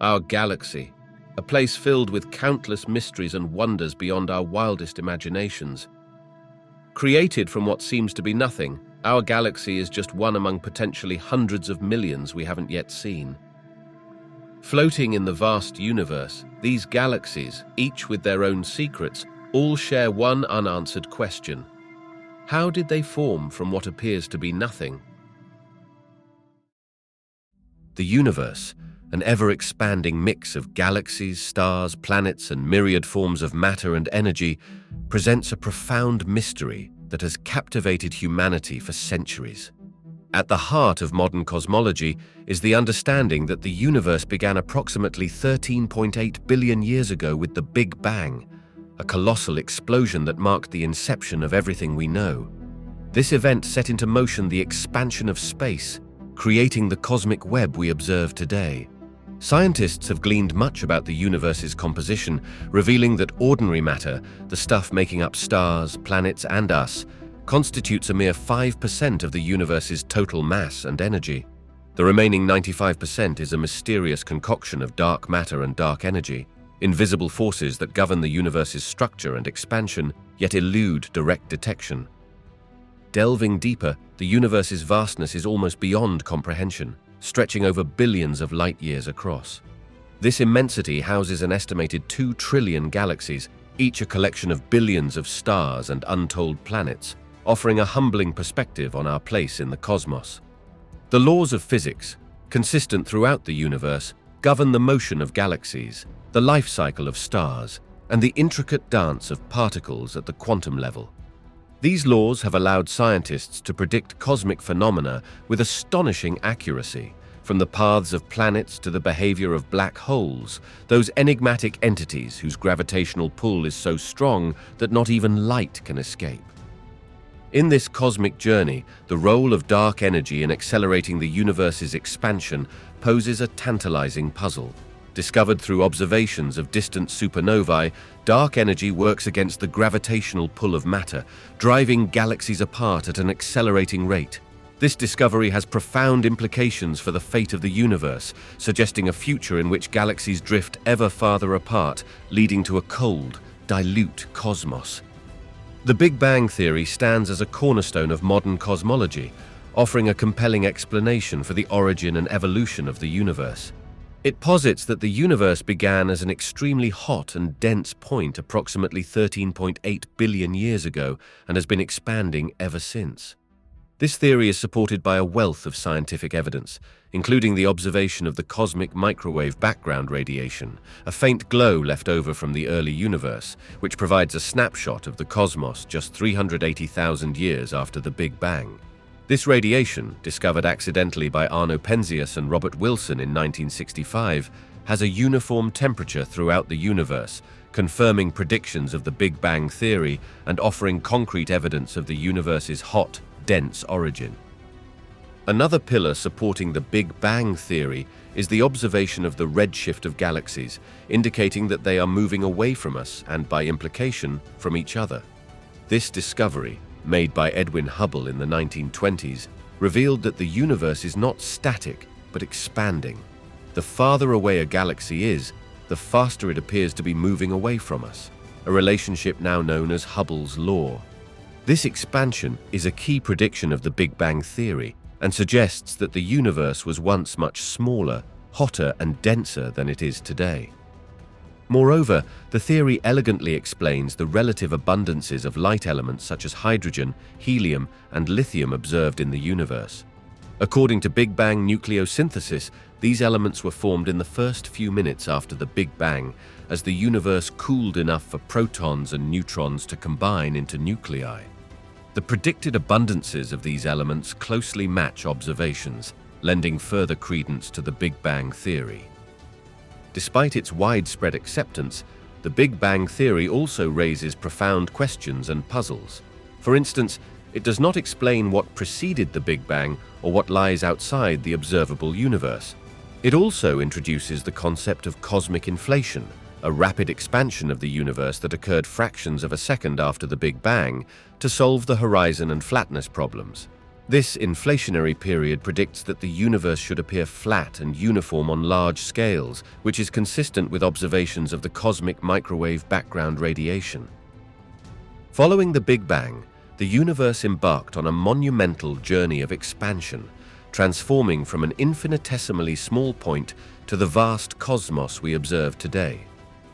our galaxy, a place filled with countless mysteries and wonders beyond our wildest imaginations. Created from what seems to be nothing, our galaxy is just one among potentially hundreds of millions we haven't yet seen. Floating in the vast universe, these galaxies, each with their own secrets, all share one unanswered question. How did they form from what appears to be nothing? The universe, an ever-expanding mix of galaxies, stars, planets, and myriad forms of matter and energy, presents a profound mystery that has captivated humanity for centuries. At the heart of modern cosmology is the understanding that the universe began approximately 13.8 billion years ago with the Big Bang, a colossal explosion that marked the inception of everything we know. This event set into motion the expansion of space, creating the cosmic web we observe today. Scientists have gleaned much about the universe's composition, revealing that ordinary matter, the stuff making up stars, planets, and us, constitutes a mere 5% of the universe's total mass and energy. The remaining 95% is a mysterious concoction of dark matter and dark energy, invisible forces that govern the universe's structure and expansion, yet elude direct detection. Delving deeper, the universe's vastness is almost beyond comprehension, stretching over billions of light-years across. This immensity houses an estimated 2 trillion galaxies, each a collection of billions of stars and untold planets, offering a humbling perspective on our place in the cosmos. The laws of physics, consistent throughout the universe, govern the motion of galaxies, the life cycle of stars, and the intricate dance of particles at the quantum level. These laws have allowed scientists to predict cosmic phenomena with astonishing accuracy, from the paths of planets to the behavior of black holes, those enigmatic entities whose gravitational pull is so strong that not even light can escape. In this cosmic journey, the role of dark energy in accelerating the universe's expansion poses a tantalizing puzzle. Discovered through observations of distant supernovae, dark energy works against the gravitational pull of matter, driving galaxies apart at an accelerating rate. This discovery has profound implications for the fate of the universe, suggesting a future in which galaxies drift ever farther apart, leading to a cold, dilute cosmos. The Big Bang theory stands as a cornerstone of modern cosmology, offering a compelling explanation for the origin and evolution of the universe. It posits that the universe began as an extremely hot and dense point approximately 13.8 billion years ago and has been expanding ever since. This theory is supported by a wealth of scientific evidence, including the observation of the cosmic microwave background radiation, a faint glow left over from the early universe, which provides a snapshot of the cosmos just 380,000 years after the Big Bang. This radiation, discovered accidentally by Arno Penzias and Robert Wilson in 1965, has a uniform temperature throughout the universe, confirming predictions of the Big Bang theory and offering concrete evidence of the universe's hot, dense origin. Another pillar supporting the Big Bang theory is the observation of the redshift of galaxies, indicating that they are moving away from us and, by implication, from each other. This discovery, made by Edwin Hubble in the 1920s, revealed that the universe is not static, but expanding. The farther away a galaxy is, the faster it appears to be moving away from us, a relationship now known as Hubble's law. This expansion is a key prediction of the Big Bang theory and suggests that the universe was once much smaller, hotter, and denser than it is today. Moreover, the theory elegantly explains the relative abundances of light elements such as hydrogen, helium, and lithium observed in the universe. According to Big Bang nucleosynthesis, these elements were formed in the first few minutes after the Big Bang, as the universe cooled enough for protons and neutrons to combine into nuclei. The predicted abundances of these elements closely match observations, lending further credence to the Big Bang theory. Despite its widespread acceptance, the Big Bang theory also raises profound questions and puzzles. For instance, it does not explain what preceded the Big Bang or what lies outside the observable universe. It also introduces the concept of cosmic inflation, a rapid expansion of the universe that occurred fractions of a second after the Big Bang to solve the horizon and flatness problems. This inflationary period predicts that the universe should appear flat and uniform on large scales, which is consistent with observations of the cosmic microwave background radiation. Following the Big Bang, the universe embarked on a monumental journey of expansion, transforming from an infinitesimally small point to the vast cosmos we observe today.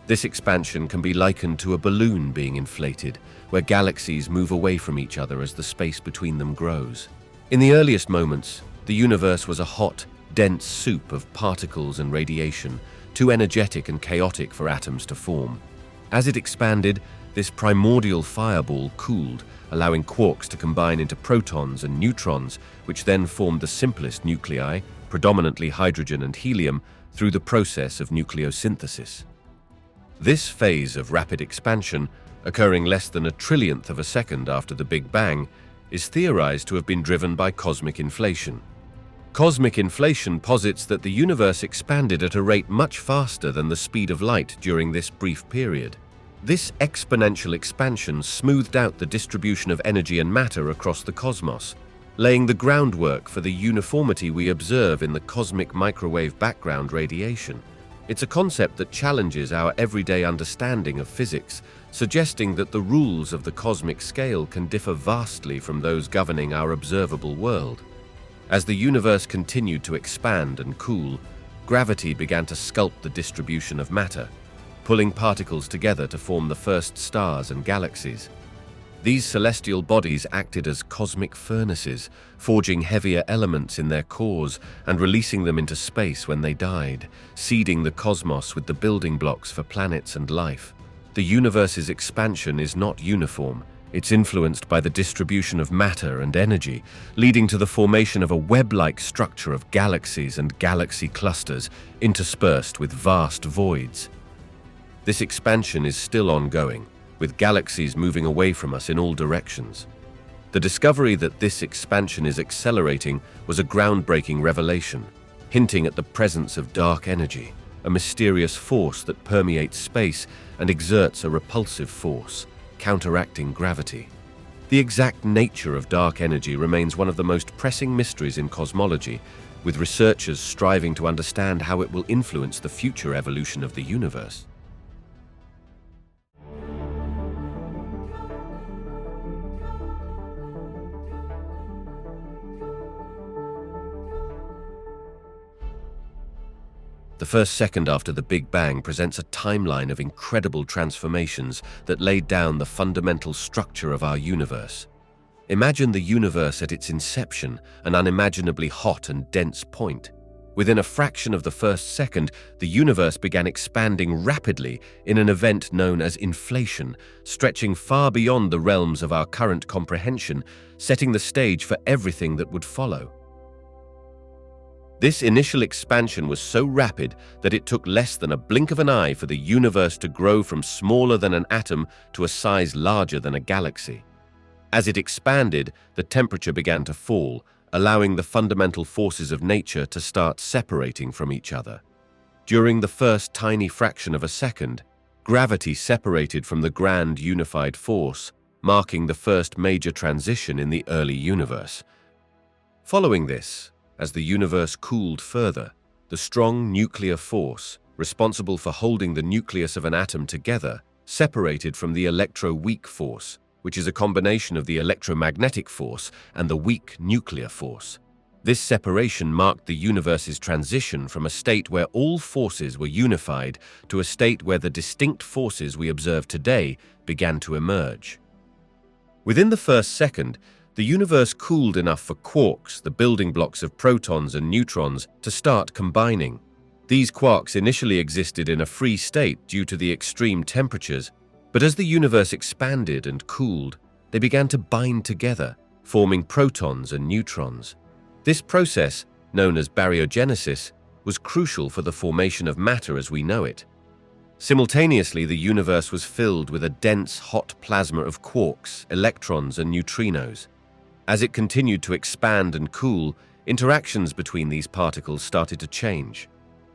This expansion can be likened to a balloon being inflated, where galaxies move away from each other as the space between them grows. In the earliest moments, the universe was a hot, dense soup of particles and radiation, too energetic and chaotic for atoms to form. As it expanded, this primordial fireball cooled, allowing quarks to combine into protons and neutrons, which then formed the simplest nuclei, predominantly hydrogen and helium, through the process of nucleosynthesis. This phase of rapid expansion, occurring less than a trillionth of a second after the Big Bang, is theorized to have been driven by cosmic inflation. Cosmic inflation posits that the universe expanded at a rate much faster than the speed of light during this brief period. This exponential expansion smoothed out the distribution of energy and matter across the cosmos, laying the groundwork for the uniformity we observe in the cosmic microwave background radiation. It's a concept that challenges our everyday understanding of physics, suggesting that the rules of the cosmic scale can differ vastly from those governing our observable world. As the universe continued to expand and cool, gravity began to sculpt the distribution of matter, pulling particles together to form the first stars and galaxies. These celestial bodies acted as cosmic furnaces, forging heavier elements in their cores and releasing them into space when they died, seeding the cosmos with the building blocks for planets and life. The universe's expansion is not uniform. It's influenced by the distribution of matter and energy, leading to the formation of a web-like structure of galaxies and galaxy clusters interspersed with vast voids. This expansion is still ongoing, with galaxies moving away from us in all directions. The discovery that this expansion is accelerating was a groundbreaking revelation, hinting at the presence of dark energy, a mysterious force that permeates space and exerts a repulsive force, counteracting gravity. The exact nature of dark energy remains one of the most pressing mysteries in cosmology, with researchers striving to understand how it will influence the future evolution of the universe. The first second after the Big Bang presents a timeline of incredible transformations that laid down the fundamental structure of our universe. Imagine the universe at its inception, an unimaginably hot and dense point. Within a fraction of the first second, the universe began expanding rapidly in an event known as inflation, stretching far beyond the realms of our current comprehension, setting the stage for everything that would follow. This initial expansion was so rapid that it took less than a blink of an eye for the universe to grow from smaller than an atom to a size larger than a galaxy. As it expanded, the temperature began to fall, allowing the fundamental forces of nature to start separating from each other. During the first tiny fraction of a second, gravity separated from the grand unified force, marking the first major transition in the early universe. Following this, as the universe cooled further, the strong nuclear force, responsible for holding the nucleus of an atom together, separated from the electro-weak force, which is a combination of the electromagnetic force and the weak nuclear force. This separation marked the universe's transition from a state where all forces were unified to a state where the distinct forces we observe today began to emerge. Within the first second, the universe cooled enough for quarks, the building blocks of protons and neutrons, to start combining. These quarks initially existed in a free state due to the extreme temperatures, but as the universe expanded and cooled, they began to bind together, forming protons and neutrons. This process, known as baryogenesis, was crucial for the formation of matter as we know it. Simultaneously, the universe was filled with a dense, hot plasma of quarks, electrons, and neutrinos. As it continued to expand and cool, interactions between these particles started to change.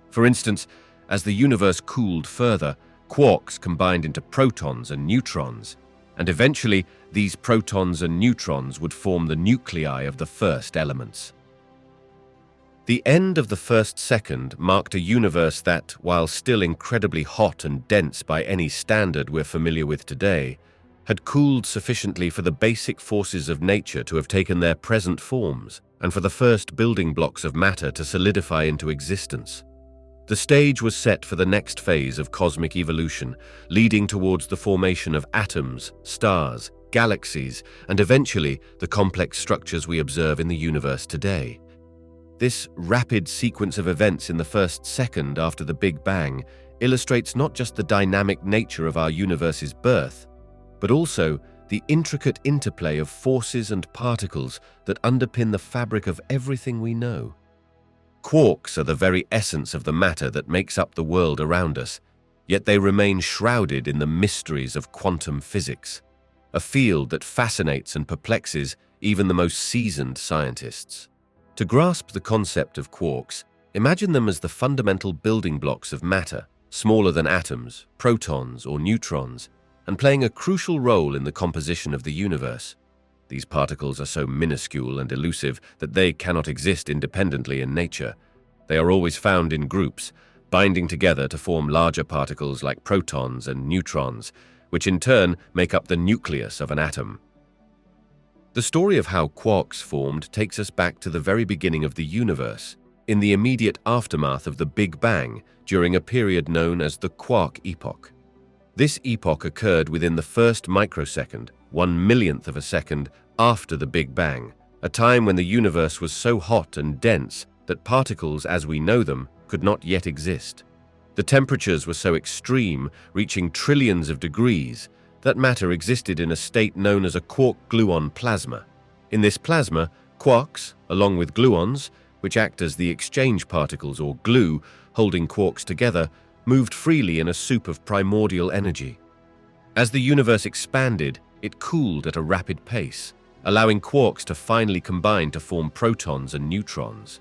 For instance, as the universe cooled further, quarks combined into protons and neutrons, and eventually these protons and neutrons would form the nuclei of the first elements. The end of the first second marked a universe that, while still incredibly hot and dense by any standard we're familiar with today, had cooled sufficiently for the basic forces of nature to have taken their present forms and for the first building blocks of matter to solidify into existence. The stage was set for the next phase of cosmic evolution, leading towards the formation of atoms, stars, galaxies, and eventually the complex structures we observe in the universe today. This rapid sequence of events in the first second after the Big Bang illustrates not just the dynamic nature of our universe's birth, but also the intricate interplay of forces and particles that underpin the fabric of everything we know. Quarks are the very essence of the matter that makes up the world around us, yet they remain shrouded in the mysteries of quantum physics, a field that fascinates and perplexes even the most seasoned scientists. To grasp the concept of quarks, imagine them as the fundamental building blocks of matter, smaller than atoms, protons, or neutrons, and playing a crucial role in the composition of the universe. These particles are so minuscule and elusive that they cannot exist independently in nature. They are always found in groups, binding together to form larger particles like protons and neutrons, which in turn make up the nucleus of an atom. The story of how quarks formed takes us back to the very beginning of the universe, in the immediate aftermath of the Big Bang during a period known as the quark epoch. This epoch occurred within the first microsecond, 1/1,000,000th of a second, after the Big Bang, a time when the universe was so hot and dense that particles as we know them could not yet exist. The temperatures were so extreme, reaching trillions of degrees, that matter existed in a state known as a quark-gluon plasma. In this plasma, quarks, along with gluons, which act as the exchange particles or glue holding quarks together, moved freely in a soup of primordial energy. As the universe expanded, it cooled at a rapid pace, allowing quarks to finally combine to form protons and neutrons.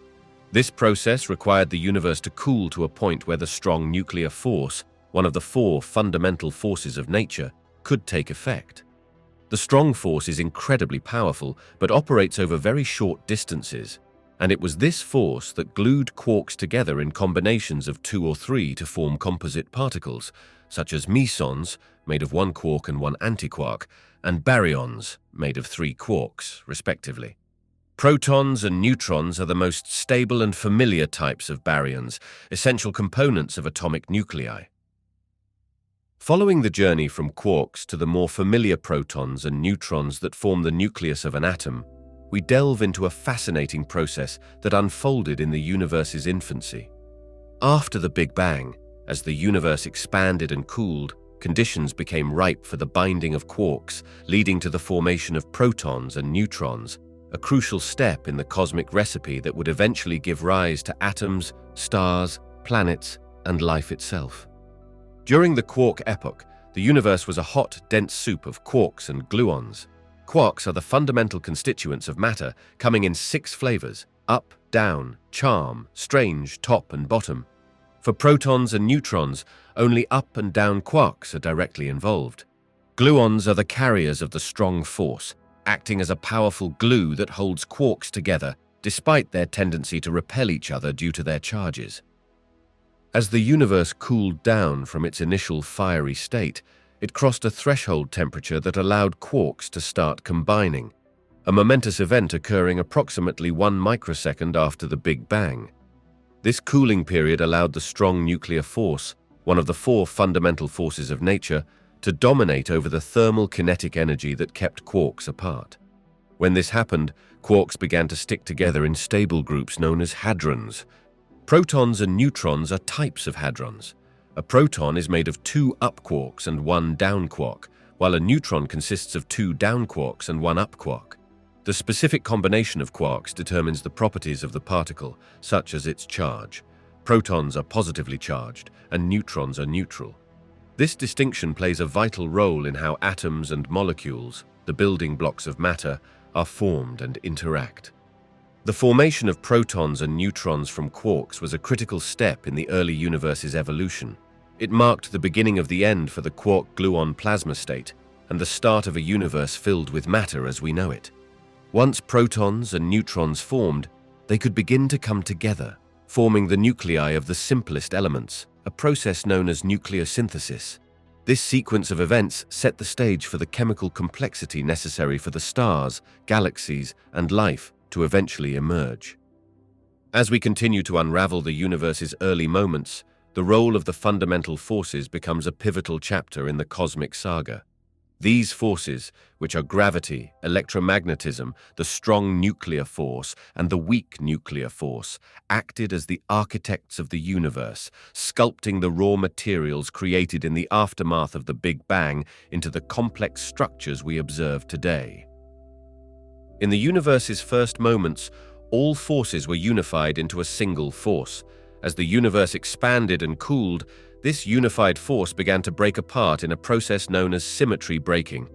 This process required the universe to cool to a point where the strong nuclear force, one of the four fundamental forces of nature, could take effect. The strong force is incredibly powerful, but operates over very short distances, and it was this force that glued quarks together in combinations of 2 or 3 to form composite particles, such as mesons, made of 1 quark and 1 antiquark, and baryons, made of 3 quarks, respectively. Protons and neutrons are the most stable and familiar types of baryons, essential components of atomic nuclei. Following the journey from quarks to the more familiar protons and neutrons that form the nucleus of an atom, we delve into a fascinating process that unfolded in the universe's infancy. After the Big Bang, as the universe expanded and cooled, conditions became ripe for the binding of quarks, leading to the formation of protons and neutrons, a crucial step in the cosmic recipe that would eventually give rise to atoms, stars, planets, and life itself. During the quark epoch, the universe was a hot, dense soup of quarks and gluons. Quarks are the fundamental constituents of matter, coming in 6 flavors: up, down, charm, strange, top, and bottom. For protons and neutrons, only up and down quarks are directly involved. Gluons are the carriers of the strong force, acting as a powerful glue that holds quarks together, despite their tendency to repel each other due to their charges. As the universe cooled down from its initial fiery state, it crossed a threshold temperature that allowed quarks to start combining, a momentous event occurring approximately 1 microsecond after the Big Bang. This cooling period allowed the strong nuclear force, one of the 4 fundamental forces of nature, to dominate over the thermal kinetic energy that kept quarks apart. When this happened, quarks began to stick together in stable groups known as hadrons. Protons and neutrons are types of hadrons. A proton is made of 2 up quarks and 1 down quark, while a neutron consists of 2 down quarks and 1 up quark. The specific combination of quarks determines the properties of the particle, such as its charge. Protons are positively charged, and neutrons are neutral. This distinction plays a vital role in how atoms and molecules, the building blocks of matter, are formed and interact. The formation of protons and neutrons from quarks was a critical step in the early universe's evolution. It marked the beginning of the end for the quark-gluon plasma state, and the start of a universe filled with matter as we know it. Once protons and neutrons formed, they could begin to come together, forming the nuclei of the simplest elements, a process known as nucleosynthesis. This sequence of events set the stage for the chemical complexity necessary for the stars, galaxies, and life to eventually emerge. As we continue to unravel the universe's early moments, the role of the fundamental forces becomes a pivotal chapter in the cosmic saga. These forces, which are gravity, electromagnetism, the strong nuclear force, and the weak nuclear force, acted as the architects of the universe, sculpting the raw materials created in the aftermath of the Big Bang into the complex structures we observe today. In the universe's first moments, all forces were unified into a single force. As the universe expanded and cooled, this unified force began to break apart in a process known as symmetry breaking.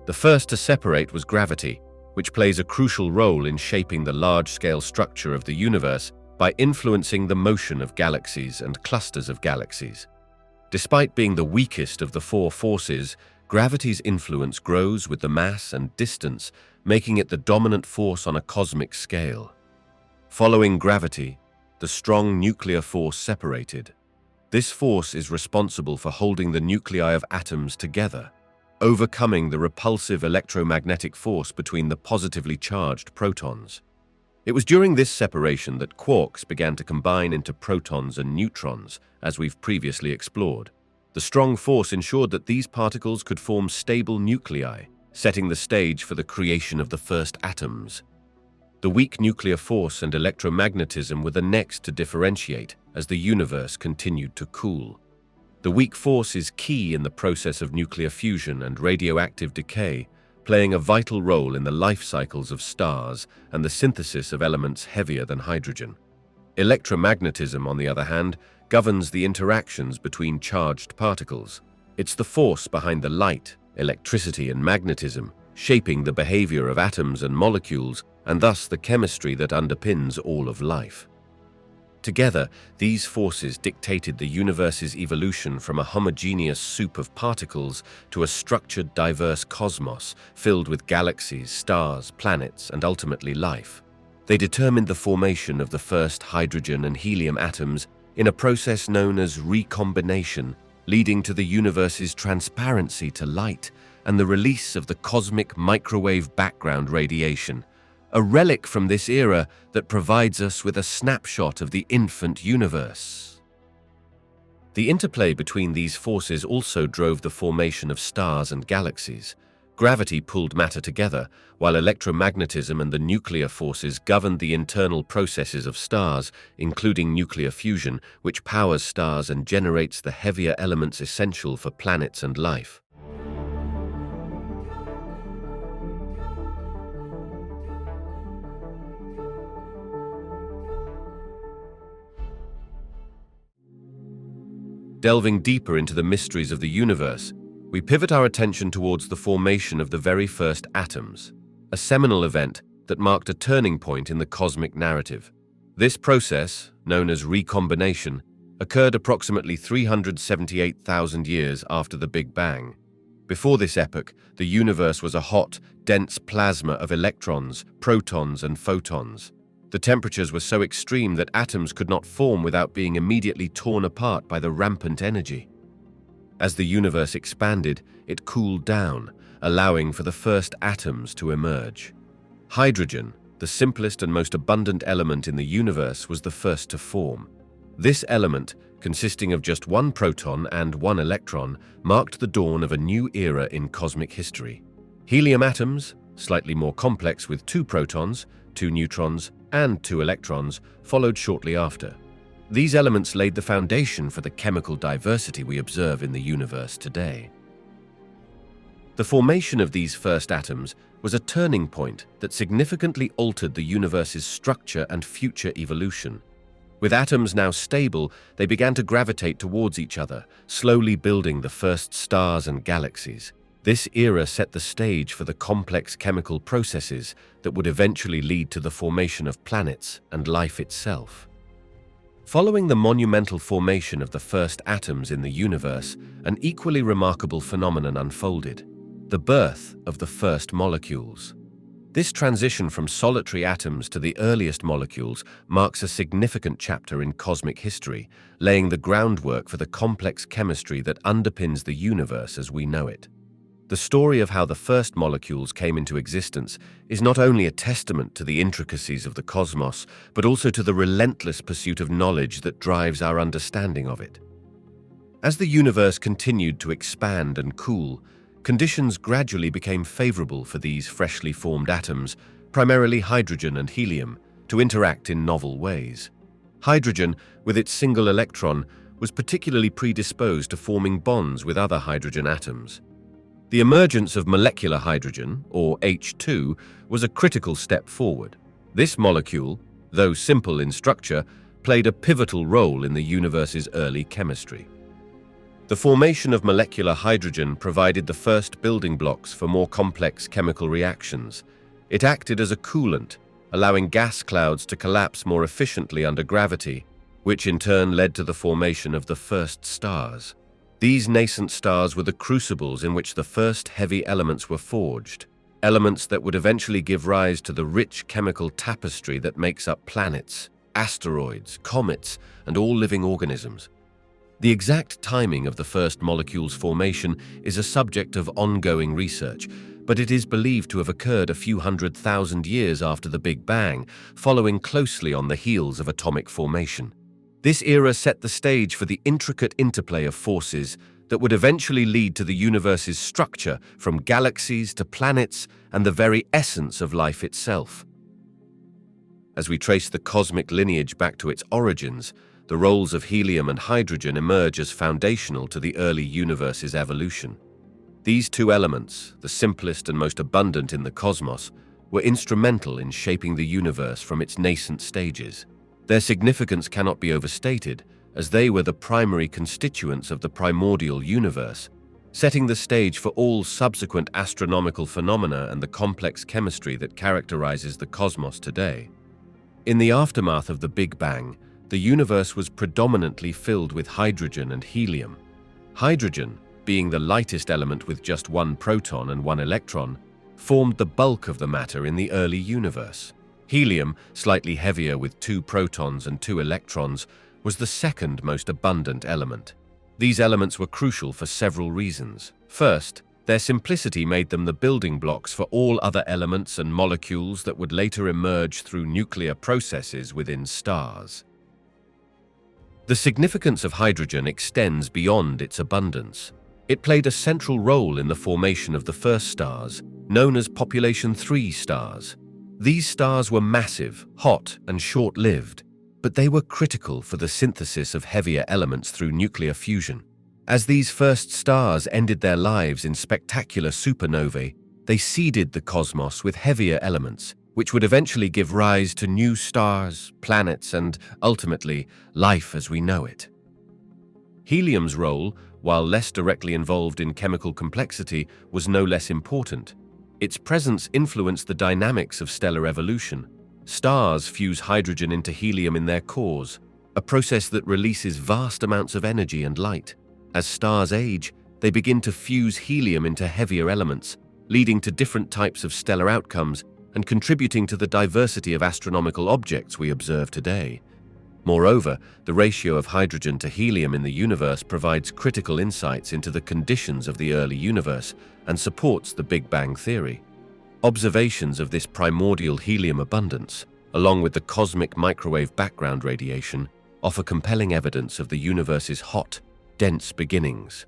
The first to separate was gravity, which plays a crucial role in shaping the large-scale structure of the universe by influencing the motion of galaxies and clusters of galaxies. Despite being the weakest of the four forces, gravity's influence grows with the mass and distance, making it the dominant force on a cosmic scale. Following gravity, the strong nuclear force separated. This force is responsible for holding the nuclei of atoms together, overcoming the repulsive electromagnetic force between the positively charged protons. It was during this separation that quarks began to combine into protons and neutrons, as we've previously explored. The strong force ensured that these particles could form stable nuclei, setting the stage for the creation of the first atoms. The weak nuclear force and electromagnetism were the next to differentiate as the universe continued to cool. The weak force is key in the process of nuclear fusion and radioactive decay, playing a vital role in the life cycles of stars and the synthesis of elements heavier than hydrogen. Electromagnetism, on the other hand, governs the interactions between charged particles. It's the force behind the light, electricity, and magnetism, shaping the behavior of atoms and molecules, and thus the chemistry that underpins all of life. Together, these forces dictated the universe's evolution from a homogeneous soup of particles to a structured, diverse cosmos filled with galaxies, stars, planets, and ultimately life. They determined the formation of the first hydrogen and helium atoms in a process known as recombination, leading to the universe's transparency to light and the release of the cosmic microwave background radiation, a relic from this era that provides us with a snapshot of the infant universe. The interplay between these forces also drove the formation of stars and galaxies. Gravity pulled matter together, while electromagnetism and the nuclear forces governed the internal processes of stars, including nuclear fusion, which powers stars and generates the heavier elements essential for planets and life. Delving deeper into the mysteries of the universe, we pivot our attention towards the formation of the very first atoms, a seminal event that marked a turning point in the cosmic narrative. This process, known as recombination, occurred approximately 378,000 years after the Big Bang. Before this epoch, the universe was a hot, dense plasma of electrons, protons, and photons. The temperatures were so extreme that atoms could not form without being immediately torn apart by the rampant energy. As the universe expanded, it cooled down, allowing for the first atoms to emerge. Hydrogen, the simplest and most abundant element in the universe, was the first to form. This element, consisting of just one proton and one electron, marked the dawn of a new era in cosmic history. Helium atoms, slightly more complex with two protons, two neutrons, and two electrons, followed shortly after. These elements laid the foundation for the chemical diversity we observe in the universe today. The formation of these first atoms was a turning point that significantly altered the universe's structure and future evolution. With atoms now stable, they began to gravitate towards each other, slowly building the first stars and galaxies. This era set the stage for the complex chemical processes that would eventually lead to the formation of planets and life itself. Following the monumental formation of the first atoms in the universe, an equally remarkable phenomenon unfolded. the birth of the first molecules. This transition from solitary atoms to the earliest molecules marks a significant chapter in cosmic history, laying the groundwork for the complex chemistry that underpins the universe as we know it. The story of how the first molecules came into existence is not only a testament to the intricacies of the cosmos, but also to the relentless pursuit of knowledge that drives our understanding of it. As the universe continued to expand and cool, conditions gradually became favorable for these freshly formed atoms, primarily hydrogen and helium, to interact in novel ways. Hydrogen, with its single electron, was particularly predisposed to forming bonds with other hydrogen atoms. The emergence of molecular hydrogen, or H2, was a critical step forward. This molecule, though simple in structure, played a pivotal role in the universe's early chemistry. The formation of molecular hydrogen provided the first building blocks for more complex chemical reactions. It acted as a coolant, allowing gas clouds to collapse more efficiently under gravity, which in turn led to the formation of the first stars. These nascent stars were the crucibles in which the first heavy elements were forged, elements that would eventually give rise to the rich chemical tapestry that makes up planets, asteroids, comets, and all living organisms. The exact timing of the first molecule's formation is a subject of ongoing research, but it is believed to have occurred a few 100,000 years after the Big Bang, following closely on the heels of atomic formation. This era set the stage for the intricate interplay of forces that would eventually lead to the universe's structure, from galaxies to planets and the very essence of life itself. As we trace the cosmic lineage back to its origins, the roles of helium and hydrogen emerge as foundational to the early universe's evolution. These two elements, the simplest and most abundant in the cosmos, were instrumental in shaping the universe from its nascent stages. Their significance cannot be overstated, as they were the primary constituents of the primordial universe, setting the stage for all subsequent astronomical phenomena and the complex chemistry that characterizes the cosmos today. In the aftermath of the Big Bang, the universe was predominantly filled with hydrogen and helium. Hydrogen, being the lightest element with just one proton and one electron, formed the bulk of the matter in the early universe. Helium, slightly heavier with 2 protons and 2 electrons, was the second most abundant element. These elements were crucial for several reasons. First, their simplicity made them the building blocks for all other elements and molecules that would later emerge through nuclear processes within stars. The significance of hydrogen extends beyond its abundance. It played a central role in the formation of the first stars, known as population 3 stars. These stars were massive, hot, and short-lived, but they were critical for the synthesis of heavier elements through nuclear fusion. As these first stars ended their lives in spectacular supernovae, they seeded the cosmos with heavier elements, which would eventually give rise to new stars, planets, and, ultimately, life as we know it. Helium's role, while less directly involved in chemical complexity, was no less important. Its presence influenced the dynamics of stellar evolution. Stars fuse hydrogen into helium in their cores, a process that releases vast amounts of energy and light. As stars age, they begin to fuse helium into heavier elements, leading to different types of stellar outcomes and contributing to the diversity of astronomical objects we observe today. Moreover, the ratio of hydrogen to helium in the universe provides critical insights into the conditions of the early universe and supports the Big Bang theory. Observations of this primordial helium abundance, along with the cosmic microwave background radiation, offer compelling evidence of the universe's hot, dense beginnings.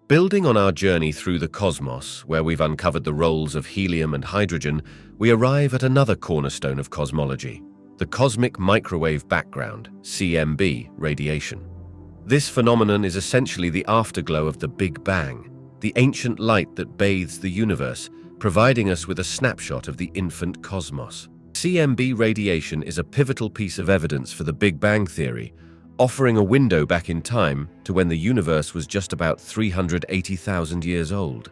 Building on our journey through the cosmos, where we've uncovered the roles of helium and hydrogen, we arrive at another cornerstone of cosmology, the cosmic microwave background, CMB, radiation. This phenomenon is essentially the afterglow of the Big Bang, the ancient light that bathes the universe, providing us with a snapshot of the infant cosmos. CMB radiation is a pivotal piece of evidence for the Big Bang theory, offering a window back in time to when the universe was just about 380,000 years old.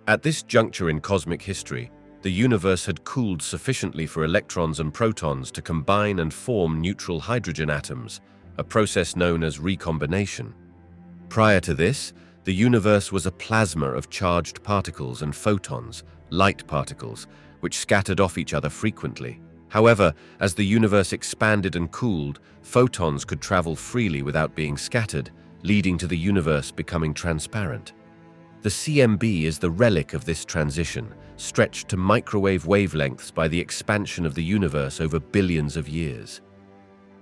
At this juncture in cosmic history, the the universe had cooled sufficiently for electrons and protons to combine and form neutral hydrogen atoms, a process known as recombination. Prior to this, the universe was a plasma of charged particles and photons, light particles, which scattered off each other frequently. However, as the universe expanded and cooled, photons could travel freely without being scattered, leading to the universe becoming transparent. The CMB is the relic of this transition, stretched to microwave wavelengths by the expansion of the universe over billions of years.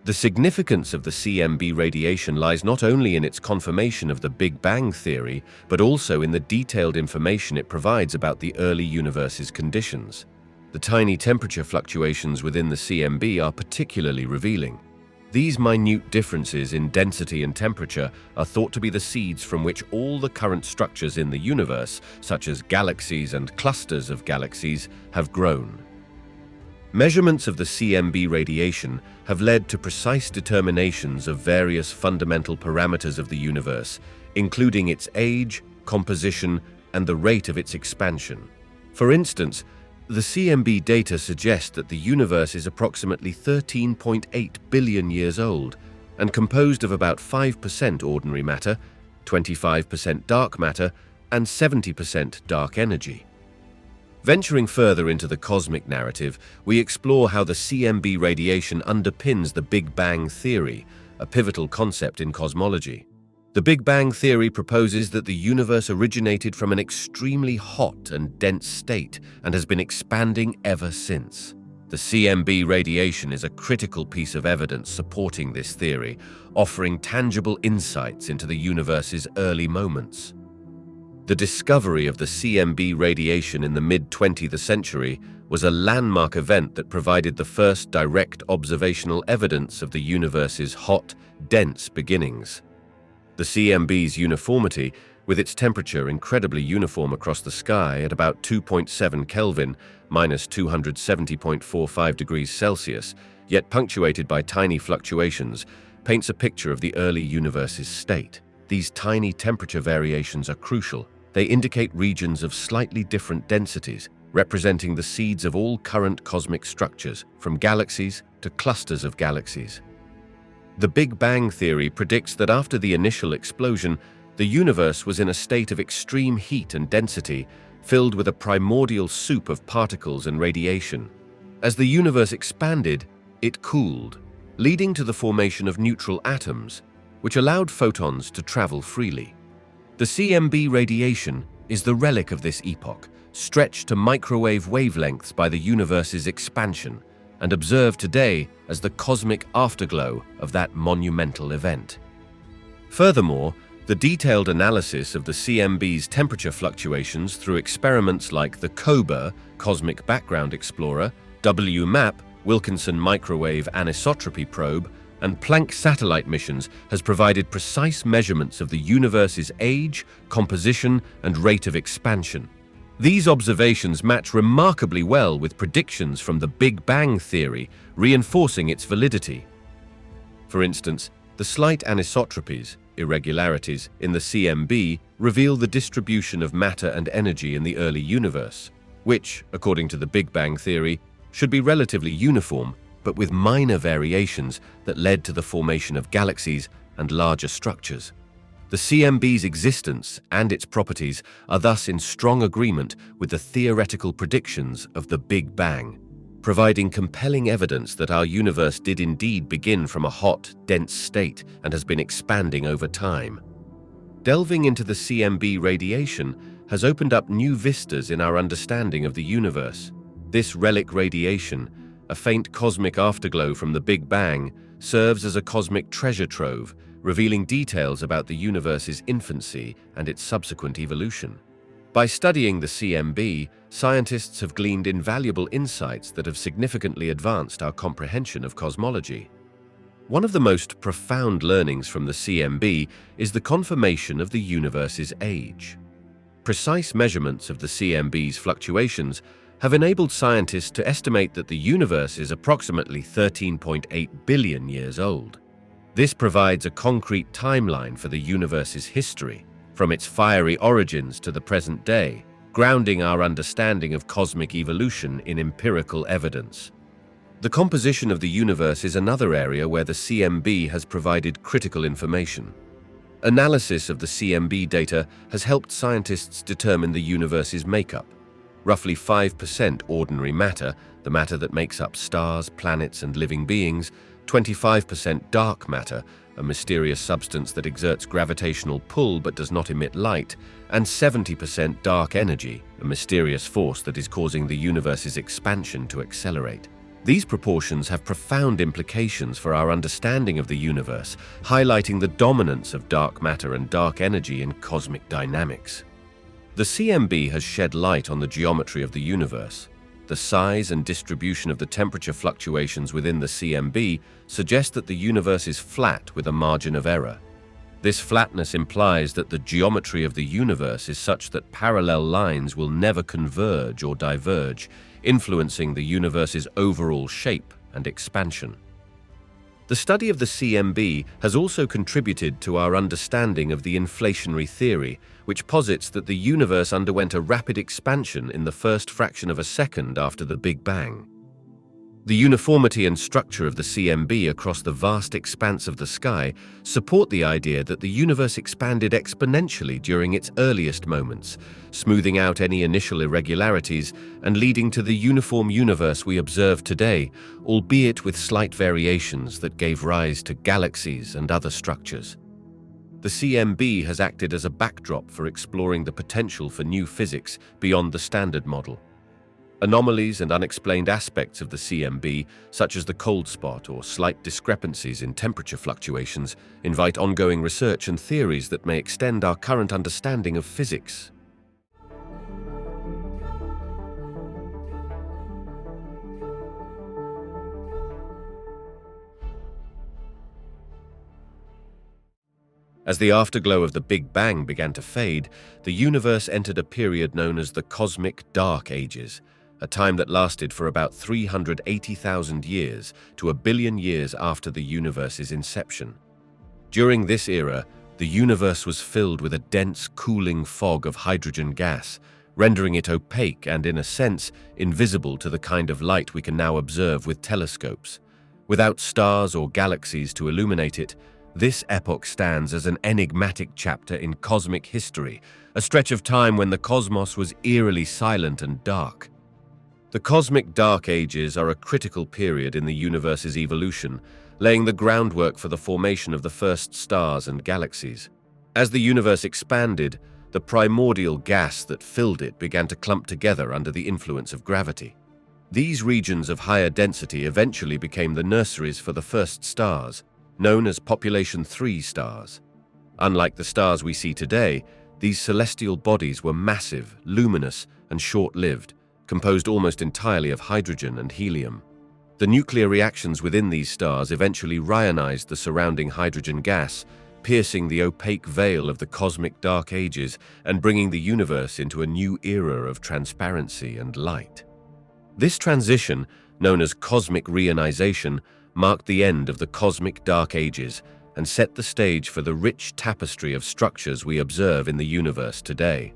The significance of the CMB radiation lies not only in its confirmation of the Big Bang theory, but also in the detailed information it provides about the early universe's conditions. The tiny temperature fluctuations within the CMB are particularly revealing. These minute differences in density and temperature are thought to be the seeds from which all the current structures in the universe, such as galaxies and clusters of galaxies, have grown. Measurements of the CMB radiation have led to precise determinations of various fundamental parameters of the universe, including its age, composition, and the rate of its expansion. For instance, the CMB data suggest that the universe is approximately 13.8 billion years old and composed of about 5% ordinary matter, 25% dark matter, and 70% dark energy. Venturing further into the cosmic narrative, we explore how the CMB radiation underpins the Big Bang theory, a pivotal concept in cosmology. The Big Bang theory proposes that the universe originated from an extremely hot and dense state and has been expanding ever since. The CMB radiation is a critical piece of evidence supporting this theory, offering tangible insights into the universe's early moments. The discovery of the CMB radiation in the mid-20th century was a landmark event that provided the first direct observational evidence of the universe's hot, dense beginnings. The CMB's uniformity, with its temperature incredibly uniform across the sky at about 2.7 Kelvin, minus 270.45 degrees Celsius, yet punctuated by tiny fluctuations, paints a picture of the early universe's state. These tiny temperature variations are crucial. They indicate regions of slightly different densities, representing the seeds of all current cosmic structures, from galaxies to clusters of galaxies. The Big Bang theory predicts that after the initial explosion, the universe was in a state of extreme heat and density, filled with a primordial soup of particles and radiation. As the universe expanded, it cooled, leading to the formation of neutral atoms, which allowed photons to travel freely. The CMB radiation is the relic of this epoch, stretched to microwave wavelengths by the universe's expansion, and observed today as the cosmic afterglow of that monumental event. Furthermore, the detailed analysis of the CMB's temperature fluctuations through experiments like the COBA, Cosmic Background Explorer, WMAP, Wilkinson Microwave Anisotropy Probe, and Planck satellite missions has provided precise measurements of the universe's age, composition, and rate of expansion. These observations match remarkably well with predictions from the Big Bang theory, reinforcing its validity. For instance, the slight anisotropies, irregularities, in the CMB reveal the distribution of matter and energy in the early universe, which, according to the Big Bang theory, should be relatively uniform, but with minor variations that led to the formation of galaxies and larger structures. The CMB's existence and its properties are thus in strong agreement with the theoretical predictions of the Big Bang, providing compelling evidence that our universe did indeed begin from a hot, dense state and has been expanding over time. Delving into the CMB radiation has opened up new vistas in our understanding of the universe. This relic radiation, a faint cosmic afterglow from the Big Bang, serves as a cosmic treasure trove, revealing details about the universe's infancy and its subsequent evolution. By studying the CMB, scientists have gleaned invaluable insights that have significantly advanced our comprehension of cosmology. One of the most profound learnings from the CMB is the confirmation of the universe's age. Precise measurements of the CMB's fluctuations have enabled scientists to estimate that the universe is approximately 13.8 billion years old. This provides a concrete timeline for the universe's history, from its fiery origins to the present day, grounding our understanding of cosmic evolution in empirical evidence. The composition of the universe is another area where the CMB has provided critical information. Analysis of the CMB data has helped scientists determine the universe's makeup. Roughly 5% ordinary matter, the matter that makes up stars, planets, and living beings, 25% dark matter, a mysterious substance that exerts gravitational pull but does not emit light, and 70% dark energy, a mysterious force that is causing the universe's expansion to accelerate. These proportions have profound implications for our understanding of the universe, highlighting the dominance of dark matter and dark energy in cosmic dynamics. The CMB has shed light on the geometry of the universe. The size and distribution of the temperature fluctuations within the CMB suggest that the universe is flat with a margin of error. This flatness implies that the geometry of the universe is such that parallel lines will never converge or diverge, influencing the universe's overall shape and expansion. The study of the CMB has also contributed to our understanding of the inflationary theory, which posits that the universe underwent a rapid expansion in the first fraction of a second after the Big Bang. The uniformity and structure of the CMB across the vast expanse of the sky support the idea that the universe expanded exponentially during its earliest moments, smoothing out any initial irregularities and leading to the uniform universe we observe today, albeit with slight variations that gave rise to galaxies and other structures. The CMB has acted as a backdrop for exploring the potential for new physics beyond the standard model. Anomalies and unexplained aspects of the CMB, such as the cold spot or slight discrepancies in temperature fluctuations, invite ongoing research and theories that may extend our current understanding of physics. As the afterglow of the Big Bang began to fade, the universe entered a period known as the Cosmic Dark Ages, a time that lasted for about 380,000 years to 1 billion years after the universe's inception. During this era, the universe was filled with a dense, cooling fog of hydrogen gas, rendering it opaque and, in a sense, invisible to the kind of light we can now observe with telescopes. Without stars or galaxies to illuminate it, this epoch stands as an enigmatic chapter in cosmic history, a stretch of time when the cosmos was eerily silent and dark. The Cosmic Dark Ages are a critical period in the universe's evolution, laying the groundwork for the formation of the first stars and galaxies. As the universe expanded, the primordial gas that filled it began to clump together under the influence of gravity. These regions of higher density eventually became the nurseries for the first stars, known as population 3 stars. Unlike the stars we see today, these celestial bodies were massive, luminous, and short-lived, composed almost entirely of hydrogen and helium. The nuclear reactions within these stars eventually ionized the surrounding hydrogen gas, piercing the opaque veil of the cosmic dark ages and bringing the universe into a new era of transparency and light. This transition, known as cosmic reionization, marked the end of the cosmic dark ages and set the stage for the rich tapestry of structures we observe in the universe today.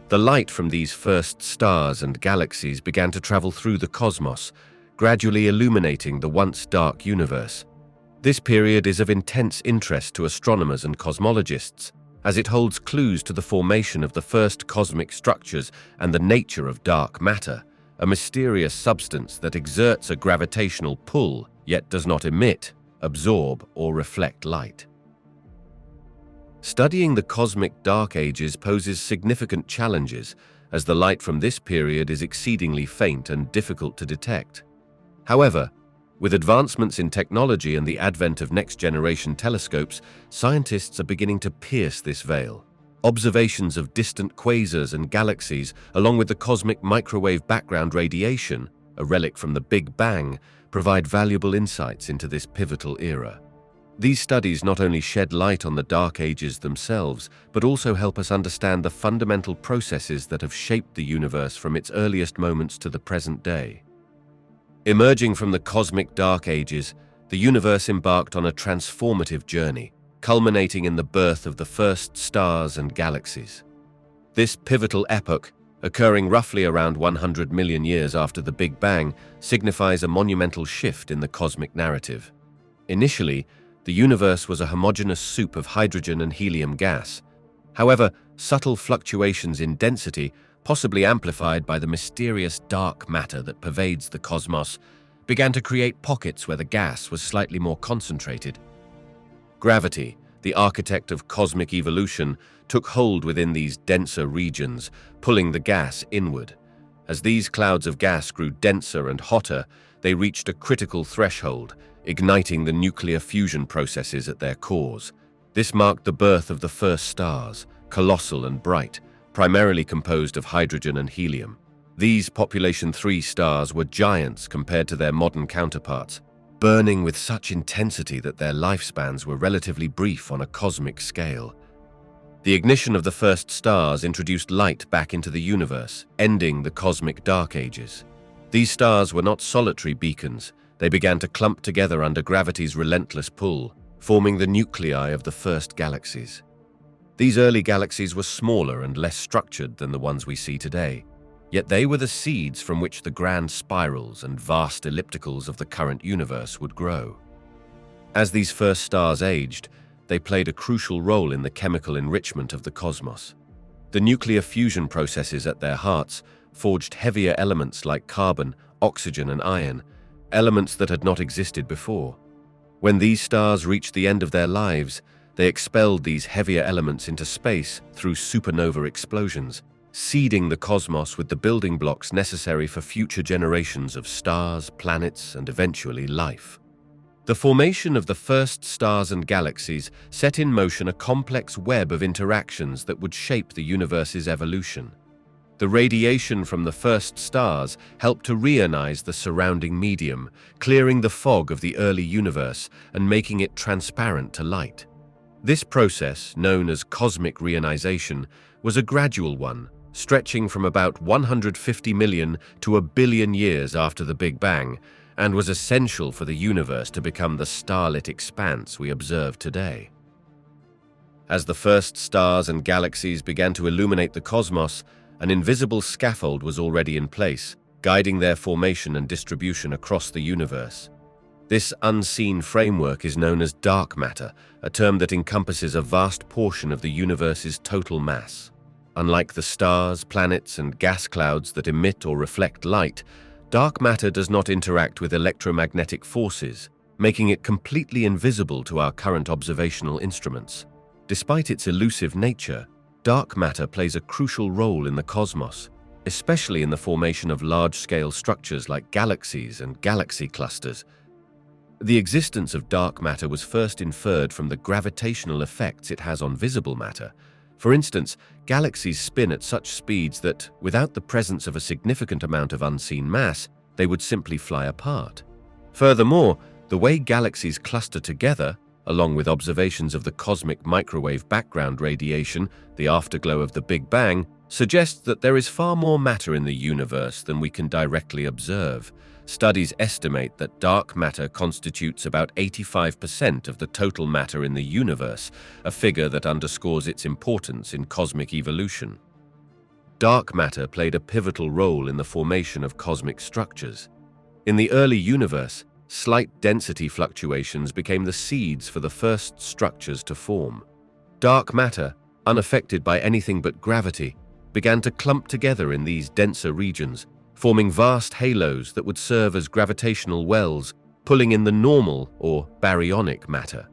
The light from these first stars and galaxies began to travel through the cosmos, gradually illuminating the once dark universe. This period is of intense interest to astronomers and cosmologists, as it holds clues to the formation of the first cosmic structures and the nature of dark matter, a mysterious substance that exerts a gravitational pull, yet does not emit, absorb, or reflect light. Studying the cosmic dark ages poses significant challenges, as the light from this period is exceedingly faint and difficult to detect. However, with advancements in technology and the advent of next-generation telescopes, scientists are beginning to pierce this veil. Observations of distant quasars and galaxies, along with the cosmic microwave background radiation, a relic from the Big Bang, provide valuable insights into this pivotal era. These studies not only shed light on the Dark Ages themselves, but also help us understand the fundamental processes that have shaped the universe from its earliest moments to the present day. Emerging from the cosmic Dark Ages, the universe embarked on a transformative journey, culminating in the birth of the first stars and galaxies. This pivotal epoch, occurring roughly around 100 million years after the Big Bang, signifies a monumental shift in the cosmic narrative. Initially, the universe was a homogeneous soup of hydrogen and helium gas. However, subtle fluctuations in density, possibly amplified by the mysterious dark matter that pervades the cosmos, began to create pockets where the gas was slightly more concentrated. Gravity, the architect of cosmic evolution, took hold within these denser regions, pulling the gas inward. As these clouds of gas grew denser and hotter, they reached a critical threshold, igniting the nuclear fusion processes at their cores. This marked the birth of the first stars, colossal and bright, primarily composed of hydrogen and helium. These population 3 stars were giants compared to their modern counterparts, burning with such intensity that their lifespans were relatively brief on a cosmic scale. The ignition of the first stars introduced light back into the universe, ending the cosmic dark ages. These stars were not solitary beacons. They began to clump together under gravity's relentless pull, forming the nuclei of the first galaxies. These early galaxies were smaller and less structured than the ones we see today, yet they were the seeds from which the grand spirals and vast ellipticals of the current universe would grow. As these first stars aged, they played a crucial role in the chemical enrichment of the cosmos. The nuclear fusion processes at their hearts forged heavier elements like carbon, oxygen, and iron, elements that had not existed before. When these stars reached the end of their lives, they expelled these heavier elements into space through supernova explosions, seeding the cosmos with the building blocks necessary for future generations of stars, planets, and eventually life. The formation of the first stars and galaxies set in motion a complex web of interactions that would shape the universe's evolution. The radiation from the first stars helped to reionize the surrounding medium, clearing the fog of the early universe and making it transparent to light. This process, known as cosmic reionization, was a gradual one, stretching from about 150 million to a billion years after the Big Bang, and was essential for the universe to become the starlit expanse we observe today. As the first stars and galaxies began to illuminate the cosmos, an invisible scaffold was already in place, guiding their formation and distribution across the universe. This unseen framework is known as dark matter, a term that encompasses a vast portion of the universe's total mass. Unlike the stars, planets, and gas clouds that emit or reflect light, dark matter does not interact with electromagnetic forces, making it completely invisible to our current observational instruments. Despite its elusive nature, dark matter plays a crucial role in the cosmos, especially in the formation of large-scale structures like galaxies and galaxy clusters. The existence of dark matter was first inferred from the gravitational effects it has on visible matter. For instance, galaxies spin at such speeds that, without the presence of a significant amount of unseen mass, they would simply fly apart. Furthermore, the way galaxies cluster together, along with observations of the cosmic microwave background radiation, the afterglow of the Big Bang, suggests that there is far more matter in the universe than we can directly observe. Studies estimate that dark matter constitutes about 85% of the total matter in the universe, a figure that underscores its importance in cosmic evolution. Dark matter played a pivotal role in the formation of cosmic structures. In the early universe, slight density fluctuations became the seeds for the first structures to form. Dark matter, unaffected by anything but gravity, began to clump together in these denser regions, forming vast halos that would serve as gravitational wells, pulling in the normal or baryonic matter.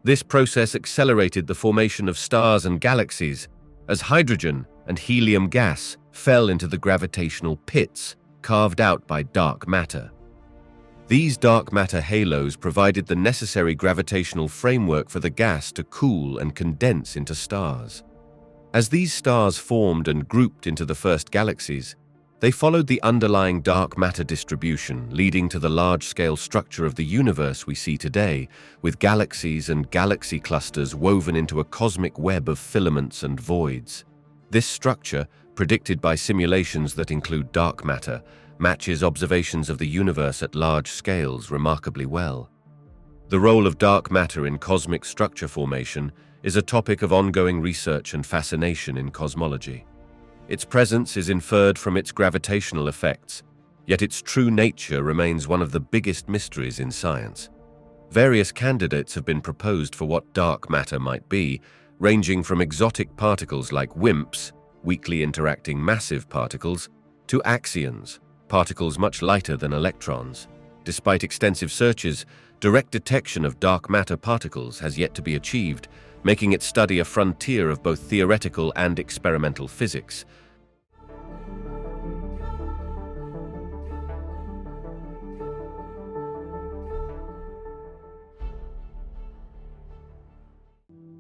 This process accelerated the formation of stars and galaxies, as hydrogen and helium gas fell into the gravitational pits carved out by dark matter. These dark matter halos provided the necessary gravitational framework for the gas to cool and condense into stars. As these stars formed and grouped into the first galaxies, they followed the underlying dark matter distribution, leading to the large-scale structure of the universe we see today, with galaxies and galaxy clusters woven into a cosmic web of filaments and voids. This structure, predicted by simulations that include dark matter, matches observations of the universe at large scales remarkably well. The role of dark matter in cosmic structure formation is a topic of ongoing research and fascination in cosmology. Its presence is inferred from its gravitational effects, yet its true nature remains one of the biggest mysteries in science. Various candidates have been proposed for what dark matter might be, ranging from exotic particles like WIMPs, weakly interacting massive particles, to axions, particles much lighter than electrons. Despite extensive searches, direct detection of dark matter particles has yet to be achieved, making its study a frontier of both theoretical and experimental physics.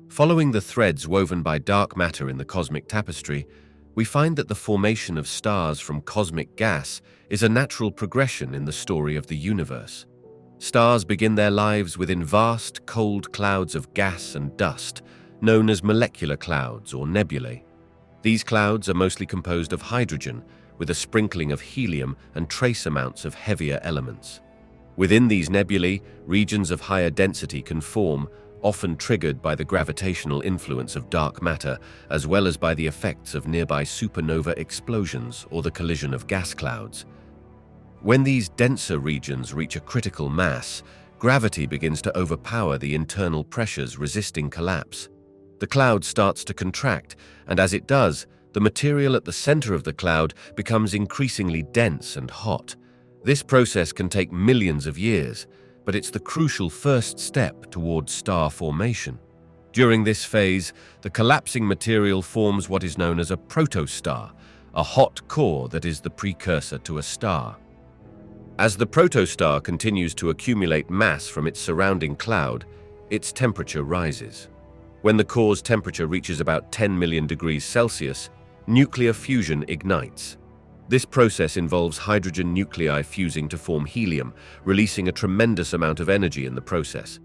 Following the threads woven by dark matter in the cosmic tapestry, we find that the formation of stars from cosmic gas is a natural progression in the story of the universe. Stars begin their lives within vast, cold clouds of gas and dust, known as molecular clouds or nebulae. These clouds are mostly composed of hydrogen, with a sprinkling of helium and trace amounts of heavier elements. Within these nebulae, regions of higher density can form, often triggered by the gravitational influence of dark matter, as well as by the effects of nearby supernova explosions or the collision of gas clouds. When these denser regions reach a critical mass, gravity begins to overpower the internal pressures resisting collapse. The cloud starts to contract, and as it does, the material at the center of the cloud becomes increasingly dense and hot. This process can take millions of years, but it's the crucial first step towards star formation. During this phase, the collapsing material forms what is known as a protostar, a hot core that is the precursor to a star. As the protostar continues to accumulate mass from its surrounding cloud, its temperature rises. When the core's temperature reaches about 10 million degrees Celsius, nuclear fusion ignites. This process involves hydrogen nuclei fusing to form helium, releasing a tremendous amount of energy in the process.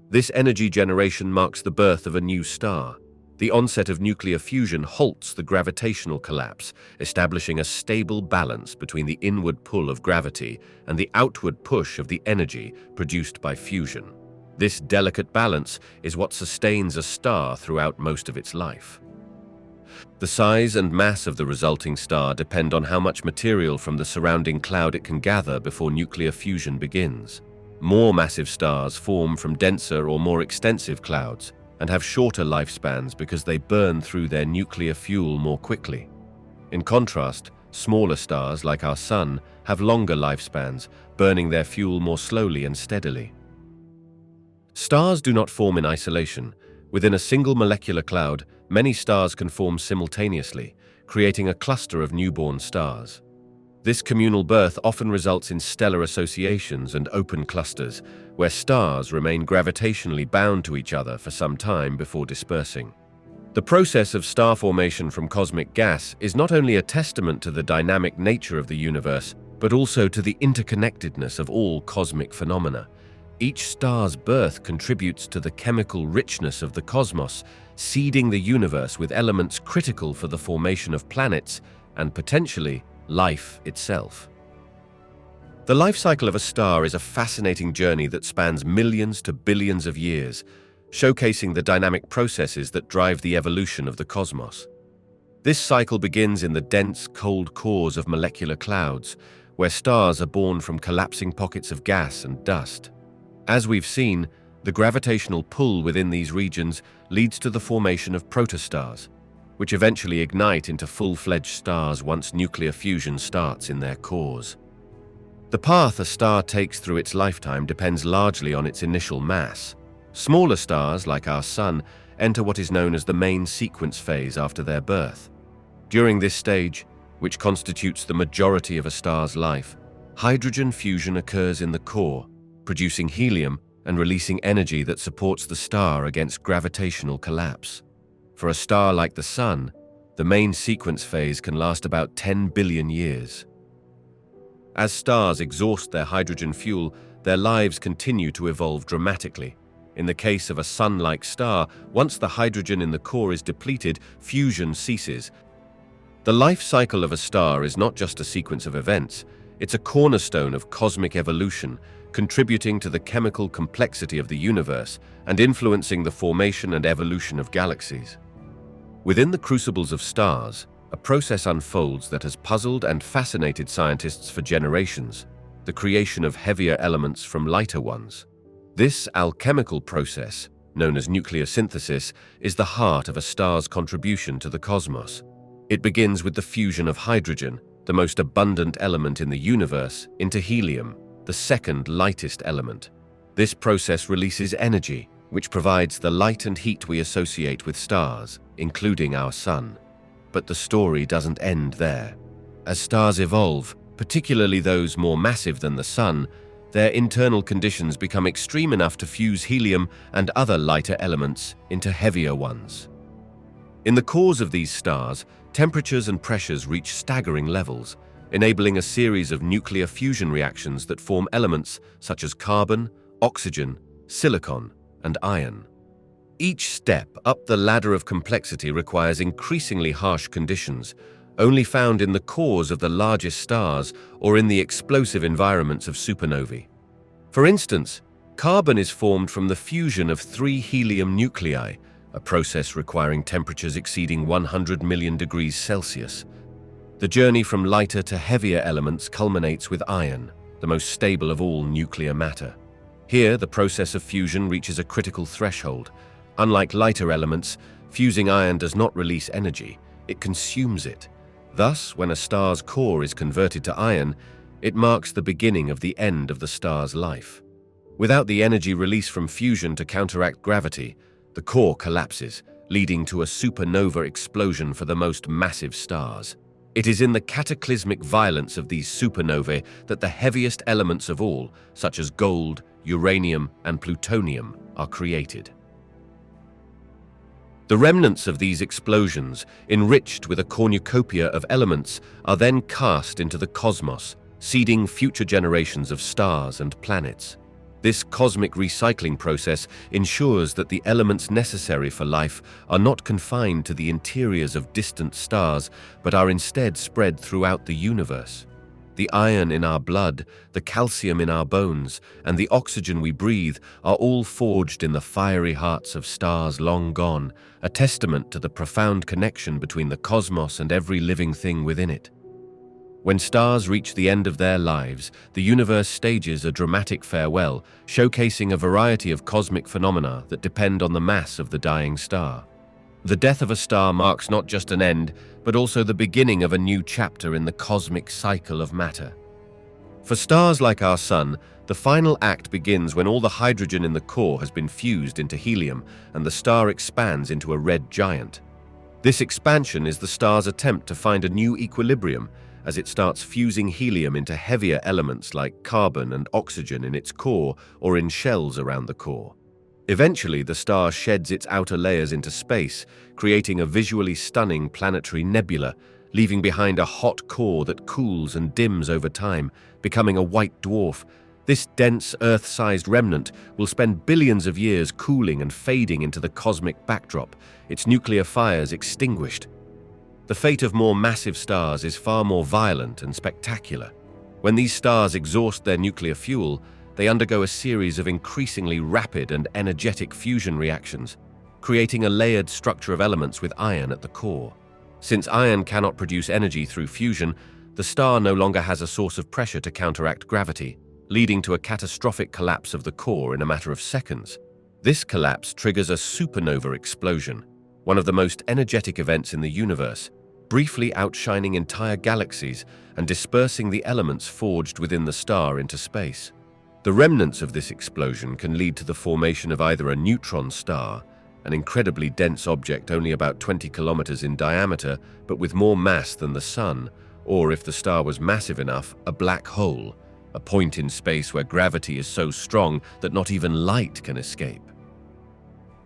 This energy generation marks the birth of a new star. The onset of nuclear fusion halts the gravitational collapse, establishing a stable balance between the inward pull of gravity and the outward push of the energy produced by fusion. This delicate balance is what sustains a star throughout most of its life. The size and mass of the resulting star depend on how much material from the surrounding cloud it can gather before nuclear fusion begins. More massive stars form from denser or more extensive clouds and have shorter lifespans because they burn through their nuclear fuel more quickly. In contrast, smaller stars like our Sun have longer lifespans, burning their fuel more slowly and steadily. Stars do not form in isolation. Within a single molecular cloud, many stars can form simultaneously, creating a cluster of newborn stars. This communal birth often results in stellar associations and open clusters, where stars remain gravitationally bound to each other for some time before dispersing. The process of star formation from cosmic gas is not only a testament to the dynamic nature of the universe, but also to the interconnectedness of all cosmic phenomena. Each star's birth contributes to the chemical richness of the cosmos, seeding the universe with elements critical for the formation of planets and, potentially, life itself. The life cycle of a star is a fascinating journey that spans millions to billions of years, showcasing the dynamic processes that drive the evolution of the cosmos. This cycle begins in the dense, cold cores of molecular clouds, where stars are born from collapsing pockets of gas and dust. As we've seen, the gravitational pull within these regions leads to the formation of protostars, which eventually ignite into full-fledged stars once nuclear fusion starts in their cores. The path a star takes through its lifetime depends largely on its initial mass. Smaller stars, like our Sun, enter what is known as the main sequence phase after their birth. During this stage, which constitutes the majority of a star's life, hydrogen fusion occurs in the core, producing helium and releasing energy that supports the star against gravitational collapse. For a star like the Sun, the main sequence phase can last about 10 billion years. As stars exhaust their hydrogen fuel, their lives continue to evolve dramatically. In the case of a Sun-like star, once the hydrogen in the core is depleted, fusion ceases. The life cycle of a star is not just a sequence of events, it's a cornerstone of cosmic evolution, contributing to the chemical complexity of the universe and influencing the formation and evolution of galaxies. Within the crucibles of stars, A process unfolds that has puzzled and fascinated scientists for generations, the creation of heavier elements from lighter ones. This alchemical process, known as nucleosynthesis, is the heart of a star's contribution to the cosmos. It begins with the fusion of hydrogen, the most abundant element in the universe, into helium, the second lightest element. This process releases energy, which provides the light and heat we associate with stars, including our Sun. But the story doesn't end there. As stars evolve, particularly those more massive than the Sun, their internal conditions become extreme enough to fuse helium and other lighter elements into heavier ones. In the cores of these stars, temperatures and pressures reach staggering levels, enabling a series of nuclear fusion reactions that form elements such as carbon, oxygen, silicon, and iron. Each step up the ladder of complexity requires increasingly harsh conditions, only found in the cores of the largest stars or in the explosive environments of supernovae. For instance, carbon is formed from the fusion of 3 helium nuclei, a process requiring temperatures exceeding 100 million degrees Celsius. The journey from lighter to heavier elements culminates with iron, the most stable of all nuclear matter. Here, the process of fusion reaches a critical threshold. Unlike lighter elements, fusing iron does not release energy, it consumes it. Thus, when a star's core is converted to iron, it marks the beginning of the end of the star's life. Without the energy released from fusion to counteract gravity, the core collapses, leading to a supernova explosion for the most massive stars. It is in the cataclysmic violence of these supernovae that the heaviest elements of all, such as gold, uranium, and plutonium, are created. The remnants of these explosions, enriched with a cornucopia of elements, are then cast into the cosmos, seeding future generations of stars and planets. This cosmic recycling process ensures that the elements necessary for life are not confined to the interiors of distant stars, but are instead spread throughout the universe. The iron in our blood, the calcium in our bones, and the oxygen we breathe are all forged in the fiery hearts of stars long gone, a testament to the profound connection between the cosmos and every living thing within it. When stars reach the end of their lives, the universe stages a dramatic farewell, showcasing a variety of cosmic phenomena that depend on the mass of the dying star. The death of a star marks not just an end, but also the beginning of a new chapter in the cosmic cycle of matter. For stars like our Sun, the final act begins when all the hydrogen in the core has been fused into helium and the star expands into a red giant. This expansion is the star's attempt to find a new equilibrium as it starts fusing helium into heavier elements like carbon and oxygen in its core or in shells around the core. Eventually, the star sheds its outer layers into space, creating a visually stunning planetary nebula, leaving behind a hot core that cools and dims over time, becoming a white dwarf. This dense, Earth-sized remnant will spend billions of years cooling and fading into the cosmic backdrop, its nuclear fires extinguished. The fate of more massive stars is far more violent and spectacular. When these stars exhaust their nuclear fuel, they undergo a series of increasingly rapid and energetic fusion reactions, creating a layered structure of elements with iron at the core. Since iron cannot produce energy through fusion, the star no longer has a source of pressure to counteract gravity, leading to a catastrophic collapse of the core in a matter of seconds. This collapse triggers a supernova explosion, one of the most energetic events in the universe, briefly outshining entire galaxies and dispersing the elements forged within the star into space. The remnants of this explosion can lead to the formation of either a neutron star, an incredibly dense object only about 20 kilometers in diameter but with more mass than the Sun, or if the star was massive enough, a black hole, a point in space where gravity is so strong that not even light can escape.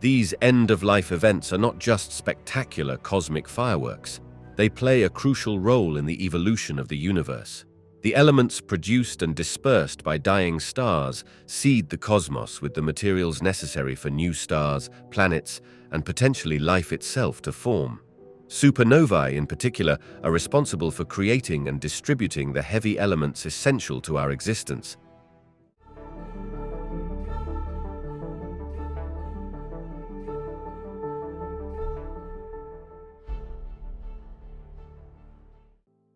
These end-of-life events are not just spectacular cosmic fireworks. They play a crucial role in the evolution of the universe. The elements produced and dispersed by dying stars seed the cosmos with the materials necessary for new stars, planets, and potentially life itself to form. Supernovae, in particular, are responsible for creating and distributing the heavy elements essential to our existence.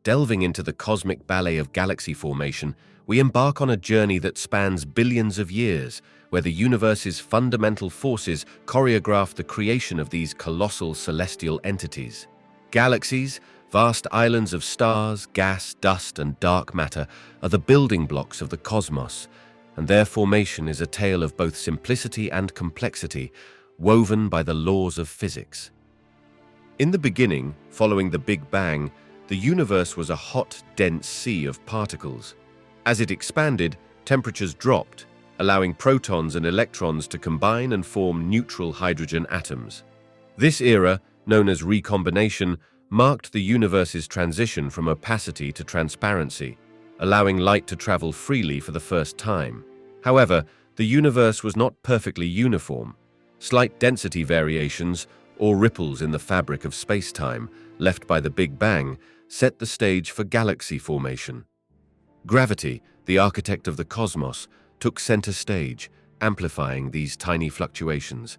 Delving into the cosmic ballet of galaxy formation, we embark on a journey that spans billions of years, where the universe's fundamental forces choreograph the creation of these colossal celestial entities. Galaxies, vast islands of stars, gas, dust, and dark matter, are the building blocks of the cosmos, and their formation is a tale of both simplicity and complexity, woven by the laws of physics. In the beginning, following the Big Bang, the universe was a hot, dense sea of particles. As it expanded, temperatures dropped, allowing protons and electrons to combine and form neutral hydrogen atoms. This era, known as recombination, marked the universe's transition from opacity to transparency, allowing light to travel freely for the first time. However, the universe was not perfectly uniform. Slight density variations, or ripples in the fabric of space-time, left by the Big Bang, set the stage for galaxy formation. Gravity, the architect of the cosmos, took center stage, amplifying these tiny fluctuations.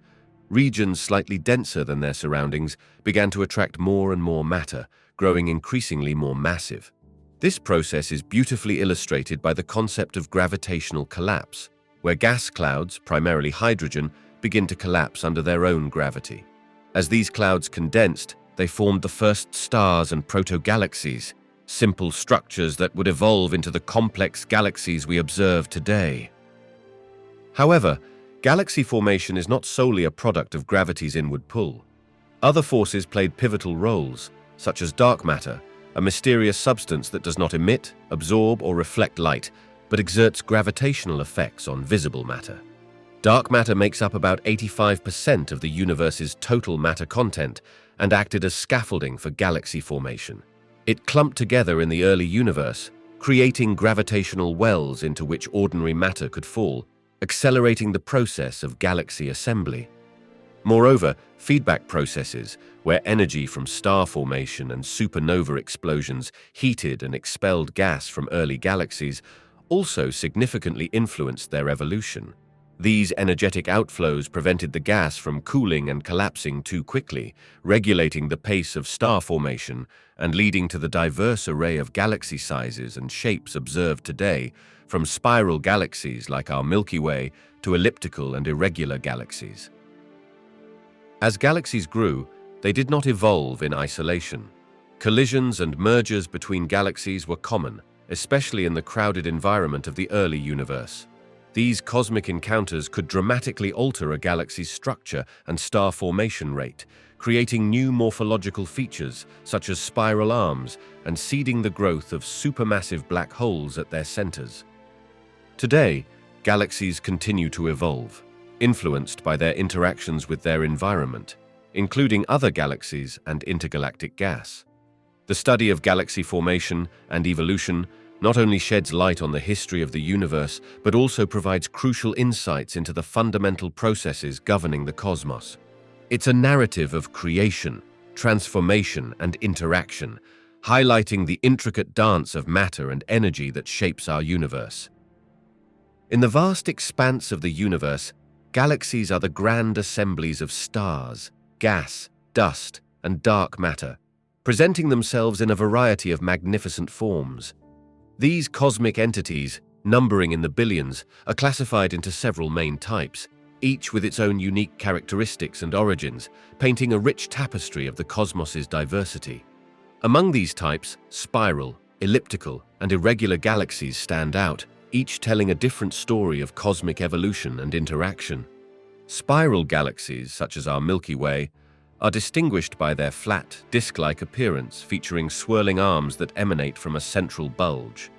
Regions slightly denser than their surroundings began to attract more and more matter, growing increasingly more massive. This process is beautifully illustrated by the concept of gravitational collapse, where gas clouds, primarily hydrogen, begin to collapse under their own gravity. As these clouds condensed, they formed the first stars and proto-galaxies, simple structures that would evolve into the complex galaxies we observe today. However, galaxy formation is not solely a product of gravity's inward pull. Other forces played pivotal roles, such as dark matter, a mysterious substance that does not emit, absorb, or reflect light, but exerts gravitational effects on visible matter. Dark matter makes up about 85% of the universe's total matter content and acted as scaffolding for galaxy formation. It clumped together in the early universe, creating gravitational wells into which ordinary matter could fall, accelerating the process of galaxy assembly. Moreover, feedback processes, where energy from star formation and supernova explosions heated and expelled gas from early galaxies, also significantly influenced their evolution. These energetic outflows prevented the gas from cooling and collapsing too quickly, regulating the pace of star formation and leading to the diverse array of galaxy sizes and shapes observed today, from spiral galaxies like our Milky Way to elliptical and irregular galaxies. As galaxies grew, they did not evolve in isolation. Collisions and mergers between galaxies were common, especially in the crowded environment of the early universe. These cosmic encounters could dramatically alter a galaxy's structure and star formation rate, creating new morphological features such as spiral arms and seeding the growth of supermassive black holes at their centers. Today, galaxies continue to evolve, influenced by their interactions with their environment, including other galaxies and intergalactic gas. The study of galaxy formation and evolution not only sheds light on the history of the universe, but also provides crucial insights into the fundamental processes governing the cosmos. It's a narrative of creation, transformation, and interaction, highlighting the intricate dance of matter and energy that shapes our universe. In the vast expanse of the universe, galaxies are the grand assemblies of stars, gas, dust, and dark matter, presenting themselves in a variety of magnificent forms. These cosmic entities, numbering in the billions, are classified into several main types, each with its own unique characteristics and origins, painting a rich tapestry of the cosmos's diversity. Among these types, spiral, elliptical, and irregular galaxies stand out, each telling a different story of cosmic evolution and interaction. Spiral galaxies, such as our Milky Way, are distinguished by their flat, disc-like appearance featuring swirling arms that emanate from a central bulge.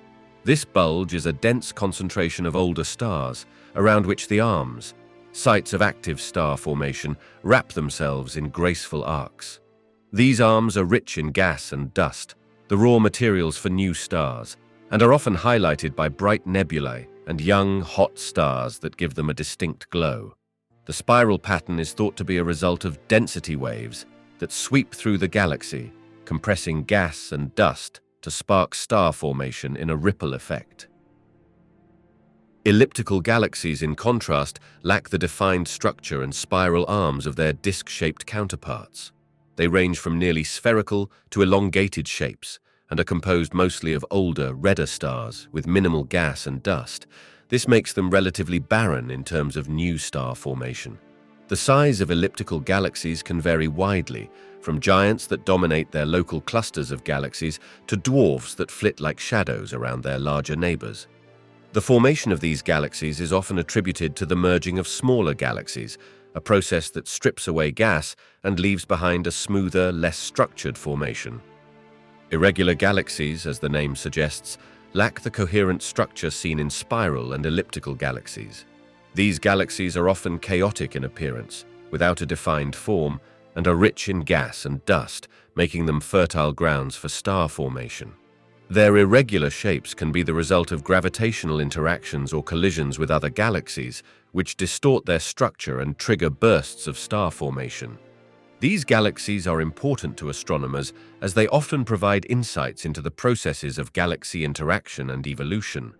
This bulge is a dense concentration of older stars, around which the arms, sites of active star formation, wrap themselves in graceful arcs. These arms are rich in gas and dust, the raw materials for new stars, and are often highlighted by bright nebulae and young, hot stars that give them a distinct glow. The spiral pattern is thought to be a result of density waves that sweep through the galaxy, compressing gas and dust to spark star formation in a ripple effect. Elliptical galaxies, in contrast, lack the defined structure and spiral arms of their disc-shaped counterparts. They range from nearly spherical to elongated shapes, and are composed mostly of older, redder stars with minimal gas and dust. This makes them relatively barren in terms of new star formation. The size of elliptical galaxies can vary widely, from giants that dominate their local clusters of galaxies to dwarfs that flit like shadows around their larger neighbors. The formation of these galaxies is often attributed to the merging of smaller galaxies, a process that strips away gas and leaves behind a smoother, less structured formation. Irregular galaxies, as the name suggests, lack the coherent structure seen in spiral and elliptical galaxies. These galaxies are often chaotic in appearance, without a defined form, and are rich in gas and dust, making them fertile grounds for star formation. Their irregular shapes can be the result of gravitational interactions or collisions with other galaxies, which distort their structure and trigger bursts of star formation. These galaxies are important to astronomers as they often provide insights into the processes of galaxy interaction and evolution.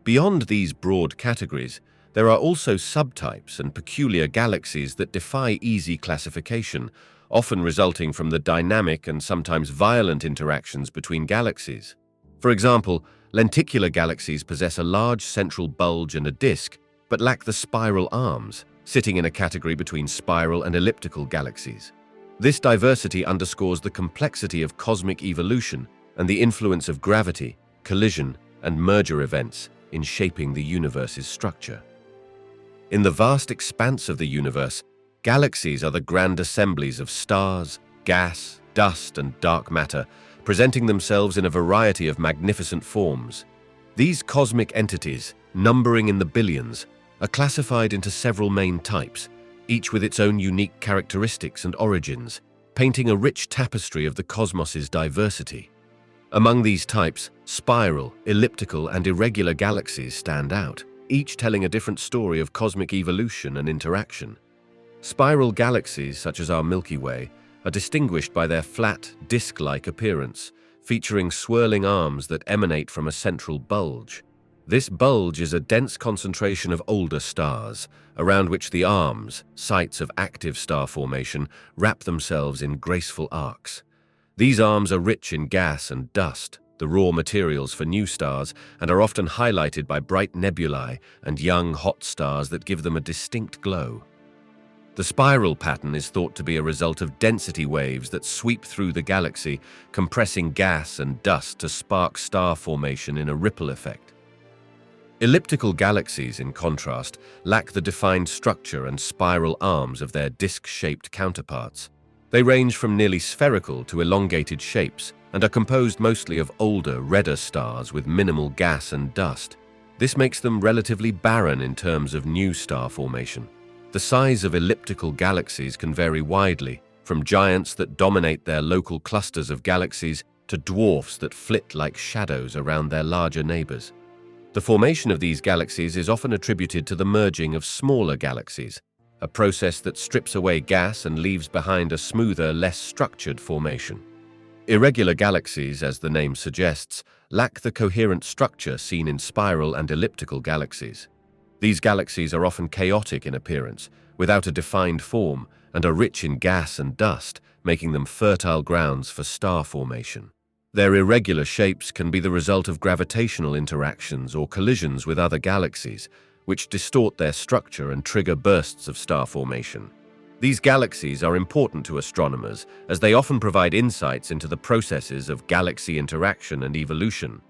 Beyond these broad categories, there are also subtypes and peculiar galaxies that defy easy classification, often resulting from the dynamic and sometimes violent interactions between galaxies. For example, lenticular galaxies possess a large central bulge and a disk, but lack the spiral arms, sitting in a category between spiral and elliptical galaxies. This diversity underscores the complexity of cosmic evolution and the influence of gravity, collision, and merger events in shaping the universe's structure. In the vast expanse of the universe, galaxies are the grand assemblies of stars, gas, dust, and dark matter, presenting themselves in a variety of magnificent forms. These cosmic entities, numbering in the billions, are classified into several main types, each with its own unique characteristics and origins, painting a rich tapestry of the cosmos's diversity. Among these types, spiral, elliptical, and irregular galaxies stand out, each telling a different story of cosmic evolution and interaction. Spiral galaxies, such as our Milky Way, are distinguished by their flat, disc-like appearance, featuring swirling arms that emanate from a central bulge. This bulge is a dense concentration of older stars, around which the arms, sites of active star formation, wrap themselves in graceful arcs. These arms are rich in gas and dust, the raw materials for new stars, and are often highlighted by bright nebulae and young hot stars that give them a distinct glow. The spiral pattern is thought to be a result of density waves that sweep through the galaxy, compressing gas and dust to spark star formation in a ripple effect. Elliptical galaxies, in contrast, lack the defined structure and spiral arms of their disc-shaped counterparts. They range from nearly spherical to elongated shapes and are composed mostly of older, redder stars with minimal gas and dust. This makes them relatively barren in terms of new star formation. The size of elliptical galaxies can vary widely, from giants that dominate their local clusters of galaxies to dwarfs that flit like shadows around their larger neighbors. The formation of these galaxies is often attributed to the merging of smaller galaxies, a process that strips away gas and leaves behind a smoother, less structured formation. Irregular galaxies, as the name suggests, lack the coherent structure seen in spiral and elliptical galaxies. These galaxies are often chaotic in appearance, without a defined form, and are rich in gas and dust, making them fertile grounds for star formation. Their irregular shapes can be the result of gravitational interactions or collisions with other galaxies, which distort their structure and trigger bursts of star formation. These galaxies are important to astronomers as they often provide insights into the processes of galaxy interaction and evolution.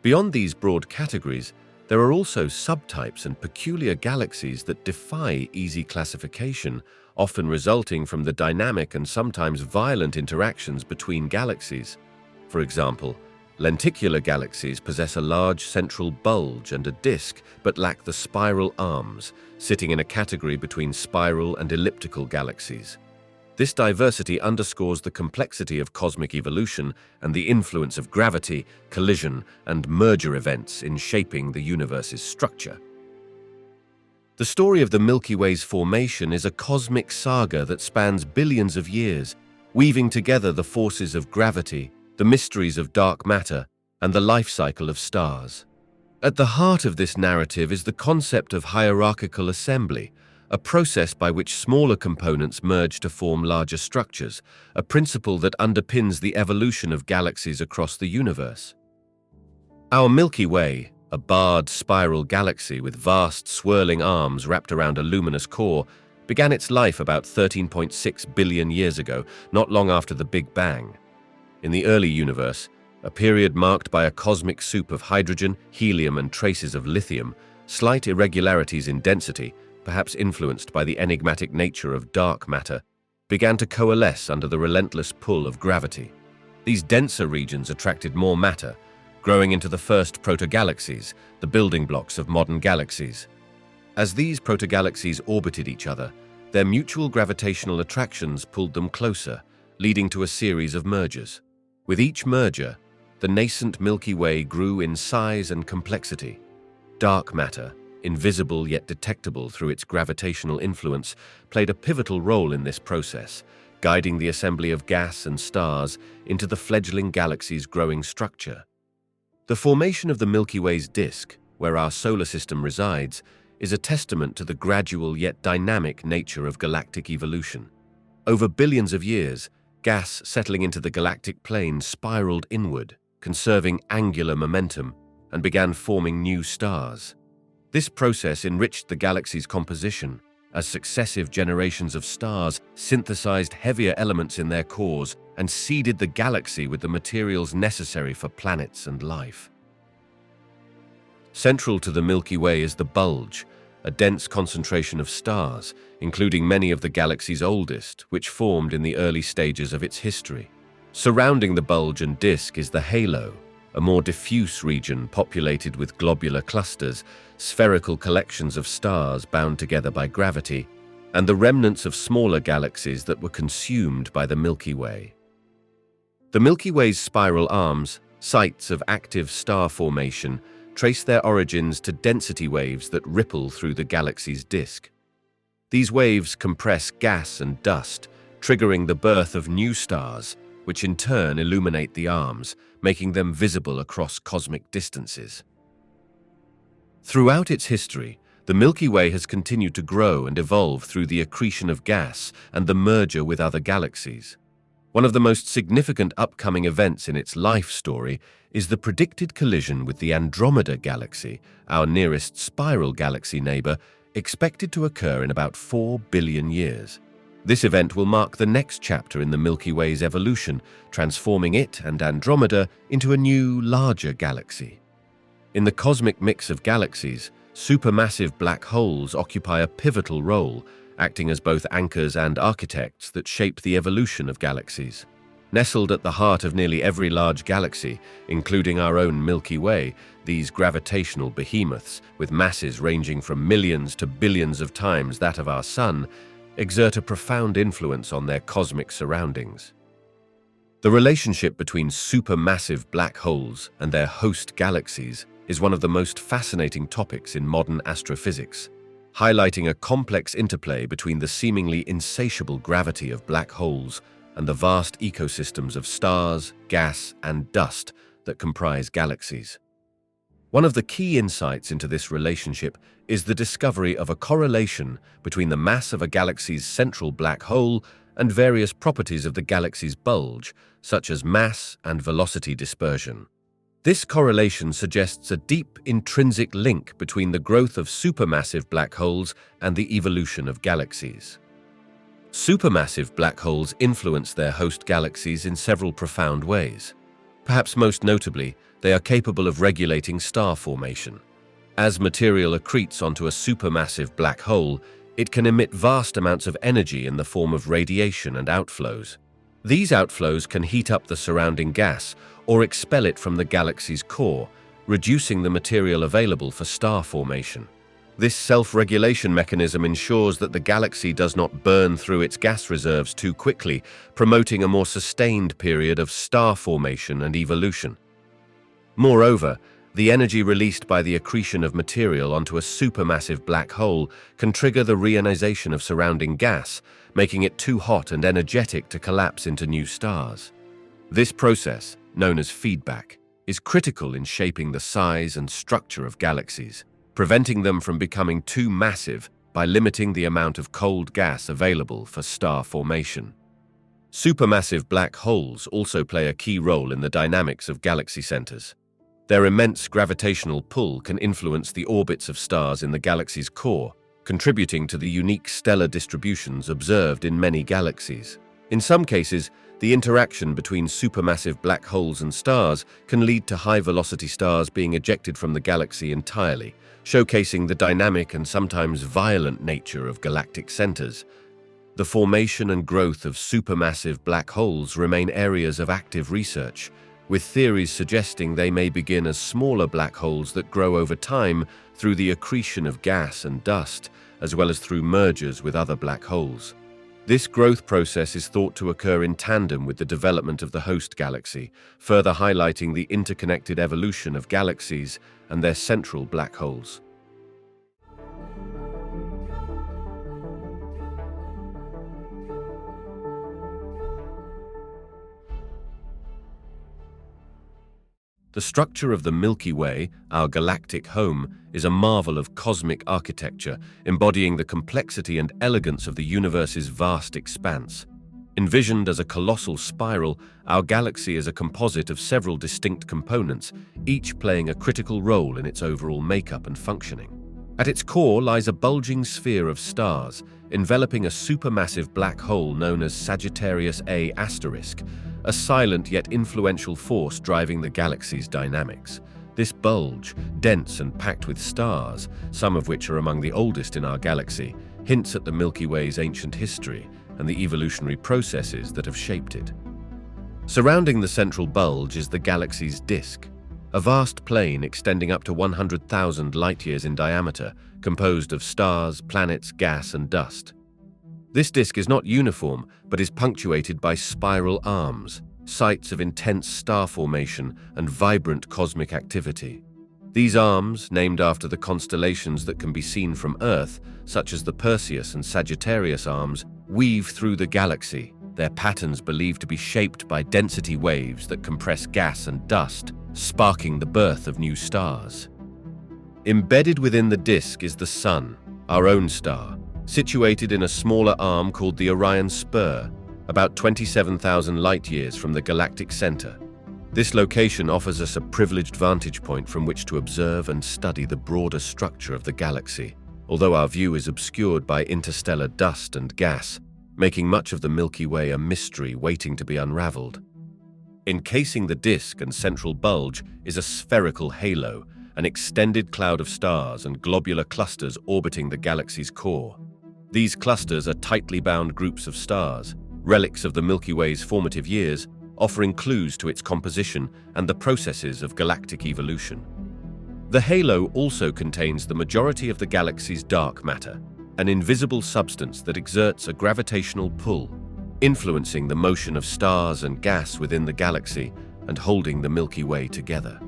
Beyond these broad categories, there are also subtypes and peculiar galaxies that defy easy classification, often resulting from the dynamic and sometimes violent interactions between galaxies. For example, lenticular galaxies possess a large central bulge and a disk, but lack the spiral arms, sitting in a category between spiral and elliptical galaxies. This diversity underscores the complexity of cosmic evolution and the influence of gravity, collision, and merger events in shaping the universe's structure. The story of the Milky Way's formation is a cosmic saga that spans billions of years, weaving together the forces of gravity, the mysteries of dark matter, and the life cycle of stars. At the heart of this narrative is the concept of hierarchical assembly, a process by which smaller components merge to form larger structures, a principle that underpins the evolution of galaxies across the universe. Our Milky Way, a barred spiral galaxy with vast swirling arms wrapped around a luminous core, began its life about 13.6 billion years ago, not long after the Big Bang. In the early universe, a period marked by a cosmic soup of hydrogen, helium, and traces of lithium, slight irregularities in density, perhaps influenced by the enigmatic nature of dark matter, began to coalesce under the relentless pull of gravity. These denser regions attracted more matter, growing into the first protogalaxies, the building blocks of modern galaxies. As these protogalaxies orbited each other, their mutual gravitational attractions pulled them closer, leading to a series of mergers. With each merger, the nascent Milky Way grew in size and complexity. Dark matter, invisible yet detectable through its gravitational influence, played a pivotal role in this process, guiding the assembly of gas and stars into the fledgling galaxy's growing structure. The formation of the Milky Way's disk, where our solar system resides, is a testament to the gradual yet dynamic nature of galactic evolution. Over billions of years, gas settling into the galactic plane spiraled inward, conserving angular momentum, and began forming new stars. This process enriched the galaxy's composition, as successive generations of stars synthesized heavier elements in their cores and seeded the galaxy with the materials necessary for planets and life. Central to the Milky Way is the bulge, a dense concentration of stars, including many of the galaxy's oldest, which formed in the early stages of its history. Surrounding the bulge and disk is the halo, a more diffuse region populated with globular clusters, spherical collections of stars bound together by gravity, and the remnants of smaller galaxies that were consumed by the Milky Way. The Milky Way's spiral arms, sites of active star formation, trace their origins to density waves that ripple through the galaxy's disk. These waves compress gas and dust, triggering the birth of new stars, which in turn illuminate the arms, making them visible across cosmic distances. Throughout its history, the Milky Way has continued to grow and evolve through the accretion of gas and the merger with other galaxies. One of the most significant upcoming events in its life story is the predicted collision with the Andromeda Galaxy, our nearest spiral galaxy neighbor, expected to occur in about 4 billion years. This event will mark the next chapter in the Milky Way's evolution, transforming it and Andromeda into a new, larger galaxy. In the cosmic mix of galaxies, supermassive black holes occupy a pivotal role, acting as both anchors and architects that shape the evolution of galaxies. Nestled at the heart of nearly every large galaxy, including our own Milky Way, these gravitational behemoths, with masses ranging from millions to billions of times that of our Sun, exert a profound influence on their cosmic surroundings. The relationship between supermassive black holes and their host galaxies is one of the most fascinating topics in modern astrophysics, highlighting a complex interplay between the seemingly insatiable gravity of black holes and the vast ecosystems of stars, gas, and dust that comprise galaxies. One of the key insights into this relationship is the discovery of a correlation between the mass of a galaxy's central black hole and various properties of the galaxy's bulge, such as mass and velocity dispersion. This correlation suggests a deep intrinsic link between the growth of supermassive black holes and the evolution of galaxies. Supermassive black holes influence their host galaxies in several profound ways. Perhaps most notably, they are capable of regulating star formation. As material accretes onto a supermassive black hole, it can emit vast amounts of energy in the form of radiation and outflows. These outflows can heat up the surrounding gas or expel it from the galaxy's core, reducing the material available for star formation. This self-regulation mechanism ensures that the galaxy does not burn through its gas reserves too quickly, promoting a more sustained period of star formation and evolution. Moreover, the energy released by the accretion of material onto a supermassive black hole can trigger the reionization of surrounding gas, making it too hot and energetic to collapse into new stars. This process, known as feedback, is critical in shaping the size and structure of galaxies, preventing them from becoming too massive by limiting the amount of cold gas available for star formation. Supermassive black holes also play a key role in the dynamics of galaxy centers. Their immense gravitational pull can influence the orbits of stars in the galaxy's core, contributing to the unique stellar distributions observed in many galaxies. In some cases, the interaction between supermassive black holes and stars can lead to high-velocity stars being ejected from the galaxy entirely, showcasing the dynamic and sometimes violent nature of galactic centers. The formation and growth of supermassive black holes remain areas of active research, with theories suggesting they may begin as smaller black holes that grow over time through the accretion of gas and dust, as well as through mergers with other black holes. This growth process is thought to occur in tandem with the development of the host galaxy, further highlighting the interconnected evolution of galaxies and their central black holes. The structure of the Milky Way, our galactic home, is a marvel of cosmic architecture, embodying the complexity and elegance of the universe's vast expanse. Envisioned as a colossal spiral, our galaxy is a composite of several distinct components, each playing a critical role in its overall makeup and functioning. At its core lies a bulging sphere of stars, enveloping a supermassive black hole known as Sagittarius A*, a silent yet influential force driving the galaxy's dynamics. This bulge, dense and packed with stars, some of which are among the oldest in our galaxy, hints at the Milky Way's ancient history and the evolutionary processes that have shaped it. Surrounding the central bulge is the galaxy's disk, a vast plane extending up to 100,000 light-years in diameter, composed of stars, planets, gas, and dust. This disk is not uniform, but is punctuated by spiral arms, sites of intense star formation and vibrant cosmic activity. These arms, named after the constellations that can be seen from Earth, such as the Perseus and Sagittarius arms, weave through the galaxy, their patterns believed to be shaped by density waves that compress gas and dust, sparking the birth of new stars. Embedded within the disk is the Sun, our own star, situated in a smaller arm called the Orion Spur, about 27,000 light-years from the galactic center. This location offers us a privileged vantage point from which to observe and study the broader structure of the galaxy, although our view is obscured by interstellar dust and gas, making much of the Milky Way a mystery waiting to be unraveled. Encasing the disk and central bulge is a spherical halo, an extended cloud of stars and globular clusters orbiting the galaxy's core. These clusters are tightly bound groups of stars, relics of the Milky Way's formative years, offering clues to its composition and the processes of galactic evolution. The halo also contains the majority of the galaxy's dark matter, an invisible substance that exerts a gravitational pull, influencing the motion of stars and gas within the galaxy and holding the Milky Way together.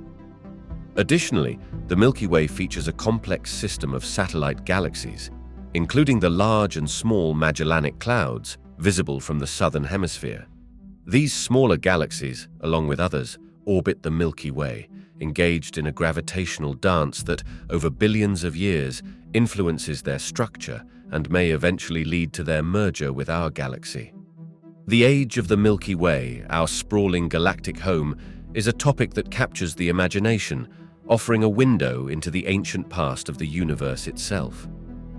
Additionally, the Milky Way features a complex system of satellite galaxies, including the large and small Magellanic Clouds, visible from the southern hemisphere. These smaller galaxies, along with others, orbit the Milky Way, engaged in a gravitational dance that, over billions of years, influences their structure and may eventually lead to their merger with our galaxy. The age of the Milky Way, our sprawling galactic home, is a topic that captures the imagination, offering a window into the ancient past of the universe itself.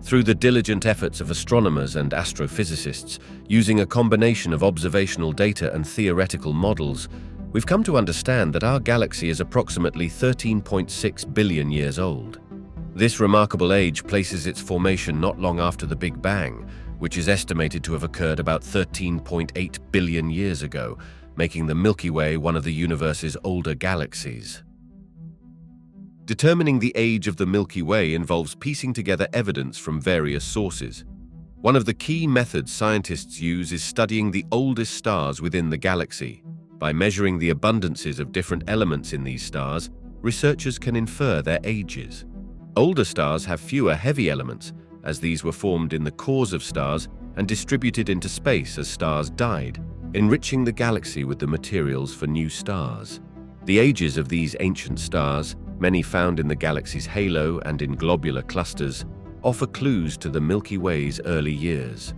Through the diligent efforts of astronomers and astrophysicists, using a combination of observational data and theoretical models, we've come to understand that our galaxy is approximately 13.6 billion years old. This remarkable age places its formation not long after the Big Bang, which is estimated to have occurred about 13.8 billion years ago, making the Milky Way one of the universe's older galaxies. Determining the age of the Milky Way involves piecing together evidence from various sources. One of the key methods scientists use is studying the oldest stars within the galaxy. By measuring the abundances of different elements in these stars, researchers can infer their ages. Older stars have fewer heavy elements, as these were formed in the cores of stars and distributed into space as stars died, enriching the galaxy with the materials for new stars. The ages of these ancient stars, many found in the galaxy's halo and in globular clusters, offer clues to the Milky Way's early years.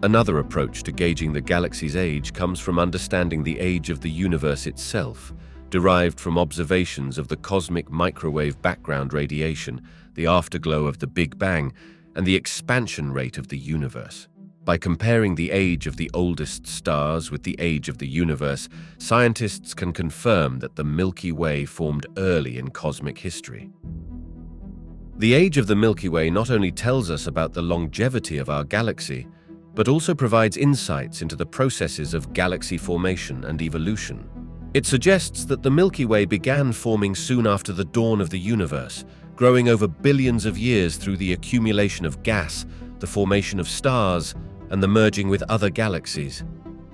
Another approach to gauging the galaxy's age comes from understanding the age of the universe itself, derived from observations of the cosmic microwave background radiation, the afterglow of the Big Bang, and the expansion rate of the universe. By comparing the age of the oldest stars with the age of the universe, scientists can confirm that the Milky Way formed early in cosmic history. The age of the Milky Way not only tells us about the longevity of our galaxy, but also provides insights into the processes of galaxy formation and evolution. It suggests that the Milky Way began forming soon after the dawn of the universe, growing over billions of years through the accumulation of gas, the formation of stars, and the merging with other galaxies.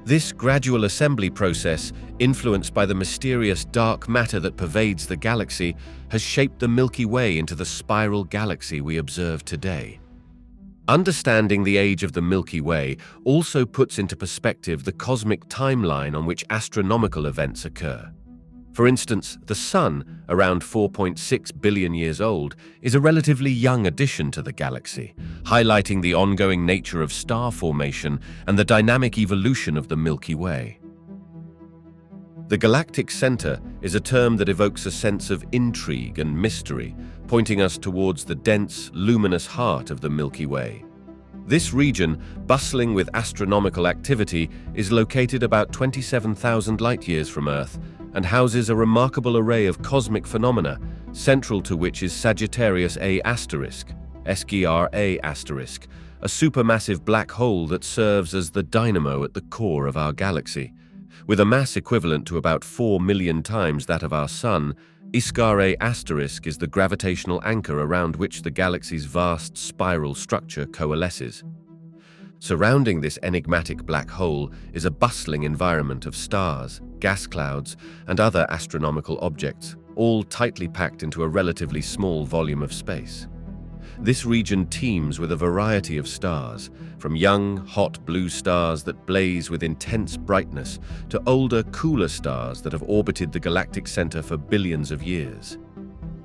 This gradual assembly process, influenced by the mysterious dark matter that pervades the galaxy, has shaped the Milky Way into the spiral galaxy we observe today. Understanding the age of the Milky Way also puts into perspective the cosmic timeline on which astronomical events occur. For instance, the Sun, around 4.6 billion years old, is a relatively young addition to the galaxy, highlighting the ongoing nature of star formation and the dynamic evolution of the Milky Way. The galactic center is a term that evokes a sense of intrigue and mystery, pointing us towards the dense, luminous heart of the Milky Way. This region, bustling with astronomical activity, is located about 27,000 light-years from Earth and houses a remarkable array of cosmic phenomena, central to which is Sagittarius A*, SGR-A*, a supermassive black hole that serves as the dynamo at the core of our galaxy. With a mass equivalent to about 4 million times that of our Sun, SGR-A* is the gravitational anchor around which the galaxy's vast spiral structure coalesces. Surrounding this enigmatic black hole is a bustling environment of stars, gas clouds, and other astronomical objects, all tightly packed into a relatively small volume of space. This region teems with a variety of stars, from young, hot blue stars that blaze with intense brightness to older, cooler stars that have orbited the galactic center for billions of years.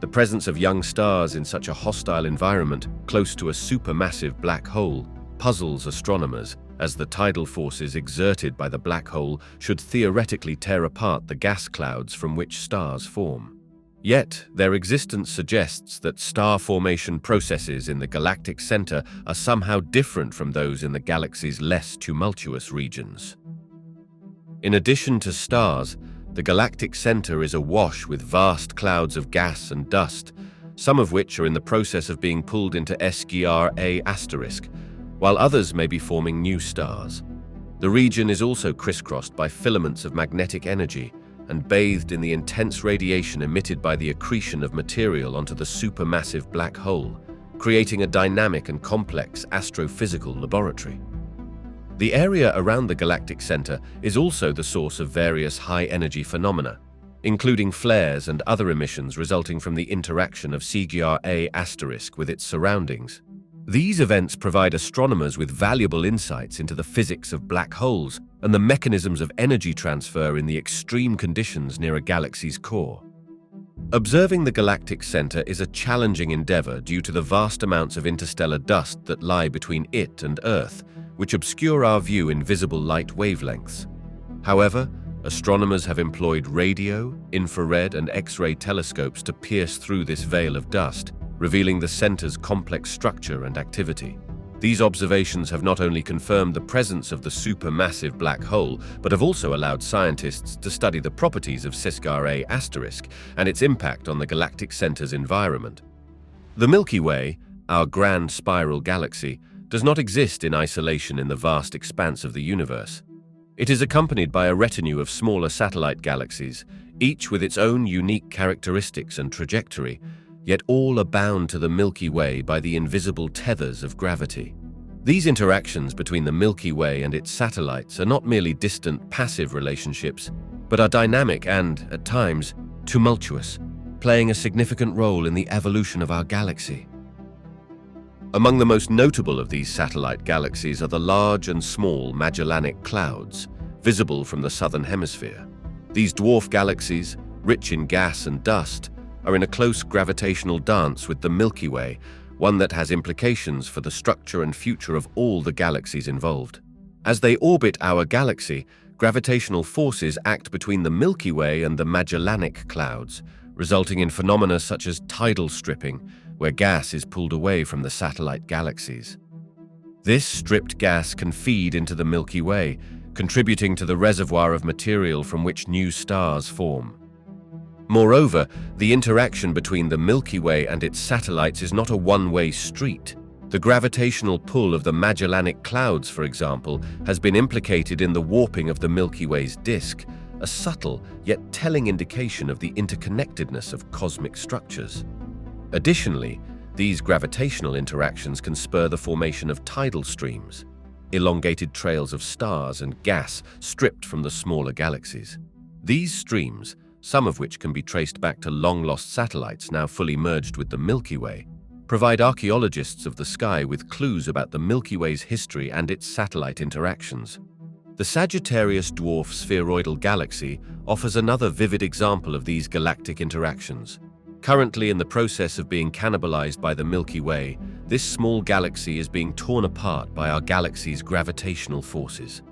The presence of young stars in such a hostile environment, close to a supermassive black hole, puzzles astronomers, as the tidal forces exerted by the black hole should theoretically tear apart the gas clouds from which stars form. Yet, their existence suggests that star formation processes in the galactic center are somehow different from those in the galaxy's less tumultuous regions. In addition to stars, the galactic center is awash with vast clouds of gas and dust, some of which are in the process of being pulled into SGR-A*, while others may be forming new stars. The region is also crisscrossed by filaments of magnetic energy, and bathed in the intense radiation emitted by the accretion of material onto the supermassive black hole, creating a dynamic and complex astrophysical laboratory. The area around the galactic center is also the source of various high-energy phenomena, including flares and other emissions resulting from the interaction of SGR-A* with its surroundings. These events provide astronomers with valuable insights into the physics of black holes and the mechanisms of energy transfer in the extreme conditions near a galaxy's core. Observing the galactic center is a challenging endeavor due to the vast amounts of interstellar dust that lie between it and Earth, which obscure our view in visible light wavelengths. However, astronomers have employed radio, infrared, and X-ray telescopes to pierce through this veil of dust, revealing the center's complex structure and activity. These observations have not only confirmed the presence of the supermassive black hole, but have also allowed scientists to study the properties of SGR-A* and its impact on the galactic center's environment. The Milky Way, our grand spiral galaxy, does not exist in isolation in the vast expanse of the universe. It is accompanied by a retinue of smaller satellite galaxies, each with its own unique characteristics and trajectory, yet all are bound to the Milky Way by the invisible tethers of gravity. These interactions between the Milky Way and its satellites are not merely distant, passive relationships, but are dynamic and, at times, tumultuous, playing a significant role in the evolution of our galaxy. Among the most notable of these satellite galaxies are the large and small Magellanic Clouds, visible from the southern hemisphere. These dwarf galaxies, rich in gas and dust, are in a close gravitational dance with the Milky Way, one that has implications for the structure and future of all the galaxies involved. As they orbit our galaxy, gravitational forces act between the Milky Way and the Magellanic Clouds, resulting in phenomena such as tidal stripping, where gas is pulled away from the satellite galaxies. This stripped gas can feed into the Milky Way, contributing to the reservoir of material from which new stars form. Moreover, the interaction between the Milky Way and its satellites is not a one-way street. The gravitational pull of the Magellanic Clouds, for example, has been implicated in the warping of the Milky Way's disk, a subtle yet telling indication of the interconnectedness of cosmic structures. Additionally, these gravitational interactions can spur the formation of tidal streams, elongated trails of stars and gas stripped from the smaller galaxies. These streams, some of which can be traced back to long-lost satellites now fully merged with the Milky Way, provide archaeologists of the sky with clues about the Milky Way's history and its satellite interactions. The Sagittarius dwarf spheroidal galaxy offers another vivid example of these galactic interactions. Currently in the process of being cannibalized by the Milky Way, this small galaxy is being torn apart by our galaxy's gravitational forces.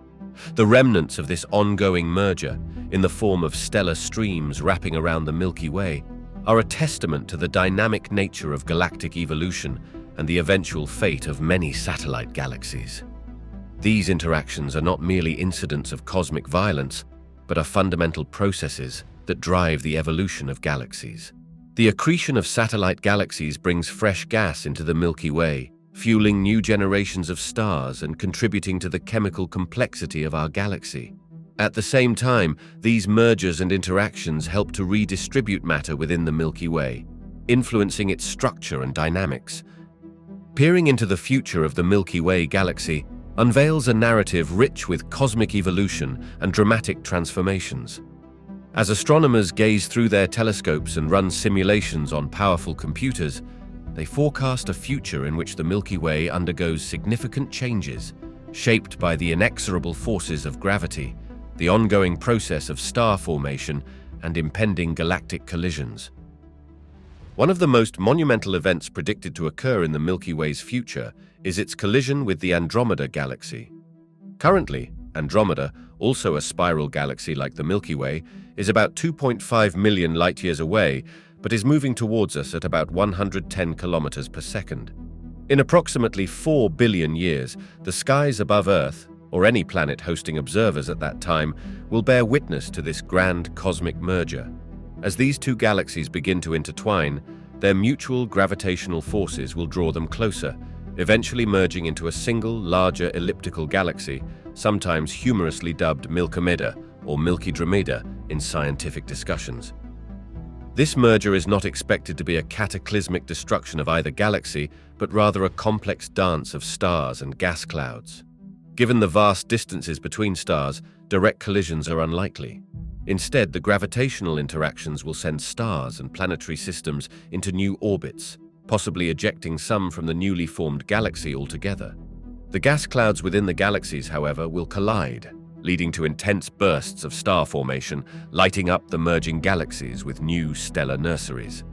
The remnants of this ongoing merger, in the form of stellar streams wrapping around the Milky Way, are a testament to the dynamic nature of galactic evolution and the eventual fate of many satellite galaxies. These interactions are not merely incidents of cosmic violence, but are fundamental processes that drive the evolution of galaxies. The accretion of satellite galaxies brings fresh gas into the Milky Way, fueling new generations of stars and contributing to the chemical complexity of our galaxy. At the same time, these mergers and interactions help to redistribute matter within the Milky Way, influencing its structure and dynamics. Peering into the future of the Milky Way galaxy unveils a narrative rich with cosmic evolution and dramatic transformations. As astronomers gaze through their telescopes and run simulations on powerful computers, they forecast a future in which the Milky Way undergoes significant changes, shaped by the inexorable forces of gravity, the ongoing process of star formation, and impending galactic collisions. One of the most monumental events predicted to occur in the Milky Way's future is its collision with the Andromeda galaxy. Currently, Andromeda, also a spiral galaxy like the Milky Way, is about 2.5 million light-years away, but is moving towards us at about 110 kilometers per second. In approximately 4 billion years, the skies above Earth, or any planet hosting observers at that time, will bear witness to this grand cosmic merger. As these two galaxies begin to intertwine, their mutual gravitational forces will draw them closer, eventually merging into a single, larger elliptical galaxy, sometimes humorously dubbed Milkomeda or Milky-Dromeda in scientific discussions. This merger is not expected to be a cataclysmic destruction of either galaxy, but rather a complex dance of stars and gas clouds. Given the vast distances between stars, direct collisions are unlikely. Instead, the gravitational interactions will send stars and planetary systems into new orbits, possibly ejecting some from the newly formed galaxy altogether. The gas clouds within the galaxies, however, will collide, leading to intense bursts of star formation, lighting up the merging galaxies with new stellar nurseries.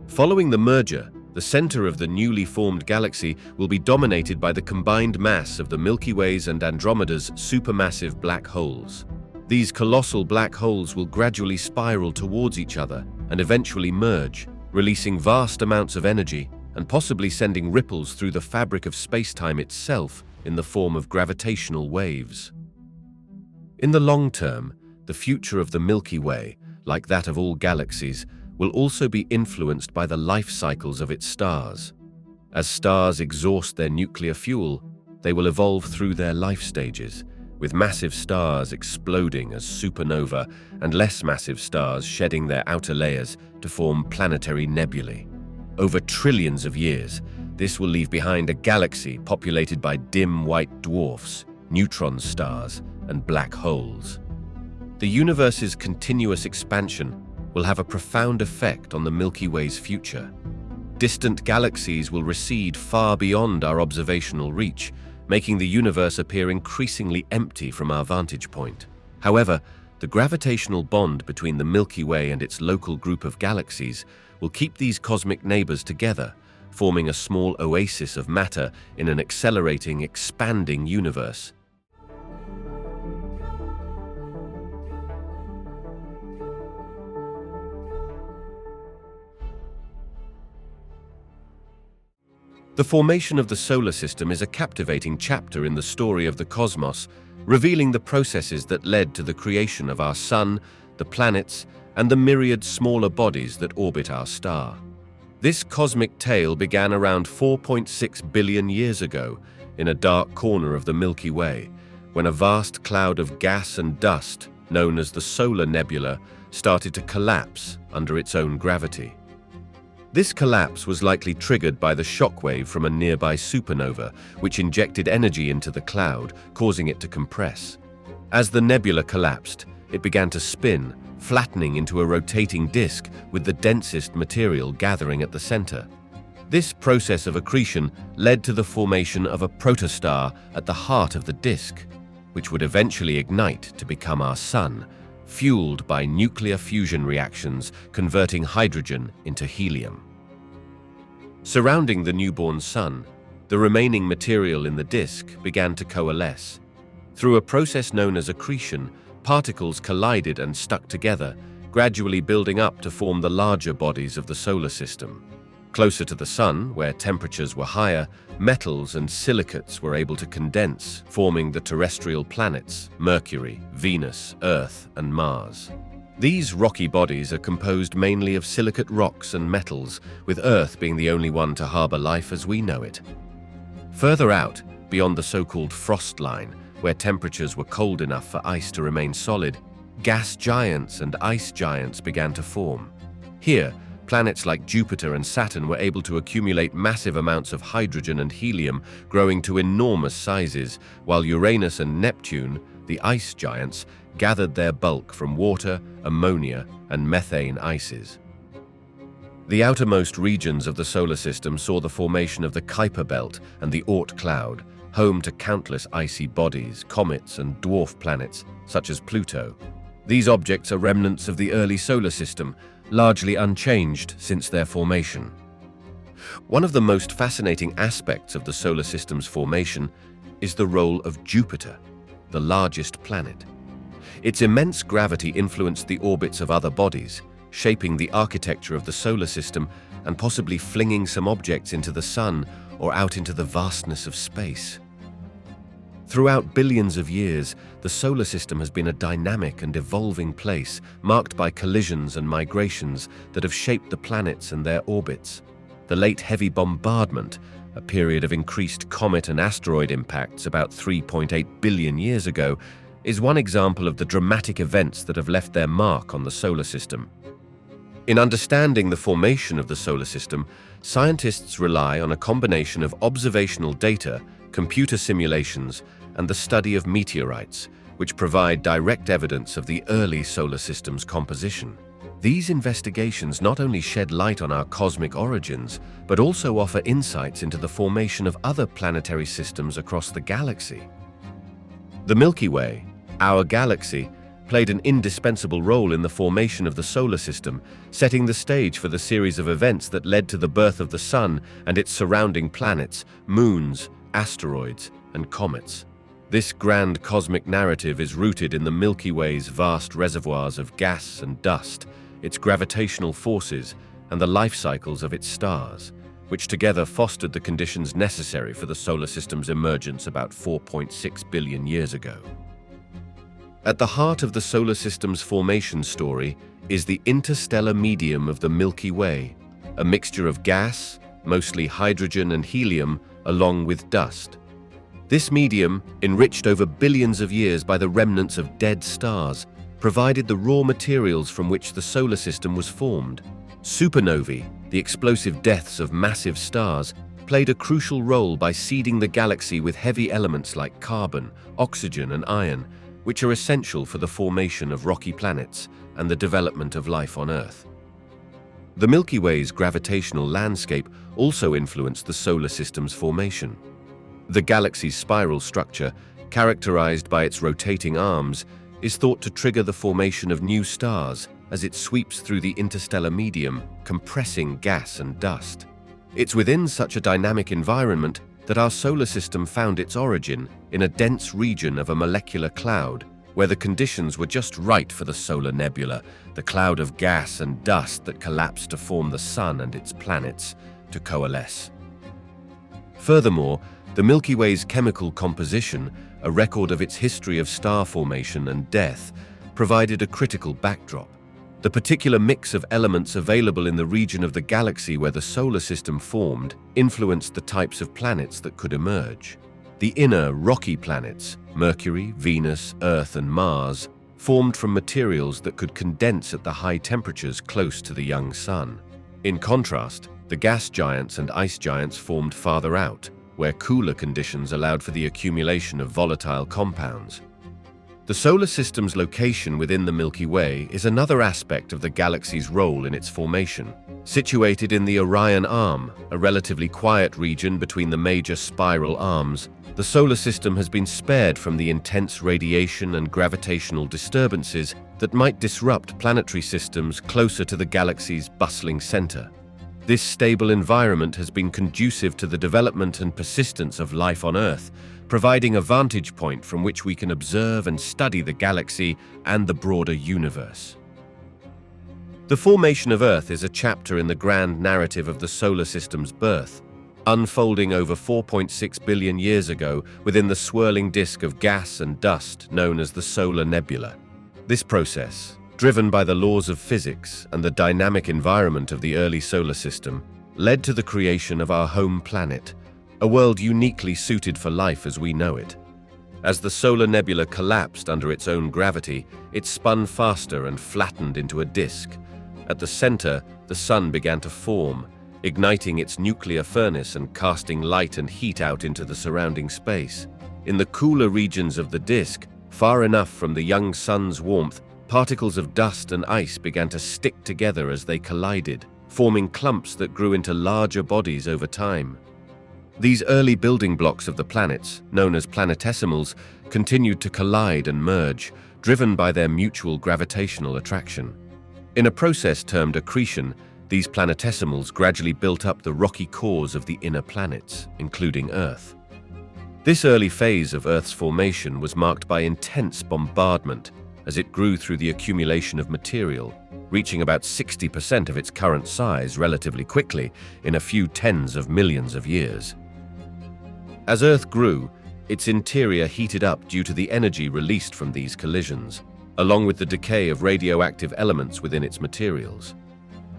Following the merger, the center of the newly formed galaxy will be dominated by the combined mass of the Milky Way's and Andromeda's supermassive black holes. These colossal black holes will gradually spiral towards each other and eventually merge, releasing vast amounts of energy and possibly sending ripples through the fabric of space-time itself in the form of gravitational waves. In the long term, the future of the Milky Way, like that of all galaxies, will also be influenced by the life cycles of its stars. As stars exhaust their nuclear fuel, they will evolve through their life stages, with massive stars exploding as supernova and less massive stars shedding their outer layers to form planetary nebulae. Over trillions of years, this will leave behind a galaxy populated by dim white dwarfs, neutron stars, and black holes. The universe's continuous expansion will have a profound effect on the Milky Way's future. Distant galaxies will recede far beyond our observational reach, making the universe appear increasingly empty from our vantage point. However, the gravitational bond between the Milky Way and its local group of galaxies will keep these cosmic neighbors together, forming a small oasis of matter in an accelerating, expanding universe. The formation of the solar system is a captivating chapter in the story of the cosmos, revealing the processes that led to the creation of our sun, the planets, and the myriad smaller bodies that orbit our star. This cosmic tale began around 4.6 billion years ago in a dark corner of the Milky Way, when a vast cloud of gas and dust, known as the solar nebula, started to collapse under its own gravity. This collapse was likely triggered by the shockwave from a nearby supernova, which injected energy into the cloud, causing it to compress. As the nebula collapsed, it began to spin, flattening into a rotating disk with the densest material gathering at the center. This process of accretion led to the formation of a protostar at the heart of the disk, which would eventually ignite to become our sun, fueled by nuclear fusion reactions converting hydrogen into helium. Surrounding the newborn sun, the remaining material in the disk began to coalesce. Through a process known as accretion, particles collided and stuck together, gradually building up to form the larger bodies of the solar system. Closer to the sun, where temperatures were higher, metals and silicates were able to condense, forming the terrestrial planets, Mercury, Venus, Earth, and Mars. These rocky bodies are composed mainly of silicate rocks and metals, with Earth being the only one to harbor life as we know it. Further out, beyond the so-called frost line, where temperatures were cold enough for ice to remain solid, gas giants and ice giants began to form. Here, planets like Jupiter and Saturn were able to accumulate massive amounts of hydrogen and helium, growing to enormous sizes, while Uranus and Neptune, the ice giants, gathered their bulk from water, ammonia, and methane ices. The outermost regions of the solar system saw the formation of the Kuiper Belt and the Oort cloud, home to countless icy bodies, comets, and dwarf planets, such as Pluto. These objects are remnants of the early solar system, largely unchanged since their formation. One of the most fascinating aspects of the solar system's formation is the role of Jupiter, the largest planet. Its immense gravity influenced the orbits of other bodies, shaping the architecture of the solar system and possibly flinging some objects into the sun or out into the vastness of space. Throughout billions of years, the solar system has been a dynamic and evolving place, marked by collisions and migrations that have shaped the planets and their orbits. The late heavy bombardment, a period of increased comet and asteroid impacts about 3.8 billion years ago, is one example of the dramatic events that have left their mark on the solar system. In understanding the formation of the solar system, scientists rely on a combination of observational data, computer simulations, and the study of meteorites, which provide direct evidence of the early solar system's composition. These investigations not only shed light on our cosmic origins, but also offer insights into the formation of other planetary systems across the galaxy. The Milky Way, our galaxy, played an indispensable role in the formation of the solar system, setting the stage for the series of events that led to the birth of the Sun and its surrounding planets, moons, asteroids, and comets. This grand cosmic narrative is rooted in the Milky Way's vast reservoirs of gas and dust, its gravitational forces, and the life cycles of its stars, which together fostered the conditions necessary for the solar system's emergence about 4.6 billion years ago. At the heart of the solar system's formation story is the interstellar medium of the Milky Way, a mixture of gas, mostly hydrogen and helium, along with dust. This medium, enriched over billions of years by the remnants of dead stars, provided the raw materials from which the solar system was formed. Supernovae, the explosive deaths of massive stars, played a crucial role by seeding the galaxy with heavy elements like carbon, oxygen, and iron, which are essential for the formation of rocky planets and the development of life on Earth. The Milky Way's gravitational landscape also influenced the solar system's formation. The galaxy's spiral structure, characterized by its rotating arms, is thought to trigger the formation of new stars as it sweeps through the interstellar medium, compressing gas and dust. It's within such a dynamic environment that our solar system found its origin in a dense region of a molecular cloud where the conditions were just right for the solar nebula, the cloud of gas and dust that collapsed to form the Sun and its planets to coalesce. Furthermore, the Milky Way's chemical composition, a record of its history of star formation and death, provided a critical backdrop. The particular mix of elements available in the region of the galaxy where the solar system formed influenced the types of planets that could emerge. The inner, rocky planets, Mercury, Venus, Earth, and Mars, formed from materials that could condense at the high temperatures close to the young Sun. In contrast, the gas giants and ice giants formed farther out, where cooler conditions allowed for the accumulation of volatile compounds. The solar system's location within the Milky Way is another aspect of the galaxy's role in its formation. Situated in the Orion Arm, a relatively quiet region between the major spiral arms, the solar system has been spared from the intense radiation and gravitational disturbances that might disrupt planetary systems closer to the galaxy's bustling center. This stable environment has been conducive to the development and persistence of life on Earth, providing a vantage point from which we can observe and study the galaxy and the broader universe. The formation of Earth is a chapter in the grand narrative of the solar system's birth, unfolding over 4.6 billion years ago within the swirling disk of gas and dust known as the solar nebula. This process, driven by the laws of physics and the dynamic environment of the early solar system, led to the creation of our home planet, a world uniquely suited for life as we know it. As the solar nebula collapsed under its own gravity, it spun faster and flattened into a disk. At the center, the Sun began to form, igniting its nuclear furnace and casting light and heat out into the surrounding space. In the cooler regions of the disk, far enough from the young Sun's warmth, particles of dust and ice began to stick together as they collided, forming clumps that grew into larger bodies over time. These early building blocks of the planets, known as planetesimals, continued to collide and merge, driven by their mutual gravitational attraction. In a process termed accretion, these planetesimals gradually built up the rocky cores of the inner planets, including Earth. This early phase of Earth's formation was marked by intense bombardment as it grew through the accumulation of material, reaching about 60% of its current size relatively quickly in a few tens of millions of years. As Earth grew, its interior heated up due to the energy released from these collisions, along with the decay of radioactive elements within its materials.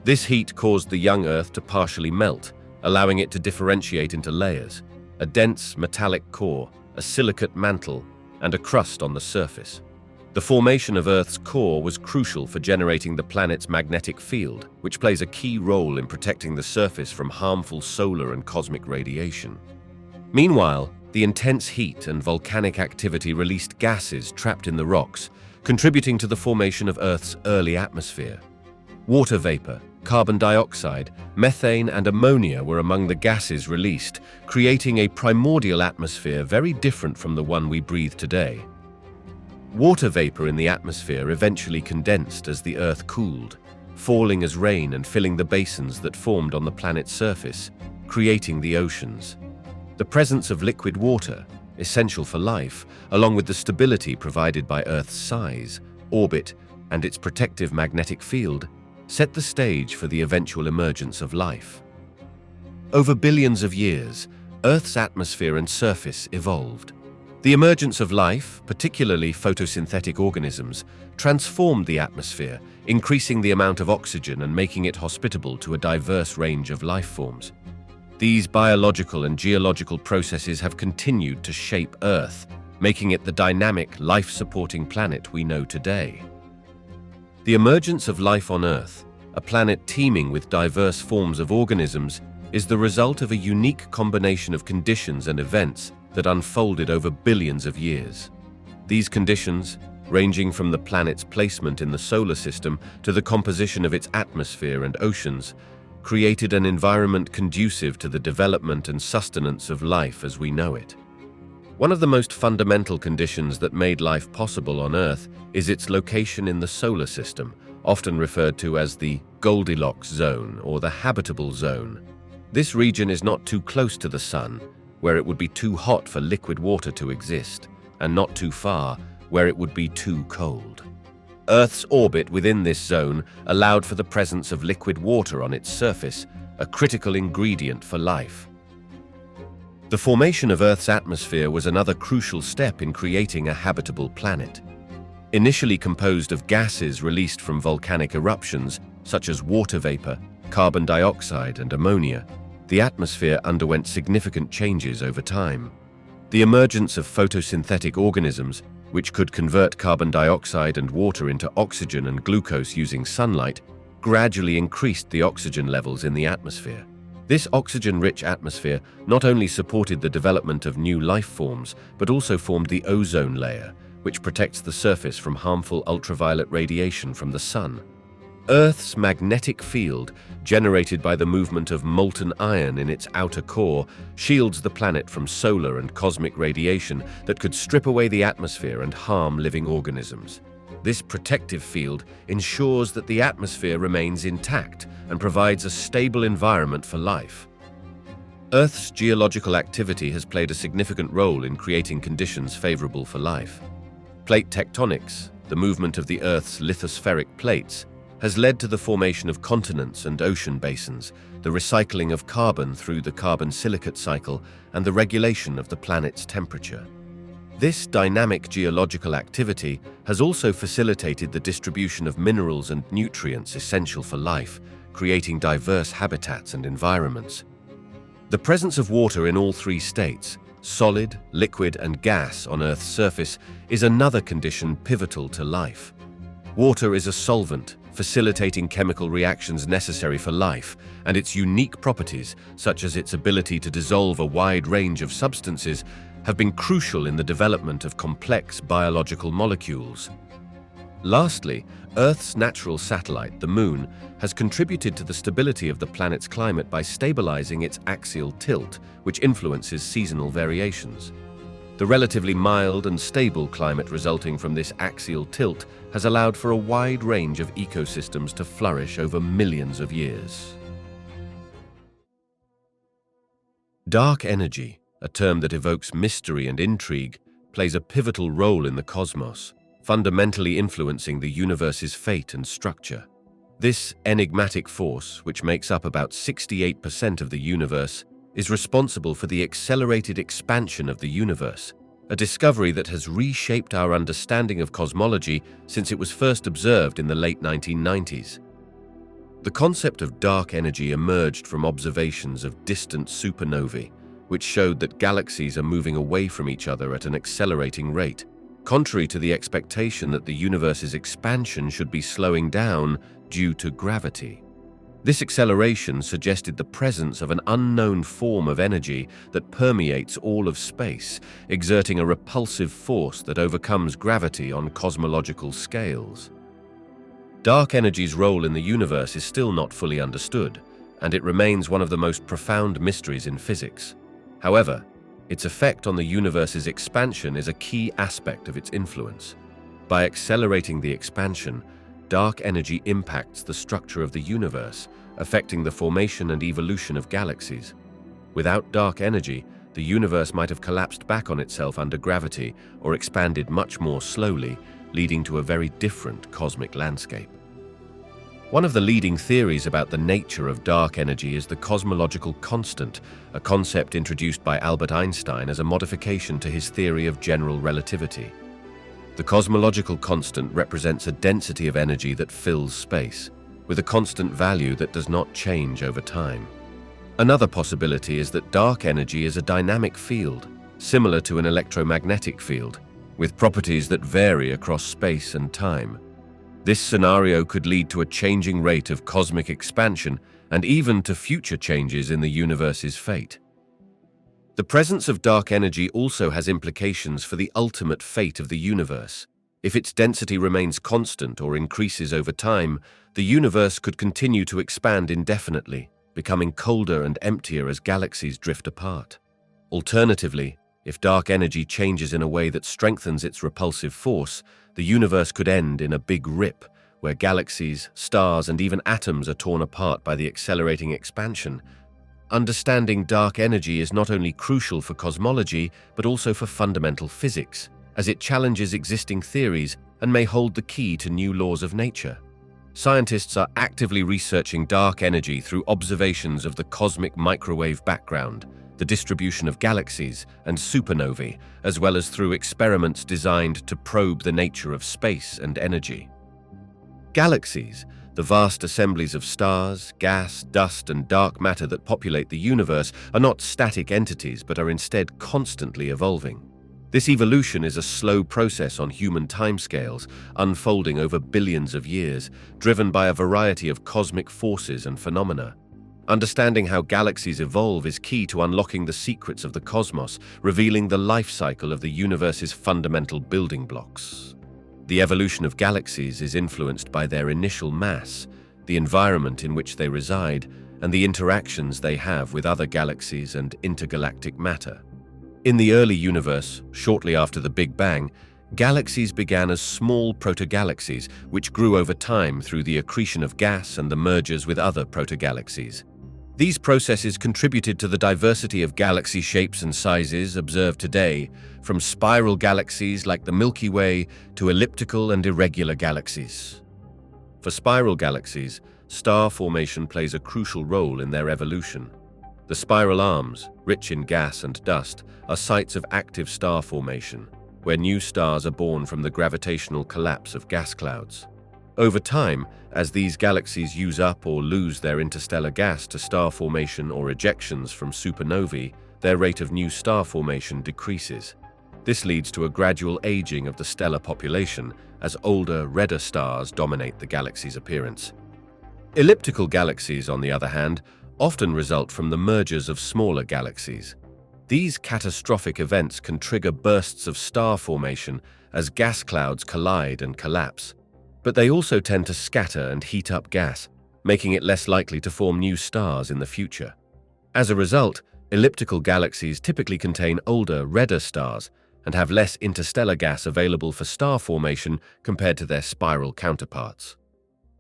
This heat caused the young Earth to partially melt, allowing it to differentiate into layers: a dense metallic core, a silicate mantle, and a crust on the surface. The formation of Earth's core was crucial for generating the planet's magnetic field, which plays a key role in protecting the surface from harmful solar and cosmic radiation. Meanwhile, the intense heat and volcanic activity released gases trapped in the rocks, contributing to the formation of Earth's early atmosphere. Water vapor, carbon dioxide, methane, and ammonia were among the gases released, creating a primordial atmosphere very different from the one we breathe today. Water vapor in the atmosphere eventually condensed as the Earth cooled, falling as rain and filling the basins that formed on the planet's surface, creating the oceans. The presence of liquid water, essential for life, along with the stability provided by Earth's size, orbit, and its protective magnetic field, set the stage for the eventual emergence of life. Over billions of years, Earth's atmosphere and surface evolved. The emergence of life, particularly photosynthetic organisms, transformed the atmosphere, increasing the amount of oxygen and making it hospitable to a diverse range of life forms. These biological and geological processes have continued to shape Earth, making it the dynamic, life-supporting planet we know today. The emergence of life on Earth, a planet teeming with diverse forms of organisms, is the result of a unique combination of conditions and events that unfolded over billions of years. These conditions, ranging from the planet's placement in the solar system to the composition of its atmosphere and oceans, created an environment conducive to the development and sustenance of life as we know it. One of the most fundamental conditions that made life possible on Earth is its location in the solar system, often referred to as the Goldilocks zone or the habitable zone. This region is not too close to the Sun, where it would be too hot for liquid water to exist, and not too far, where it would be too cold. Earth's orbit within this zone allowed for the presence of liquid water on its surface, a critical ingredient for life. The formation of Earth's atmosphere was another crucial step in creating a habitable planet. Initially composed of gases released from volcanic eruptions, such as water vapor, carbon dioxide, and ammonia, the atmosphere underwent significant changes over time. The emergence of photosynthetic organisms, which could convert carbon dioxide and water into oxygen and glucose using sunlight, gradually increased the oxygen levels in the atmosphere. This oxygen-rich atmosphere not only supported the development of new life forms, but also formed the ozone layer, which protects the surface from harmful ultraviolet radiation from the sun. Earth's magnetic field, generated by the movement of molten iron in its outer core, shields the planet from solar and cosmic radiation that could strip away the atmosphere and harm living organisms. This protective field ensures that the atmosphere remains intact and provides a stable environment for life. Earth's geological activity has played a significant role in creating conditions favorable for life. Plate tectonics, the movement of the Earth's lithospheric plates, has led to the formation of continents and ocean basins, the recycling of carbon through the carbon-silicate cycle, and the regulation of the planet's temperature. This dynamic geological activity has also facilitated the distribution of minerals and nutrients essential for life, creating diverse habitats and environments. The presence of water in all three states, solid, liquid, and gas on Earth's surface, is another condition pivotal to life. Water is a solvent, facilitating chemical reactions necessary for life, and its unique properties, such as its ability to dissolve a wide range of substances, have been crucial in the development of complex biological molecules. Lastly, Earth's natural satellite, the Moon, has contributed to the stability of the planet's climate by stabilizing its axial tilt, which influences seasonal variations. The relatively mild and stable climate resulting from this axial tilt has allowed for a wide range of ecosystems to flourish over millions of years. Dark energy, a term that evokes mystery and intrigue, plays a pivotal role in the cosmos, fundamentally influencing the universe's fate and structure. This enigmatic force, which makes up about 68% of the universe, is responsible for the accelerated expansion of the universe, a discovery that has reshaped our understanding of cosmology since it was first observed in the late 1990s. The concept of dark energy emerged from observations of distant supernovae, which showed that galaxies are moving away from each other at an accelerating rate, contrary to the expectation that the universe's expansion should be slowing down due to gravity. This acceleration suggested the presence of an unknown form of energy that permeates all of space, exerting a repulsive force that overcomes gravity on cosmological scales. Dark energy's role in the universe is still not fully understood, and it remains one of the most profound mysteries in physics. However, its effect on the universe's expansion is a key aspect of its influence. By accelerating the expansion, dark energy impacts the structure of the universe, affecting the formation and evolution of galaxies. Without dark energy, the universe might have collapsed back on itself under gravity or expanded much more slowly, leading to a very different cosmic landscape. One of the leading theories about the nature of dark energy is the cosmological constant, a concept introduced by Albert Einstein as a modification to his theory of general relativity. The cosmological constant represents a density of energy that fills space, with a constant value that does not change over time. Another possibility is that dark energy is a dynamic field, similar to an electromagnetic field, with properties that vary across space and time. This scenario could lead to a changing rate of cosmic expansion and even to future changes in the universe's fate. The presence of dark energy also has implications for the ultimate fate of the universe. If its density remains constant or increases over time, the universe could continue to expand indefinitely, becoming colder and emptier as galaxies drift apart. Alternatively, if dark energy changes in a way that strengthens its repulsive force, the universe could end in a big rip, where galaxies, stars, and even atoms are torn apart by the accelerating expansion. understanding dark energy is not only crucial for cosmology, but also for fundamental physics, as it challenges existing theories and may hold the key to new laws of nature. Scientists are actively researching dark energy through observations of the cosmic microwave background, the distribution of galaxies and supernovae, as well as through experiments designed to probe the nature of space and energy. Galaxies, the vast assemblies of stars, gas, dust, and dark matter that populate the universe, are not static entities but are instead constantly evolving. This evolution is a slow process on human timescales, unfolding over billions of years, driven by a variety of cosmic forces and phenomena. Understanding how galaxies evolve is key to unlocking the secrets of the cosmos, revealing the life cycle of the universe's fundamental building blocks. The evolution of galaxies is influenced by their initial mass, the environment in which they reside, and the interactions they have with other galaxies and intergalactic matter. In the early universe, shortly after the Big Bang, galaxies began as small protogalaxies, which grew over time through the accretion of gas and the mergers with other protogalaxies. These processes contributed to the diversity of galaxy shapes and sizes observed today, from spiral galaxies like the Milky Way to elliptical and irregular galaxies. For spiral galaxies, star formation plays a crucial role in their evolution. The spiral arms, rich in gas and dust, are sites of active star formation, where new stars are born from the gravitational collapse of gas clouds. Over time, as these galaxies use up or lose their interstellar gas to star formation or ejections from supernovae, their rate of new star formation decreases. This leads to a gradual aging of the stellar population as older, redder stars dominate the galaxy's appearance. Elliptical galaxies, on the other hand, often result from the mergers of smaller galaxies. These catastrophic events can trigger bursts of star formation as gas clouds collide and collapse. But they also tend to scatter and heat up gas, making it less likely to form new stars in the future. As a result, elliptical galaxies typically contain older, redder stars and have less interstellar gas available for star formation compared to their spiral counterparts.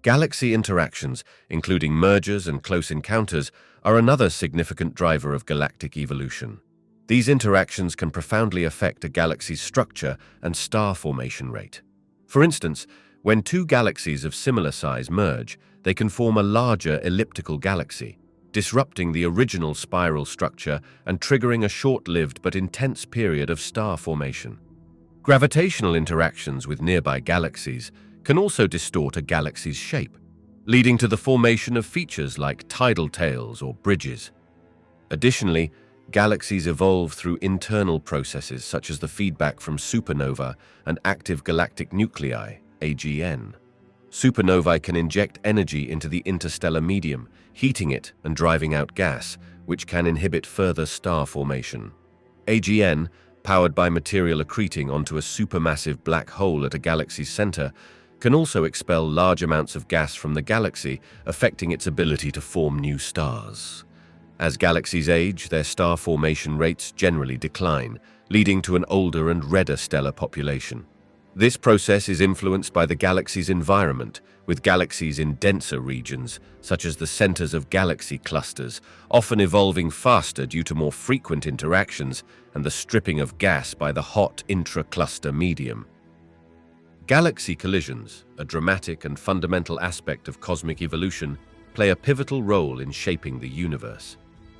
Galaxy interactions, including mergers and close encounters, are another significant driver of galactic evolution. These interactions can profoundly affect a galaxy's structure and star formation rate. For instance, when two galaxies of similar size merge, they can form a larger elliptical galaxy, disrupting the original spiral structure and triggering a short-lived but intense period of star formation. Gravitational interactions with nearby galaxies can also distort a galaxy's shape, leading to the formation of features like tidal tails or bridges. Additionally, galaxies evolve through internal processes such as the feedback from supernova and active galactic nuclei, AGN. Supernovae can inject energy into the interstellar medium, heating it and driving out gas, which can inhibit further star formation. AGN, powered by material accreting onto a supermassive black hole at a galaxy's center, can also expel large amounts of gas from the galaxy, affecting its ability to form new stars. As galaxies age, their star formation rates generally decline, leading to an older and redder stellar population. This process is influenced by the galaxy's environment, with galaxies in denser regions, such as the centers of galaxy clusters, often evolving faster due to more frequent interactions and the stripping of gas by the hot intra-cluster medium. Galaxy collisions, a dramatic and fundamental aspect of cosmic evolution, play a pivotal role in shaping the universe.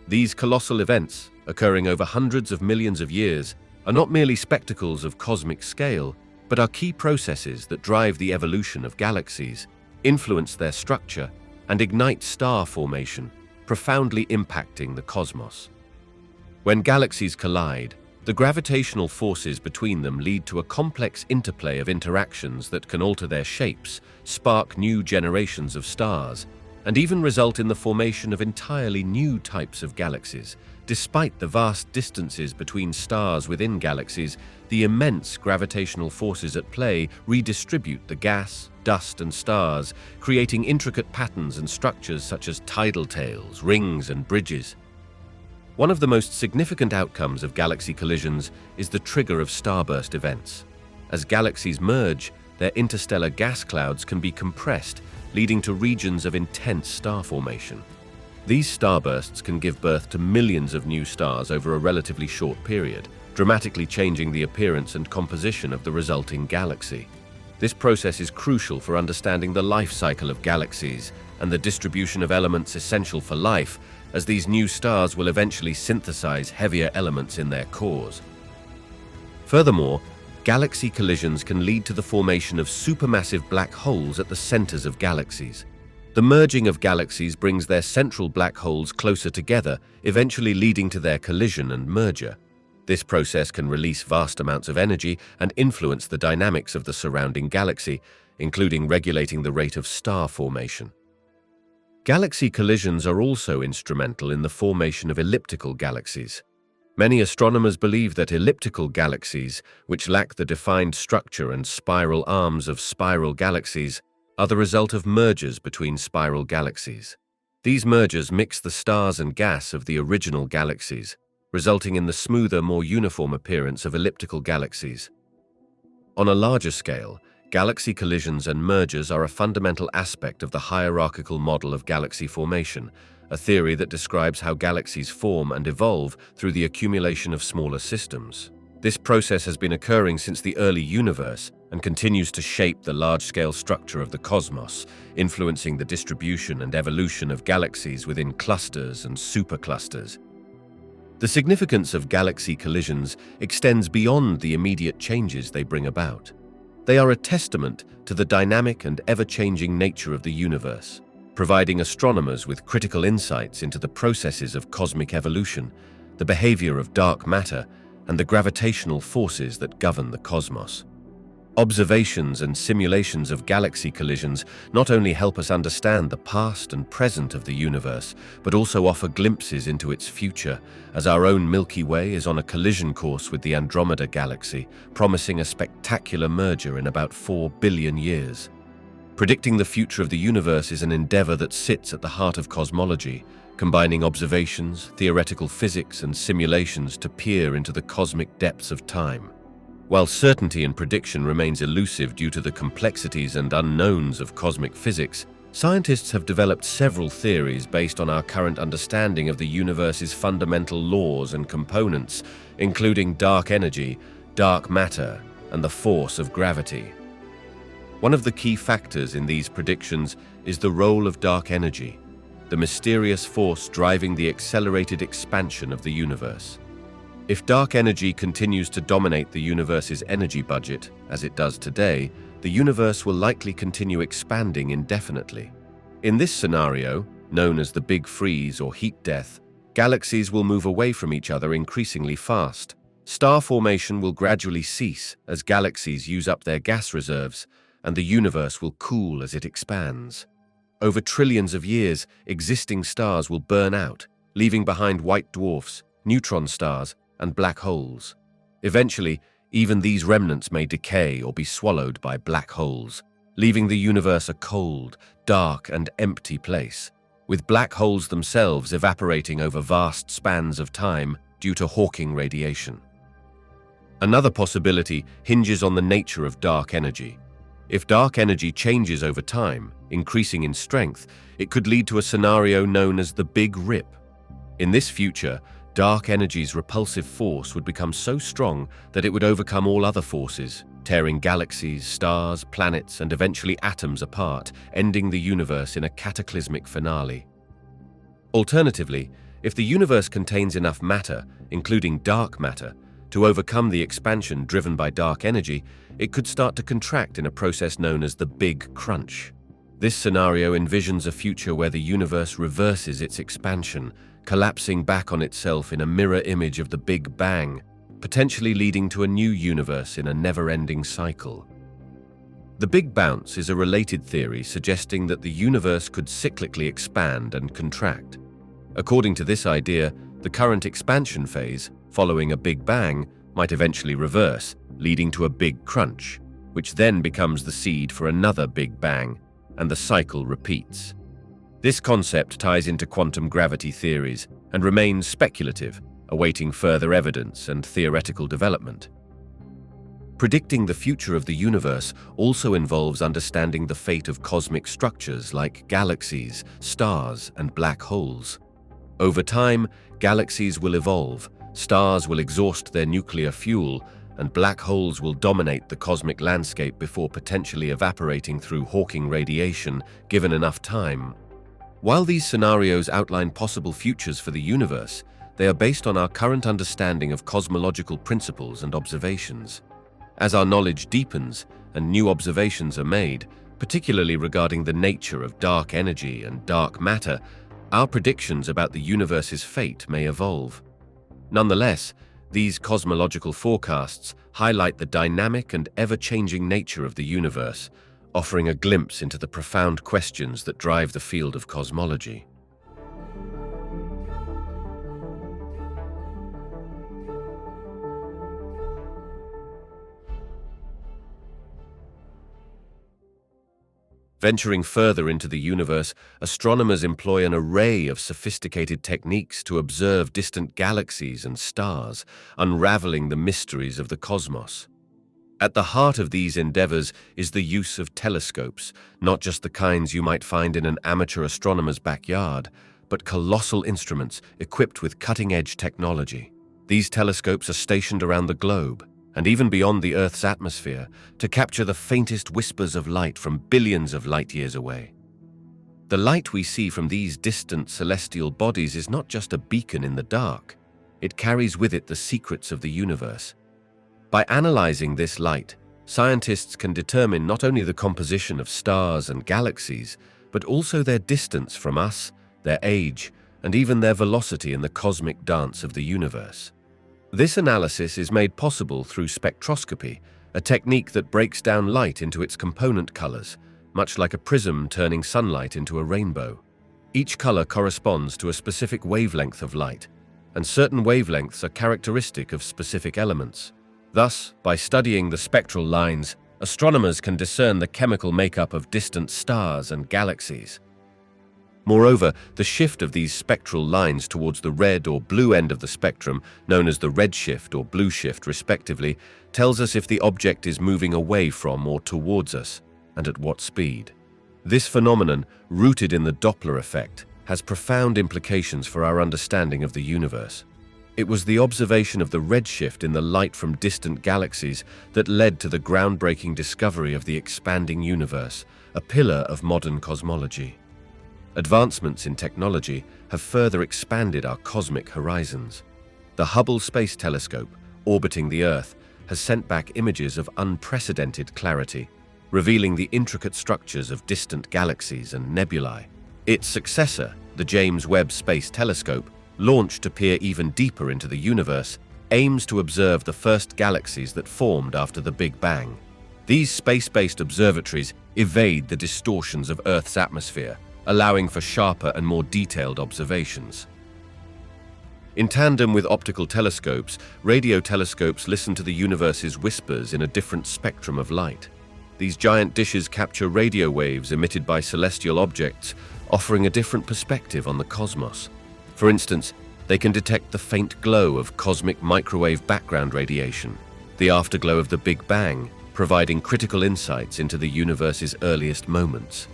These colossal events, occurring over hundreds of millions of years, are not merely spectacles of cosmic scale, but are key processes that drive the evolution of galaxies, influence their structure, and ignite star formation, profoundly impacting the cosmos. When galaxies collide, the gravitational forces between them lead to a complex interplay of interactions that can alter their shapes, spark new generations of stars, and even result in the formation of entirely new types of galaxies. Despite the vast distances between stars within galaxies, the immense gravitational forces at play redistribute the gas, dust, and stars, creating intricate patterns and structures such as tidal tails, rings, and bridges. One of the most significant outcomes of galaxy collisions is the trigger of starburst events. As galaxies merge, their interstellar gas clouds can be compressed, leading to regions of intense star formation. These starbursts can give birth to millions of new stars over a relatively short period, dramatically changing the appearance and composition of the resulting galaxy. This process is crucial for understanding the life cycle of galaxies and the distribution of elements essential for life, as these new stars will eventually synthesize heavier elements in their cores. Furthermore, galaxy collisions can lead to the formation of supermassive black holes at the centers of galaxies. The merging of galaxies brings their central black holes closer together, eventually leading to their collision and merger. This process can release vast amounts of energy and influence the dynamics of the surrounding galaxy, including regulating the rate of star formation. Galaxy collisions are also instrumental in the formation of elliptical galaxies. Many astronomers believe that elliptical galaxies, which lack the defined structure and spiral arms of spiral galaxies, are the result of mergers between spiral galaxies. These mergers mix the stars and gas of the original galaxies, resulting in the smoother, more uniform appearance of elliptical galaxies. On a larger scale, galaxy collisions and mergers are a fundamental aspect of the hierarchical model of galaxy formation, a theory that describes how galaxies form and evolve through the accumulation of smaller systems. This process has been occurring since the early universe and continues to shape the large-scale structure of the cosmos, influencing the distribution and evolution of galaxies within clusters and superclusters. The significance of galaxy collisions extends beyond the immediate changes they bring about. They are a testament to the dynamic and ever-changing nature of the universe, providing astronomers with critical insights into the processes of cosmic evolution, the behavior of dark matter, and the gravitational forces that govern the cosmos. Observations and simulations of galaxy collisions not only help us understand the past and present of the universe, but also offer glimpses into its future, as our own Milky Way is on a collision course with the Andromeda Galaxy, promising a spectacular merger in about 4 billion years. Predicting the future of the universe is an endeavor that sits at the heart of cosmology, combining observations, theoretical physics, and simulations to peer into the cosmic depths of time. While certainty in prediction remains elusive due to the complexities and unknowns of cosmic physics, scientists have developed several theories based on our current understanding of the universe's fundamental laws and components, including dark energy, dark matter, and the force of gravity. One of the key factors in these predictions is the role of dark energy, the mysterious force driving the accelerated expansion of the universe. If dark energy continues to dominate the universe's energy budget, as it does today, the universe will likely continue expanding indefinitely. In this scenario, known as the Big Freeze or heat death, galaxies will move away from each other increasingly fast. Star formation will gradually cease as galaxies use up their gas reserves, and the universe will cool as it expands. Over trillions of years, existing stars will burn out, leaving behind white dwarfs, neutron stars, and black holes. Eventually, even these remnants may decay or be swallowed by black holes, leaving the universe a cold, dark, and empty place, with black holes themselves evaporating over vast spans of time due to Hawking radiation. Another possibility hinges on the nature of dark energy. If dark energy changes over time, increasing in strength, it could lead to a scenario known as the Big Rip. In this future, dark energy's repulsive force would become so strong that it would overcome all other forces, tearing galaxies, stars, planets, and eventually atoms apart, ending the universe in a cataclysmic finale. Alternatively, if the universe contains enough matter, including dark matter, to overcome the expansion driven by dark energy, it could start to contract in a process known as the Big Crunch. This scenario envisions a future where the universe reverses its expansion, collapsing back on itself in a mirror image of the Big Bang, potentially leading to a new universe in a never-ending cycle. The Big Bounce is a related theory suggesting that the universe could cyclically expand and contract. According to this idea, the current expansion phase, following a Big Bang, might eventually reverse, leading to a Big Crunch, which then becomes the seed for another Big Bang, and the cycle repeats. This concept ties into quantum gravity theories and remains speculative, awaiting further evidence and theoretical development. Predicting the future of the universe also involves understanding the fate of cosmic structures like galaxies, stars, and black holes. Over time, galaxies will evolve, stars will exhaust their nuclear fuel, and black holes will dominate the cosmic landscape before potentially evaporating through Hawking radiation, given enough time. While these scenarios outline possible futures for the universe, they are based on our current understanding of cosmological principles and observations. As our knowledge deepens and new observations are made, particularly regarding the nature of dark energy and dark matter, our predictions about the universe's fate may evolve. Nonetheless, these cosmological forecasts highlight the dynamic and ever-changing nature of the universe, offering a glimpse into the profound questions that drive the field of cosmology. Venturing further into the universe, astronomers employ an array of sophisticated techniques to observe distant galaxies and stars, unraveling the mysteries of the cosmos. At the heart of these endeavors is the use of telescopes, not just the kinds you might find in an amateur astronomer's backyard, but colossal instruments equipped with cutting-edge technology. These telescopes are stationed around the globe, and even beyond the Earth's atmosphere, to capture the faintest whispers of light from billions of light-years away. The light we see from these distant celestial bodies is not just a beacon in the dark. It carries with it the secrets of the universe. By analyzing this light, scientists can determine not only the composition of stars and galaxies, but also their distance from us, their age, and even their velocity in the cosmic dance of the universe. This analysis is made possible through spectroscopy, a technique that breaks down light into its component colors, much like a prism turning sunlight into a rainbow. Each color corresponds to a specific wavelength of light, and certain wavelengths are characteristic of specific elements. Thus, by studying the spectral lines, astronomers can discern the chemical makeup of distant stars and galaxies. Moreover, the shift of these spectral lines towards the red or blue end of the spectrum, known as the redshift or blue shift respectively, tells us if the object is moving away from or towards us, and at what speed. This phenomenon, rooted in the Doppler effect, has profound implications for our understanding of the universe. It was the observation of the redshift in the light from distant galaxies that led to the groundbreaking discovery of the expanding universe, a pillar of modern cosmology. Advancements in technology have further expanded our cosmic horizons. The Hubble Space Telescope, orbiting the Earth, has sent back images of unprecedented clarity, revealing the intricate structures of distant galaxies and nebulae. Its successor, the James Webb Space Telescope, launched to peer even deeper into the universe, aims to observe the first galaxies that formed after the Big Bang. These space-based observatories evade the distortions of Earth's atmosphere, allowing for sharper and more detailed observations. In tandem with optical telescopes, radio telescopes listen to the universe's whispers in a different spectrum of light. These giant dishes capture radio waves emitted by celestial objects, offering a different perspective on the cosmos. For instance, they can detect the faint glow of cosmic microwave background radiation, the afterglow of the Big Bang, providing critical insights into the universe's earliest moments.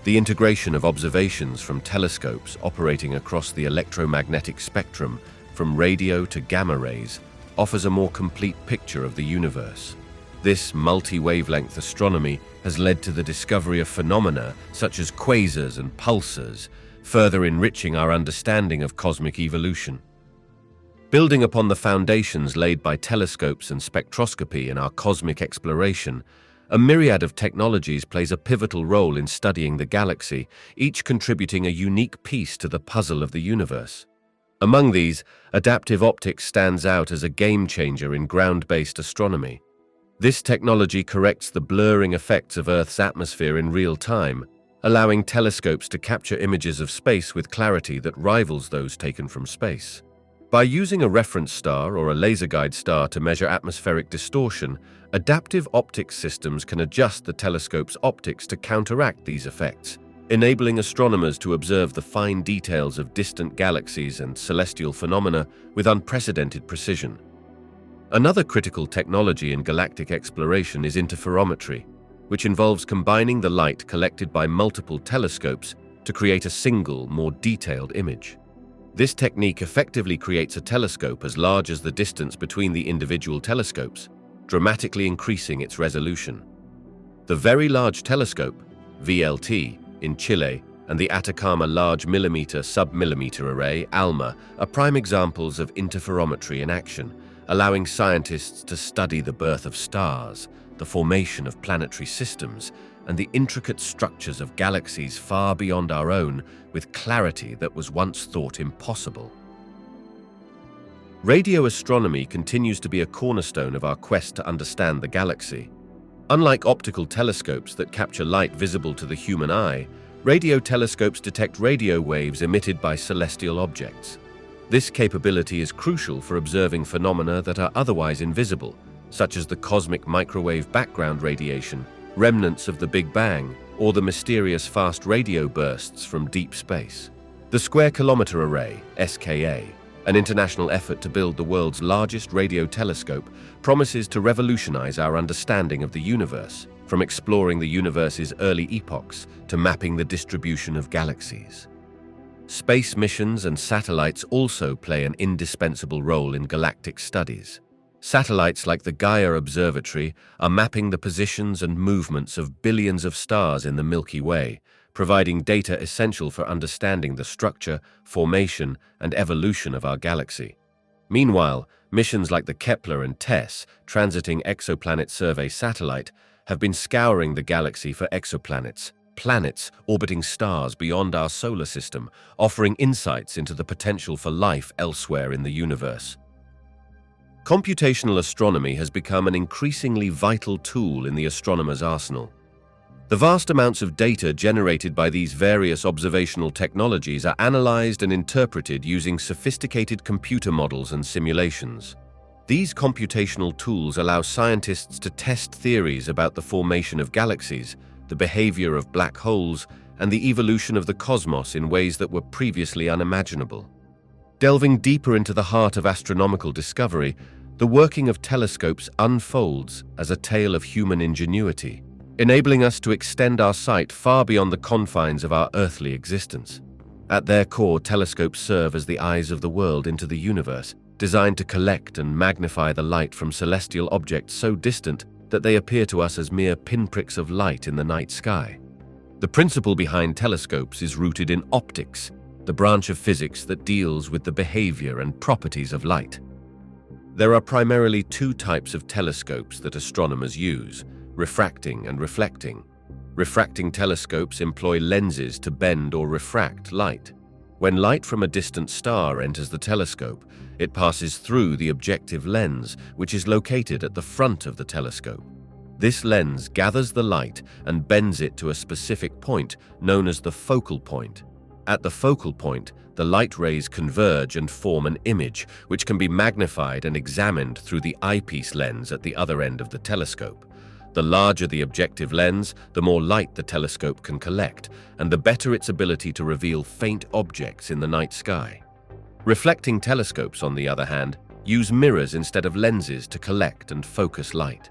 The integration of observations from telescopes operating across the electromagnetic spectrum, from radio to gamma rays, offers a more complete picture of the universe. This multi-wavelength astronomy has led to the discovery of phenomena such as quasars and pulsars, further enriching our understanding of cosmic evolution. Building upon the foundations laid by telescopes and spectroscopy in our cosmic exploration, a myriad of technologies plays a pivotal role in studying the galaxy, each contributing a unique piece to the puzzle of the universe. Among these, adaptive optics stands out as a game-changer in ground-based astronomy. This technology corrects the blurring effects of Earth's atmosphere in real time, allowing telescopes to capture images of space with clarity that rivals those taken from space. By using a reference star or a laser guide star to measure atmospheric distortion, adaptive optics systems can adjust the telescope's optics to counteract these effects, enabling astronomers to observe the fine details of distant galaxies and celestial phenomena with unprecedented precision. Another critical technology in galactic exploration is interferometry, which involves combining the light collected by multiple telescopes to create a single, more detailed image. This technique effectively creates a telescope as large as the distance between the individual telescopes, dramatically increasing its resolution. The Very Large Telescope, VLT, in Chile, and the Atacama Large Millimeter Submillimeter Array, ALMA, are prime examples of interferometry in action, allowing scientists to study the birth of stars, the formation of planetary systems, and the intricate structures of galaxies far beyond our own with clarity that was once thought impossible. Radio astronomy continues to be a cornerstone of our quest to understand the galaxy. Unlike optical telescopes that capture light visible to the human eye, radio telescopes detect radio waves emitted by celestial objects. This capability is crucial for observing phenomena that are otherwise invisible, such as the cosmic microwave background radiation, remnants of the Big Bang, or the mysterious fast radio bursts from deep space. The Square Kilometre Array, SKA, an international effort to build the world's largest radio telescope, promises to revolutionize our understanding of the universe, from exploring the universe's early epochs to mapping the distribution of galaxies. Space missions and satellites also play an indispensable role in galactic studies. Satellites like the Gaia Observatory are mapping the positions and movements of billions of stars in the Milky Way, providing data essential for understanding the structure, formation, and evolution of our galaxy. Meanwhile, missions like the Kepler and TESS, Transiting Exoplanet Survey Satellite, have been scouring the galaxy for exoplanets, planets orbiting stars beyond our solar system, offering insights into the potential for life elsewhere in the universe. Computational astronomy has become an increasingly vital tool in the astronomer's arsenal. The vast amounts of data generated by these various observational technologies are analyzed and interpreted using sophisticated computer models and simulations. These computational tools allow scientists to test theories about the formation of galaxies, the behavior of black holes, and the evolution of the cosmos in ways that were previously unimaginable. Delving deeper into the heart of astronomical discovery, the working of telescopes unfolds as a tale of human ingenuity, enabling us to extend our sight far beyond the confines of our earthly existence. At their core, telescopes serve as the eyes of the world into the universe, designed to collect and magnify the light from celestial objects so distant that they appear to us as mere pinpricks of light in the night sky. The principle behind telescopes is rooted in optics, the branch of physics that deals with the behavior and properties of light. There are primarily two types of telescopes that astronomers use: refracting and reflecting. Refracting telescopes employ lenses to bend or refract light. When light from a distant star enters the telescope, it passes through the objective lens, which is located at the front of the telescope. This lens gathers the light and bends it to a specific point known as the focal point. At the focal point, the light rays converge and form an image, which can be magnified and examined through the eyepiece lens at the other end of the telescope. The larger the objective lens, the more light the telescope can collect, and the better its ability to reveal faint objects in the night sky. Reflecting telescopes, on the other hand, use mirrors instead of lenses to collect and focus light.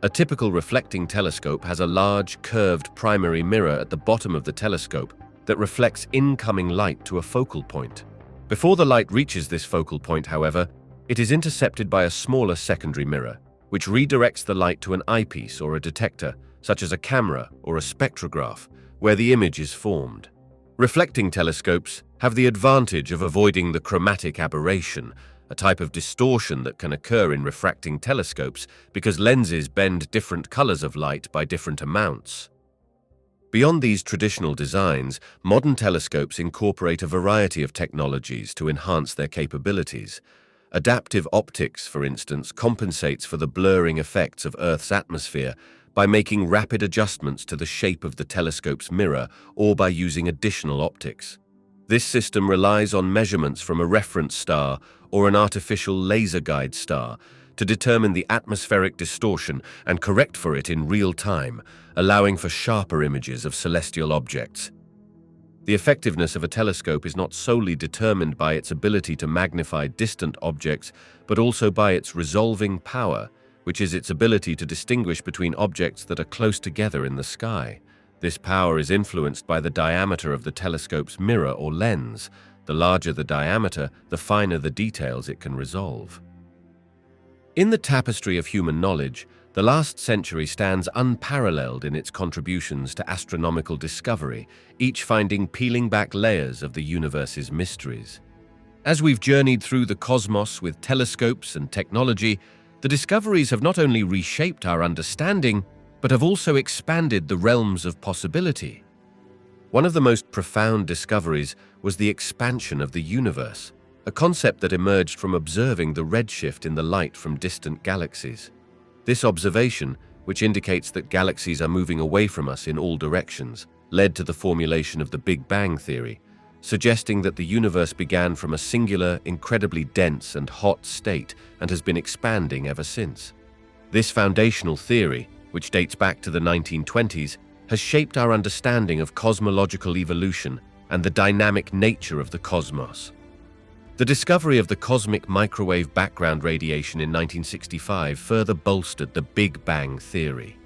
A typical reflecting telescope has a large, curved primary mirror at the bottom of the telescope that reflects incoming light to a focal point. Before the light reaches this focal point, however, it is intercepted by a smaller secondary mirror, which redirects the light to an eyepiece or a detector, such as a camera or a spectrograph, where the image is formed. Reflecting telescopes have the advantage of avoiding the chromatic aberration, a type of distortion that can occur in refracting telescopes because lenses bend different colors of light by different amounts. Beyond these traditional designs, modern telescopes incorporate a variety of technologies to enhance their capabilities. Adaptive optics, for instance, compensates for the blurring effects of Earth's atmosphere by making rapid adjustments to the shape of the telescope's mirror or by using additional optics. This system relies on measurements from a reference star or an artificial laser guide star to determine the atmospheric distortion and correct for it in real time, allowing for sharper images of celestial objects. The effectiveness of a telescope is not solely determined by its ability to magnify distant objects, but also by its resolving power, which is its ability to distinguish between objects that are close together in the sky. This power is influenced by the diameter of the telescope's mirror or lens. The larger the diameter, the finer the details it can resolve. In the tapestry of human knowledge, the last century stands unparalleled in its contributions to astronomical discovery, each finding peeling back layers of the universe's mysteries. As we've journeyed through the cosmos with telescopes and technology, the discoveries have not only reshaped our understanding, but have also expanded the realms of possibility. One of the most profound discoveries was the expansion of the universe, a concept that emerged from observing the redshift in the light from distant galaxies. This observation, which indicates that galaxies are moving away from us in all directions, led to the formulation of the Big Bang theory, suggesting that the universe began from a singular, incredibly dense and hot state and has been expanding ever since. This foundational theory, which dates back to the 1920s, has shaped our understanding of cosmological evolution and the dynamic nature of the cosmos. The discovery of the cosmic microwave background radiation in 1965 further bolstered the Big Bang theory.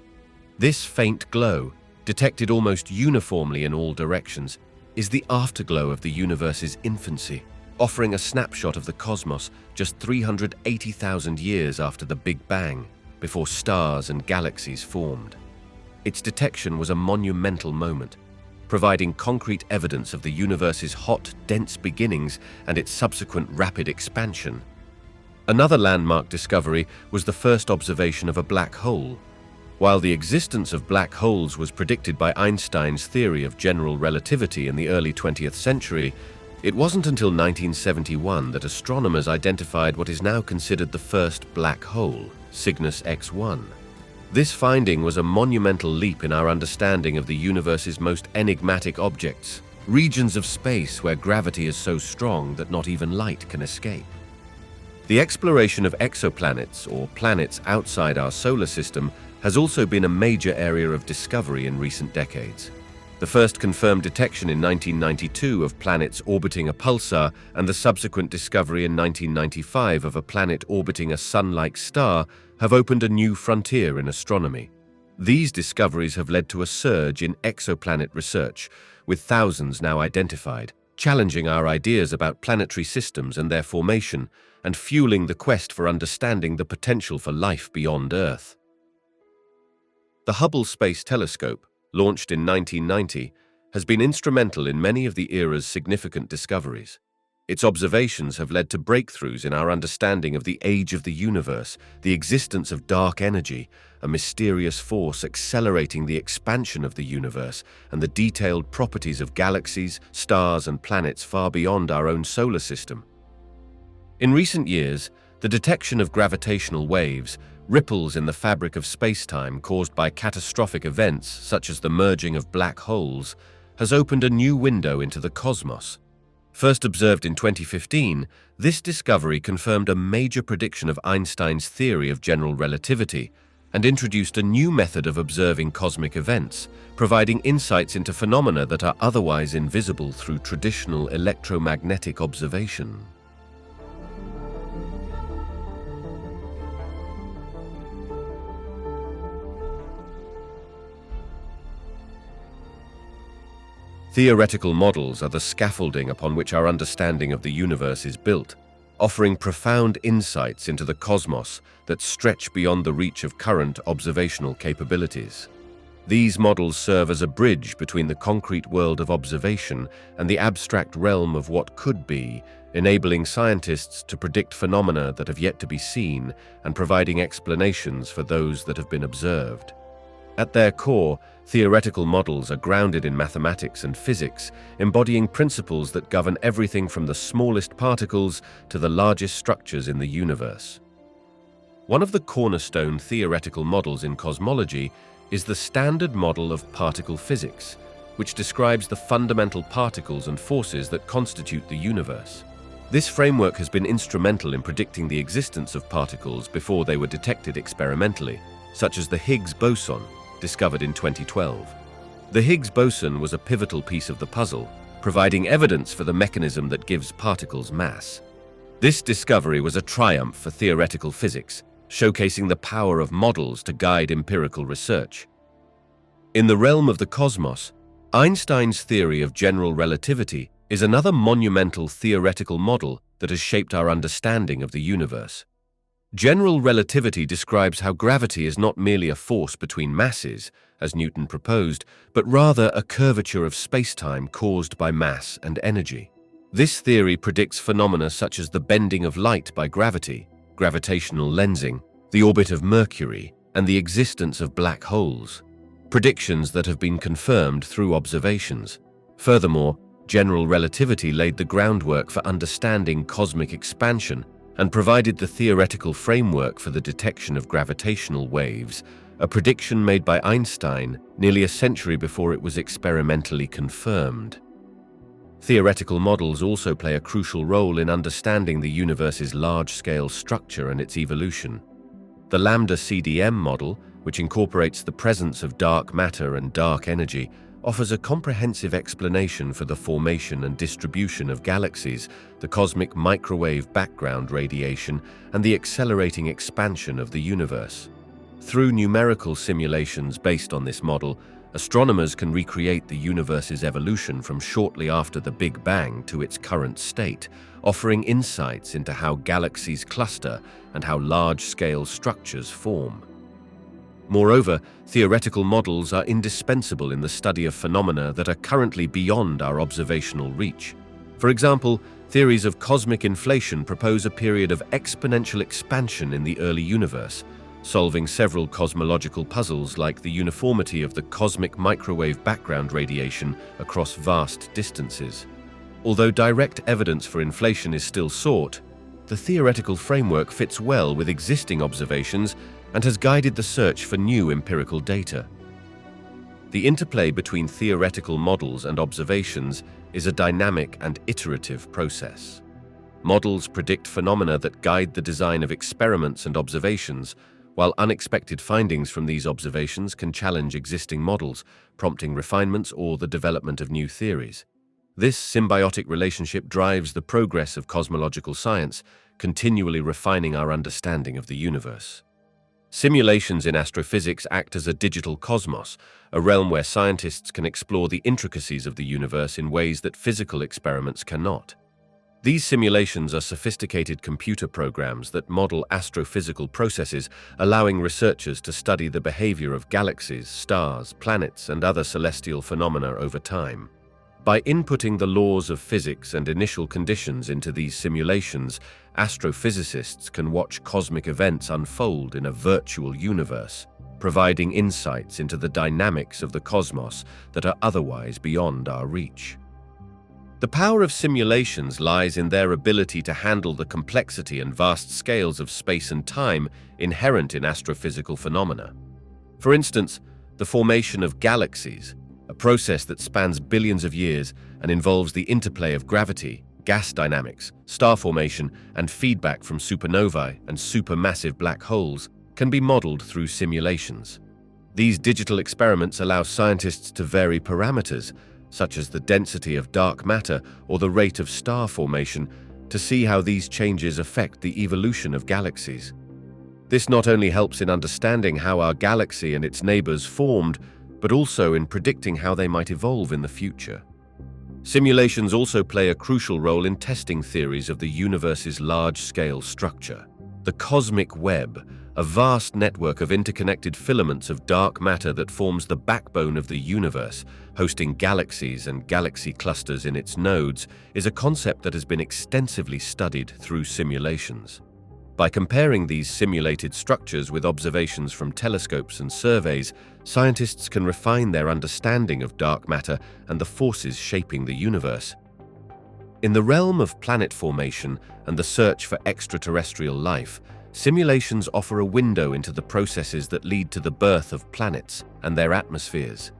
This faint glow, detected almost uniformly in all directions, is the afterglow of the universe's infancy, offering a snapshot of the cosmos just 380,000 years after the Big Bang, before stars and galaxies formed. Its detection was a monumental moment, providing concrete evidence of the universe's hot, dense beginnings and its subsequent rapid expansion. Another landmark discovery was the first observation of a black hole. While the existence of black holes was predicted by Einstein's theory of general relativity in the early 20th century, it wasn't until 1971 that astronomers identified what is now considered the first black hole, Cygnus X1. This finding was a monumental leap in our understanding of the universe's most enigmatic objects, regions of space where gravity is so strong that not even light can escape. The exploration of exoplanets, or planets outside our solar system, has also been a major area of discovery in recent decades. The first confirmed detection in 1992 of planets orbiting a pulsar and the subsequent discovery in 1995 of a planet orbiting a sun-like star have opened a new frontier in astronomy. These discoveries have led to a surge in exoplanet research, with thousands now identified, challenging our ideas about planetary systems and their formation, and fueling the quest for understanding the potential for life beyond Earth. The Hubble Space Telescope, launched in 1990, has been instrumental in many of the era's significant discoveries. Its observations have led to breakthroughs in our understanding of the age of the universe, the existence of dark energy, a mysterious force accelerating the expansion of the universe, and the detailed properties of galaxies, stars, and planets far beyond our own solar system. In recent years, the detection of gravitational waves, ripples in the fabric of space-time caused by catastrophic events such as the merging of black holes, has opened a new window into the cosmos. First observed in 2015, this discovery confirmed a major prediction of Einstein's theory of general relativity and introduced a new method of observing cosmic events, providing insights into phenomena that are otherwise invisible through traditional electromagnetic observation. Theoretical models are the scaffolding upon which our understanding of the universe is built, offering profound insights into the cosmos that stretch beyond the reach of current observational capabilities. These models serve as a bridge between the concrete world of observation and the abstract realm of what could be, enabling scientists to predict phenomena that have yet to be seen and providing explanations for those that have been observed. At their core, theoretical models are grounded in mathematics and physics, embodying principles that govern everything from the smallest particles to the largest structures in the universe. One of the cornerstone theoretical models in cosmology is the Standard Model of Particle Physics, which describes the fundamental particles and forces that constitute the universe. This framework has been instrumental in predicting the existence of particles before they were detected experimentally, such as the Higgs boson, discovered in 2012. The Higgs boson was a pivotal piece of the puzzle, providing evidence for the mechanism that gives particles mass. This discovery was a triumph for theoretical physics, showcasing the power of models to guide empirical research. In the realm of the cosmos, Einstein's theory of general relativity is another monumental theoretical model that has shaped our understanding of the universe. General relativity describes how gravity is not merely a force between masses, as Newton proposed, but rather a curvature of space-time caused by mass and energy. This theory predicts phenomena such as the bending of light by gravity, gravitational lensing, the orbit of Mercury, and the existence of black holes, predictions that have been confirmed through observations. Furthermore, general relativity laid the groundwork for understanding cosmic expansion and provided the theoretical framework for the detection of gravitational waves, a prediction made by Einstein nearly a century before it was experimentally confirmed. Theoretical models also play a crucial role in understanding the universe's large-scale structure and its evolution. The lambda CDM model, which incorporates the presence of dark matter and dark energy, offers a comprehensive explanation for the formation and distribution of galaxies, the cosmic microwave background radiation, and the accelerating expansion of the universe. Through numerical simulations based on this model, astronomers can recreate the universe's evolution from shortly after the Big Bang to its current state, offering insights into how galaxies cluster and how large-scale structures form. Moreover, theoretical models are indispensable in the study of phenomena that are currently beyond our observational reach. For example, theories of cosmic inflation propose a period of exponential expansion in the early universe, solving several cosmological puzzles like the uniformity of the cosmic microwave background radiation across vast distances. Although direct evidence for inflation is still sought, the theoretical framework fits well with existing observations and has guided the search for new empirical data. The interplay between theoretical models and observations is a dynamic and iterative process. Models predict phenomena that guide the design of experiments and observations, while unexpected findings from these observations can challenge existing models, prompting refinements or the development of new theories. This symbiotic relationship drives the progress of cosmological science, continually refining our understanding of the universe. Simulations in astrophysics act as a digital cosmos, a realm where scientists can explore the intricacies of the universe in ways that physical experiments cannot. These simulations are sophisticated computer programs that model astrophysical processes, allowing researchers to study the behavior of galaxies, stars, planets, and other celestial phenomena over time. By inputting the laws of physics and initial conditions into these simulations, astrophysicists can watch cosmic events unfold in a virtual universe, providing insights into the dynamics of the cosmos that are otherwise beyond our reach. The power of simulations lies in their ability to handle the complexity and vast scales of space and time inherent in astrophysical phenomena. For instance, the formation of galaxies, a process that spans billions of years and involves the interplay of gravity, gas dynamics, star formation, and feedback from supernovae and supermassive black holes, can be modeled through simulations. These digital experiments allow scientists to vary parameters, such as the density of dark matter or the rate of star formation, to see how these changes affect the evolution of galaxies. This not only helps in understanding how our galaxy and its neighbors formed, but also in predicting how they might evolve in the future. Simulations also play a crucial role in testing theories of the universe's large-scale structure. The cosmic web, a vast network of interconnected filaments of dark matter that forms the backbone of the universe, hosting galaxies and galaxy clusters in its nodes, is a concept that has been extensively studied through simulations. By comparing these simulated structures with observations from telescopes and surveys, scientists can refine their understanding of dark matter and the forces shaping the universe. In the realm of planet formation and the search for extraterrestrial life, simulations offer a window into the processes that lead to the birth of planets and their atmospheres.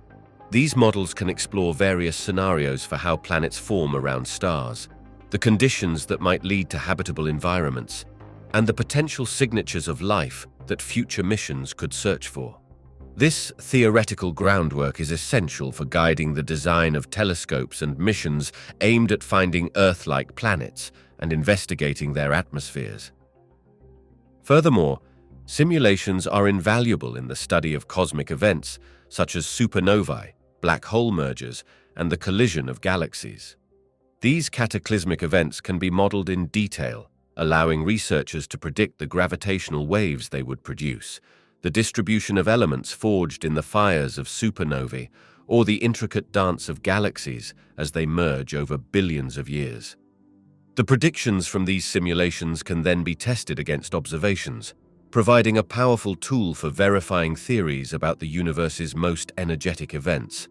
These models can explore various scenarios for how planets form around stars, the conditions that might lead to habitable environments, and the potential signatures of life that future missions could search for. This theoretical groundwork is essential for guiding the design of telescopes and missions aimed at finding Earth-like planets and investigating their atmospheres. Furthermore, simulations are invaluable in the study of cosmic events such as supernovae, black hole mergers, and the collision of galaxies. These cataclysmic events can be modeled in detail, allowing researchers to predict the gravitational waves they would produce, the distribution of elements forged in the fires of supernovae, or the intricate dance of galaxies as they merge over billions of years. The predictions from these simulations can then be tested against observations, providing a powerful tool for verifying theories about the universe's most energetic events.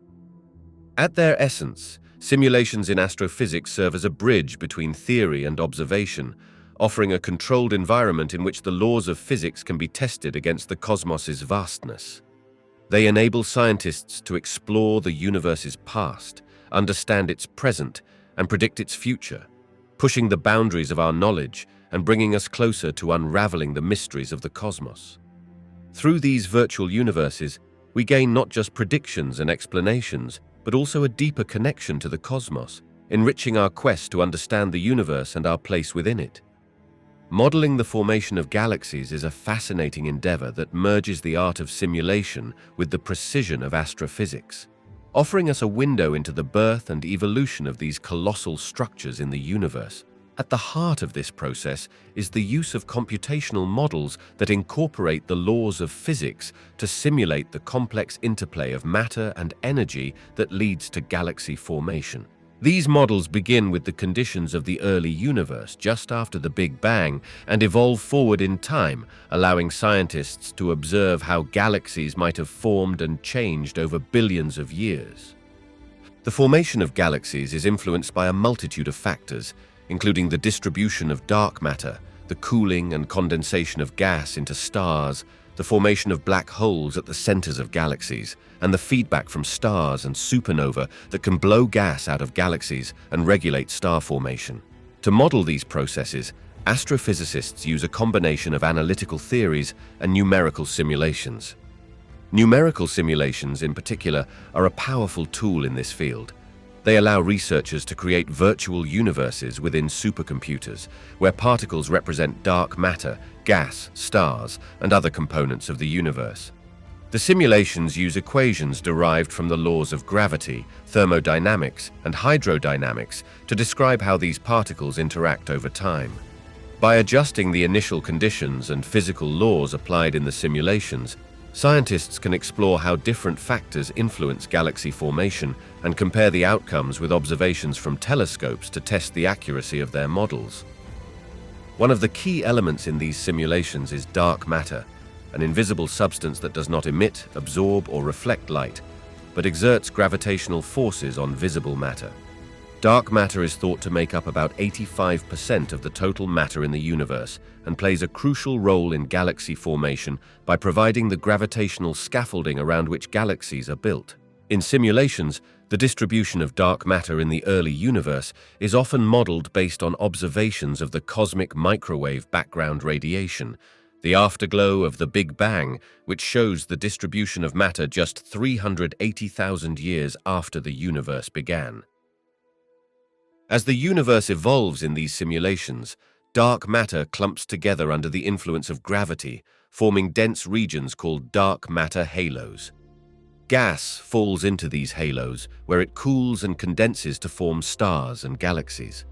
At their essence, simulations in astrophysics serve as a bridge between theory and observation, offering a controlled environment in which the laws of physics can be tested against the cosmos's vastness. They enable scientists to explore the universe's past, understand its present, and predict its future, pushing the boundaries of our knowledge and bringing us closer to unraveling the mysteries of the cosmos. Through these virtual universes, we gain not just predictions and explanations, but also a deeper connection to the cosmos, enriching our quest to understand the universe and our place within it. Modeling the formation of galaxies is a fascinating endeavor that merges the art of simulation with the precision of astrophysics, offering us a window into the birth and evolution of these colossal structures in the universe. At the heart of this process is the use of computational models that incorporate the laws of physics to simulate the complex interplay of matter and energy that leads to galaxy formation. These models begin with the conditions of the early universe just after the Big Bang and evolve forward in time, allowing scientists to observe how galaxies might have formed and changed over billions of years. The formation of galaxies is influenced by a multitude of factors, including the distribution of dark matter, the cooling and condensation of gas into stars, the formation of black holes at the centers of galaxies, and the feedback from stars and supernova that can blow gas out of galaxies and regulate star formation. To model these processes, astrophysicists use a combination of analytical theories and numerical simulations. Numerical simulations, in particular, are a powerful tool in this field. They allow researchers to create virtual universes within supercomputers, where particles represent dark matter, gas, stars, and other components of the universe. The simulations use equations derived from the laws of gravity, thermodynamics, and hydrodynamics to describe how these particles interact over time. By adjusting the initial conditions and physical laws applied in the simulations, scientists can explore how different factors influence galaxy formation and compare the outcomes with observations from telescopes to test the accuracy of their models. One of the key elements in these simulations is dark matter, an invisible substance that does not emit, absorb, or reflect light, but exerts gravitational forces on visible matter. Dark matter is thought to make up about 85% of the total matter in the universe and plays a crucial role in galaxy formation by providing the gravitational scaffolding around which galaxies are built. In simulations, the distribution of dark matter in the early universe is often modeled based on observations of the cosmic microwave background radiation, the afterglow of the Big Bang, which shows the distribution of matter just 380,000 years after the universe began. As the universe evolves in these simulations, dark matter clumps together under the influence of gravity, forming dense regions called dark matter halos. Gas falls into these halos, where it cools and condenses to form stars and galaxies.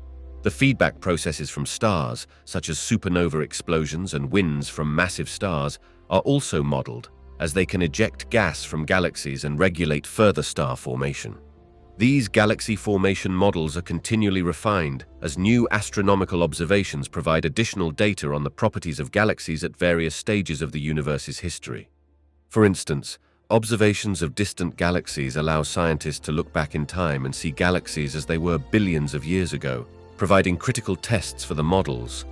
The feedback processes from stars, such as supernova explosions and winds from massive stars, are also modeled, as they can eject gas from galaxies and regulate further star formation. These galaxy formation models are continually refined as new astronomical observations provide additional data on the properties of galaxies at various stages of the universe's history. For instance, observations of distant galaxies allow scientists to look back in time and see galaxies as they were billions of years ago, providing critical tests for the models.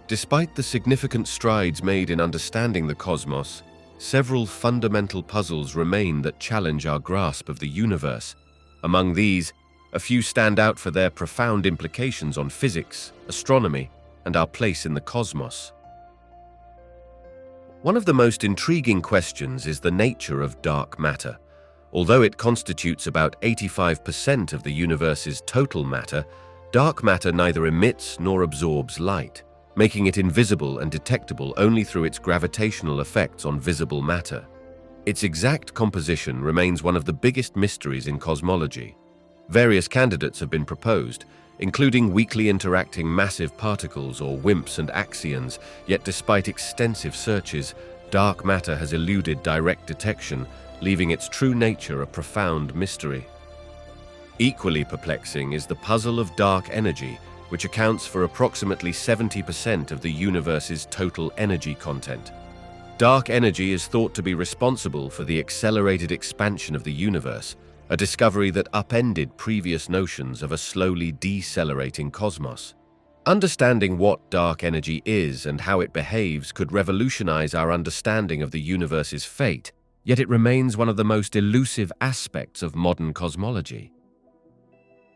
Despite the significant strides made in understanding the cosmos, several fundamental puzzles remain that challenge our grasp of the universe. Among these, A few stand out for their profound implications on physics, astronomy, and our place in the cosmos. One of the most intriguing questions is the nature of dark matter. Although it constitutes about 85% of the universe's total matter, dark matter neither emits nor absorbs light, making it invisible and detectable only through its gravitational effects on visible matter. Its exact composition remains one of the biggest mysteries in cosmology. Various candidates have been proposed, including weakly interacting massive particles or WIMPs and axions, yet despite extensive searches, dark matter has eluded direct detection, leaving its true nature a profound mystery. Equally perplexing is the puzzle of dark energy, which accounts for approximately 70% of the universe's total energy content. Dark energy is thought to be responsible for the accelerated expansion of the universe, a discovery that upended previous notions of a slowly decelerating cosmos. Understanding what dark energy is and how it behaves could revolutionize our understanding of the universe's fate, yet it remains one of the most elusive aspects of modern cosmology.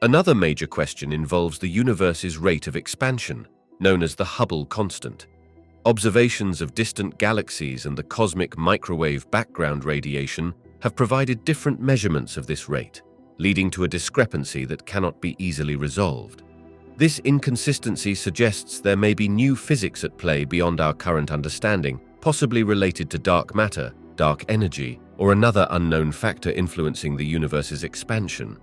Another major question involves the universe's rate of expansion, known as the Hubble constant. Observations of distant galaxies and the cosmic microwave background radiation have provided different measurements of this rate, leading to a discrepancy that cannot be easily resolved. This inconsistency suggests there may be new physics at play beyond our current understanding, possibly related to dark matter, dark energy, or another unknown factor influencing the universe's expansion.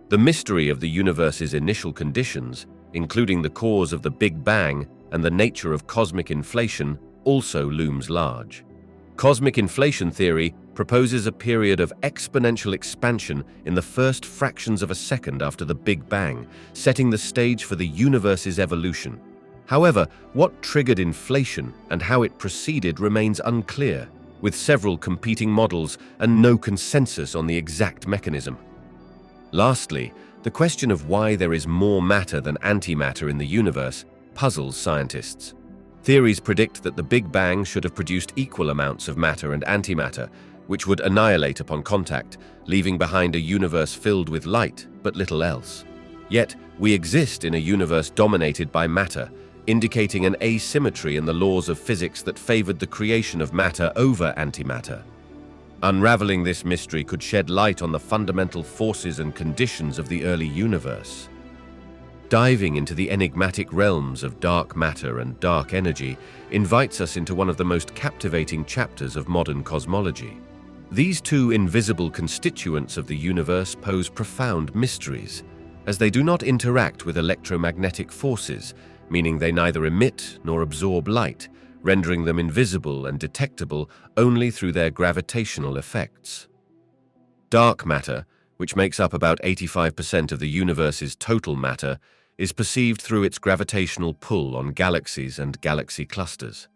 The mystery of the universe's initial conditions, including the cause of the Big Bang and the nature of cosmic inflation, also looms large. Cosmic inflation theory proposes a period of exponential expansion in the first fractions of a second after the Big Bang, setting the stage for the universe's evolution. However, what triggered inflation and how it proceeded remains unclear, with several competing models and no consensus on the exact mechanism. Lastly, the question of why there is more matter than antimatter in the universe puzzles scientists. Theories predict that the Big Bang should have produced equal amounts of matter and antimatter, which would annihilate upon contact, leaving behind a universe filled with light, but little else. Yet, we exist in a universe dominated by matter, indicating an asymmetry in the laws of physics that favored the creation of matter over antimatter. Unraveling this mystery could shed light on the fundamental forces and conditions of the early universe. Diving into the enigmatic realms of dark matter and dark energy invites us into one of the most captivating chapters of modern cosmology. These two invisible constituents of the universe pose profound mysteries, as they do not interact with electromagnetic forces, meaning they neither emit nor absorb light, rendering them invisible and detectable only through their gravitational effects. Dark matter, which makes up about 85% of the universe's total matter, is perceived through its gravitational pull on galaxies and galaxy clusters.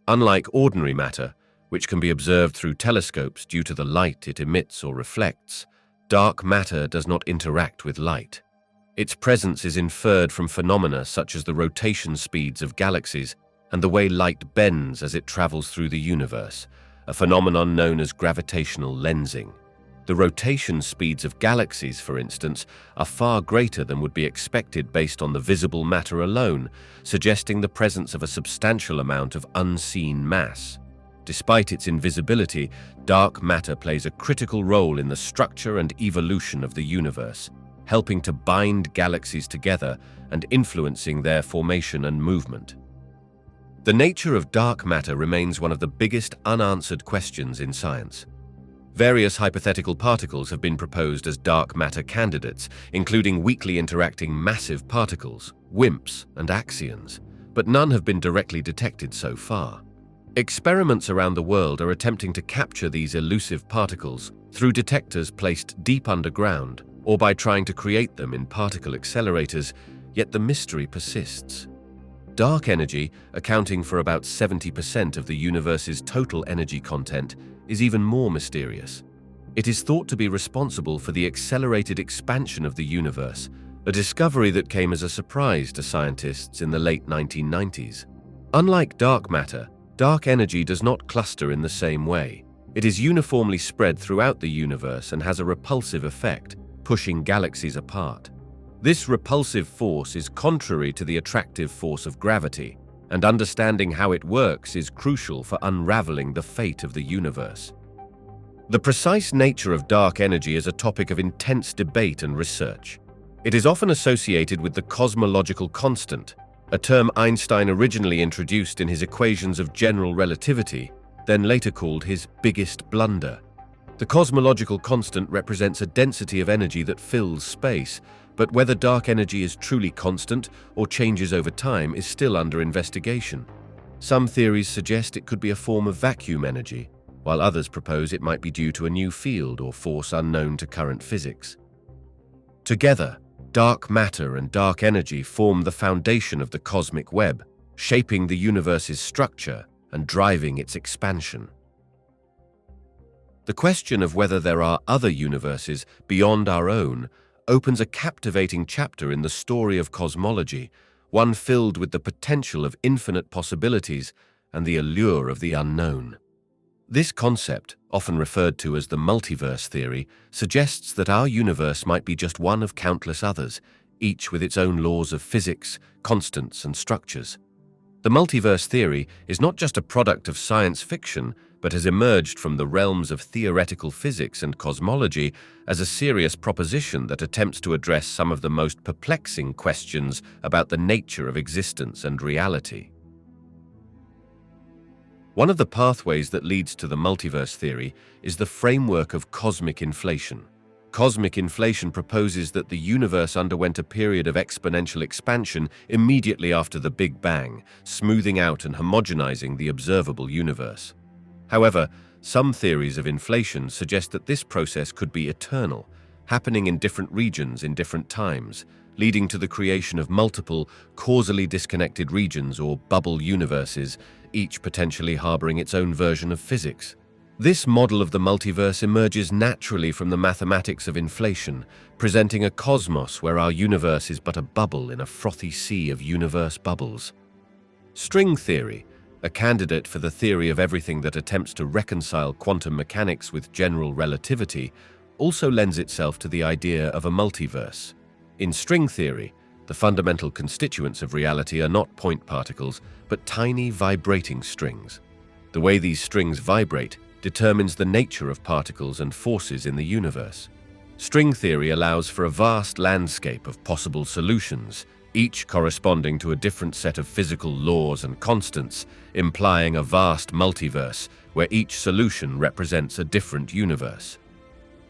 Unlike ordinary matter, which can be observed through telescopes due to the light it emits or reflects, dark matter does not interact with light. Its presence is inferred from phenomena such as the rotation speeds of galaxies and the way light bends as it travels through the universe, a phenomenon known as gravitational lensing. The rotation speeds of galaxies, for instance, are far greater than would be expected based on the visible matter alone, suggesting the presence of a substantial amount of unseen mass. Despite its invisibility, dark matter plays a critical role in the structure and evolution of the universe, helping to bind galaxies together and influencing their formation and movement. The nature of dark matter remains one of the biggest unanswered questions in science. Various hypothetical particles have been proposed as dark matter candidates, including weakly interacting massive particles, WIMPs, and axions, but none have been directly detected so far. Experiments around the world are attempting to capture these elusive particles through detectors placed deep underground or by trying to create them in particle accelerators, yet the mystery persists. Dark energy, accounting for about 70% of the universe's total energy content, is even more mysterious. It is thought to be responsible for the accelerated expansion of the universe, a discovery that came as a surprise to scientists in the late 1990s. Unlike dark matter, dark energy does not cluster in the same way. It is uniformly spread throughout the universe and has a repulsive effect, pushing galaxies apart. This repulsive force is contrary to the attractive force of gravity, and understanding how it works is crucial for unraveling the fate of the universe. The precise nature of dark energy is a topic of intense debate and research. It is often associated with the cosmological constant, a term Einstein originally introduced in his equations of general relativity, then later called his biggest blunder. The cosmological constant represents a density of energy that fills space, but whether dark energy is truly constant or changes over time is still under investigation. Some theories suggest it could be a form of vacuum energy, while others propose it might be due to a new field or force unknown to current physics. Together, dark matter and dark energy form the foundation of the cosmic web, shaping the universe's structure and driving its expansion. The question of whether there are other universes beyond our own opens a captivating chapter in the story of cosmology, one filled with the potential of infinite possibilities and the allure of the unknown. This concept, often referred to as the multiverse theory, suggests that our universe might be just one of countless others, each with its own laws of physics, constants, and structures. The multiverse theory is not just a product of science fiction, but has emerged from the realms of theoretical physics and cosmology as a serious proposition that attempts to address some of the most perplexing questions about the nature of existence and reality. One of the pathways that leads to the multiverse theory is the framework of cosmic inflation. Cosmic inflation proposes that the universe underwent a period of exponential expansion immediately after the Big Bang, smoothing out and homogenizing the observable universe. However, some theories of inflation suggest that this process could be eternal, happening in different regions in different times, leading to the creation of multiple, causally disconnected regions or bubble universes, each potentially harboring its own version of physics. This model of the multiverse emerges naturally from the mathematics of inflation, presenting a cosmos where our universe is but a bubble in a frothy sea of universe bubbles. String theory, a candidate for the theory of everything that attempts to reconcile quantum mechanics with general relativity, also lends itself to the idea of a multiverse. In string theory, the fundamental constituents of reality are not point particles, but tiny vibrating strings. The way these strings vibrate determines the nature of particles and forces in the universe. String theory allows for a vast landscape of possible solutions, each corresponding to a different set of physical laws and constants, implying a vast multiverse where each solution represents a different universe.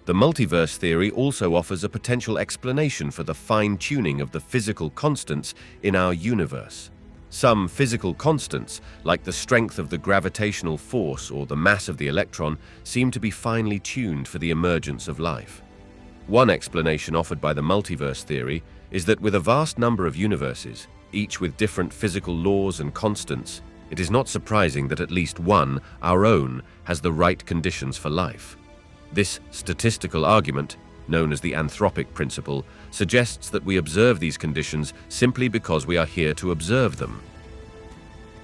The multiverse theory also offers a potential explanation for the fine-tuning of the physical constants in our universe. Some physical constants, like the strength of the gravitational force or the mass of the electron, seem to be finely tuned for the emergence of life. One explanation offered by the multiverse theory is that with a vast number of universes, each with different physical laws and constants, it is not surprising that at least one, our own, has the right conditions for life. This statistical argument, known as the anthropic principle, suggests that we observe these conditions simply because we are here to observe them.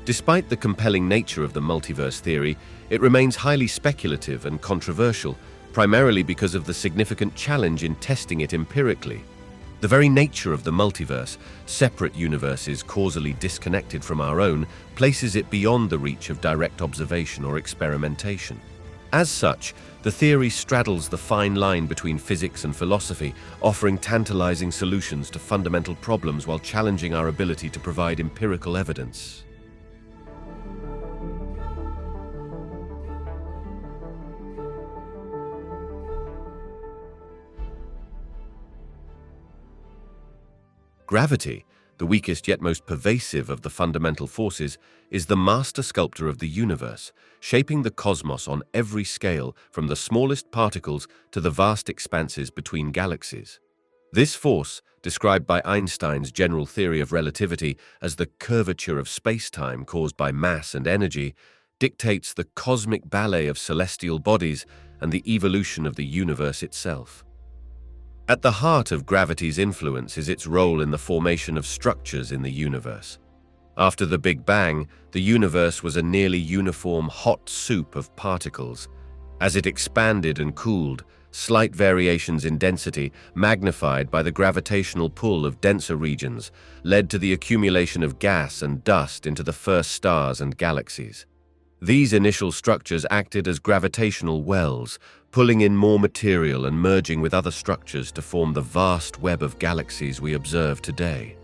Despite the compelling nature of the multiverse theory, it remains highly speculative and controversial, primarily because of the significant challenge in testing it empirically. The very nature of the multiverse, separate universes causally disconnected from our own, places it beyond the reach of direct observation or experimentation. As such, the theory straddles the fine line between physics and philosophy, offering tantalizing solutions to fundamental problems while challenging our ability to provide empirical evidence. Gravity, the weakest yet most pervasive of the fundamental forces, is the master sculptor of the universe, shaping the cosmos on every scale from the smallest particles to the vast expanses between galaxies. This force, described by Einstein's general theory of relativity as the curvature of space-time caused by mass and energy, dictates the cosmic ballet of celestial bodies and the evolution of the universe itself. At the heart of gravity's influence is its role in the formation of structures in the universe. After the Big Bang, the universe was a nearly uniform hot soup of particles. As it expanded and cooled, slight variations in density, magnified by the gravitational pull of denser regions, led to the accumulation of gas and dust into the first stars and galaxies. These initial structures acted as gravitational wells, pulling in more material and merging with other structures to form the vast web of galaxies we observe today.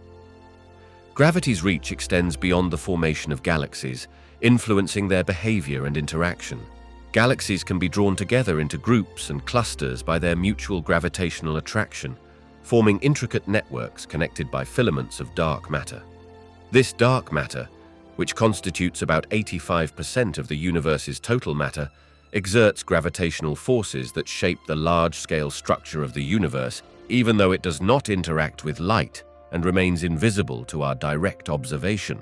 Gravity's reach extends beyond the formation of galaxies, influencing their behavior and interaction. Galaxies can be drawn together into groups and clusters by their mutual gravitational attraction, forming intricate networks connected by filaments of dark matter. This dark matter, which constitutes about 85% of the universe's total matter, exerts gravitational forces that shape the large-scale structure of the universe, even though it does not interact with light and remains invisible to our direct observation.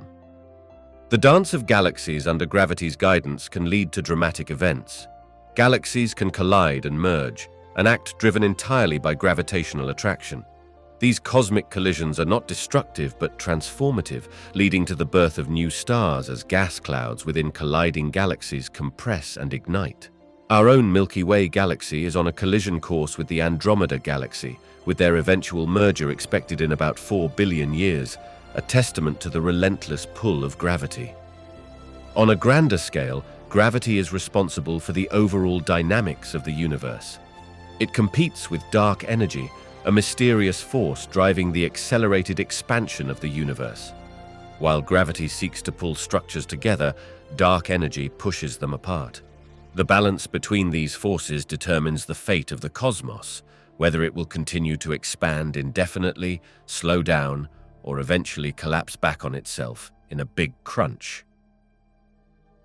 The dance of galaxies under gravity's guidance can lead to dramatic events. Galaxies can collide and merge, an act driven entirely by gravitational attraction. These cosmic collisions are not destructive but transformative, leading to the birth of new stars as gas clouds within colliding galaxies compress and ignite. Our own Milky Way galaxy is on a collision course with the Andromeda galaxy, with their eventual merger expected in about 4 billion years, a testament to the relentless pull of gravity. On a grander scale, gravity is responsible for the overall dynamics of the universe. It competes with dark energy, a mysterious force driving the accelerated expansion of the universe. While gravity seeks to pull structures together, dark energy pushes them apart. The balance between these forces determines the fate of the cosmos, whether it will continue to expand indefinitely, slow down, or eventually collapse back on itself in a big crunch.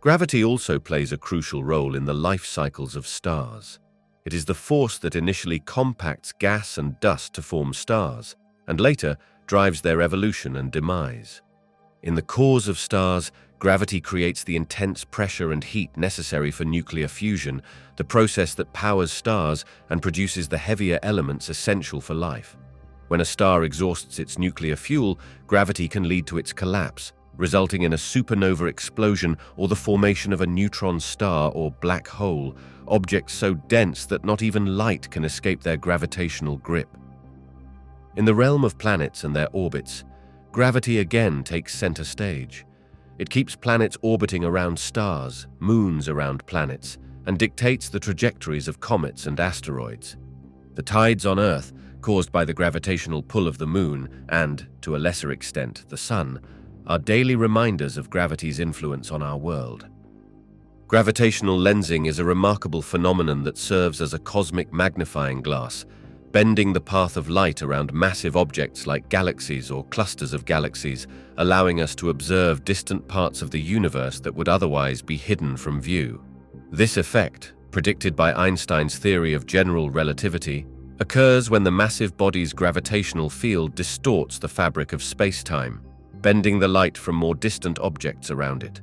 Gravity also plays a crucial role in the life cycles of stars. It is the force that initially compacts gas and dust to form stars, and later drives their evolution and demise. In the cores of stars, gravity creates the intense pressure and heat necessary for nuclear fusion, the process that powers stars and produces the heavier elements essential for life. When a star exhausts its nuclear fuel, gravity can lead to its collapse, resulting in a supernova explosion or the formation of a neutron star or black hole, objects so dense that not even light can escape their gravitational grip. In the realm of planets and their orbits, gravity again takes center stage. It keeps planets orbiting around stars, moons around planets, and dictates the trajectories of comets and asteroids. The tides on Earth, caused by the gravitational pull of the Moon and, to a lesser extent, the Sun, are daily reminders of gravity's influence on our world. Gravitational lensing is a remarkable phenomenon that serves as a cosmic magnifying glass, bending the path of light around massive objects like galaxies or clusters of galaxies, allowing us to observe distant parts of the universe that would otherwise be hidden from view. This effect, predicted by Einstein's theory of general relativity, occurs when the massive body's gravitational field distorts the fabric of space-time, bending the light from more distant objects around it.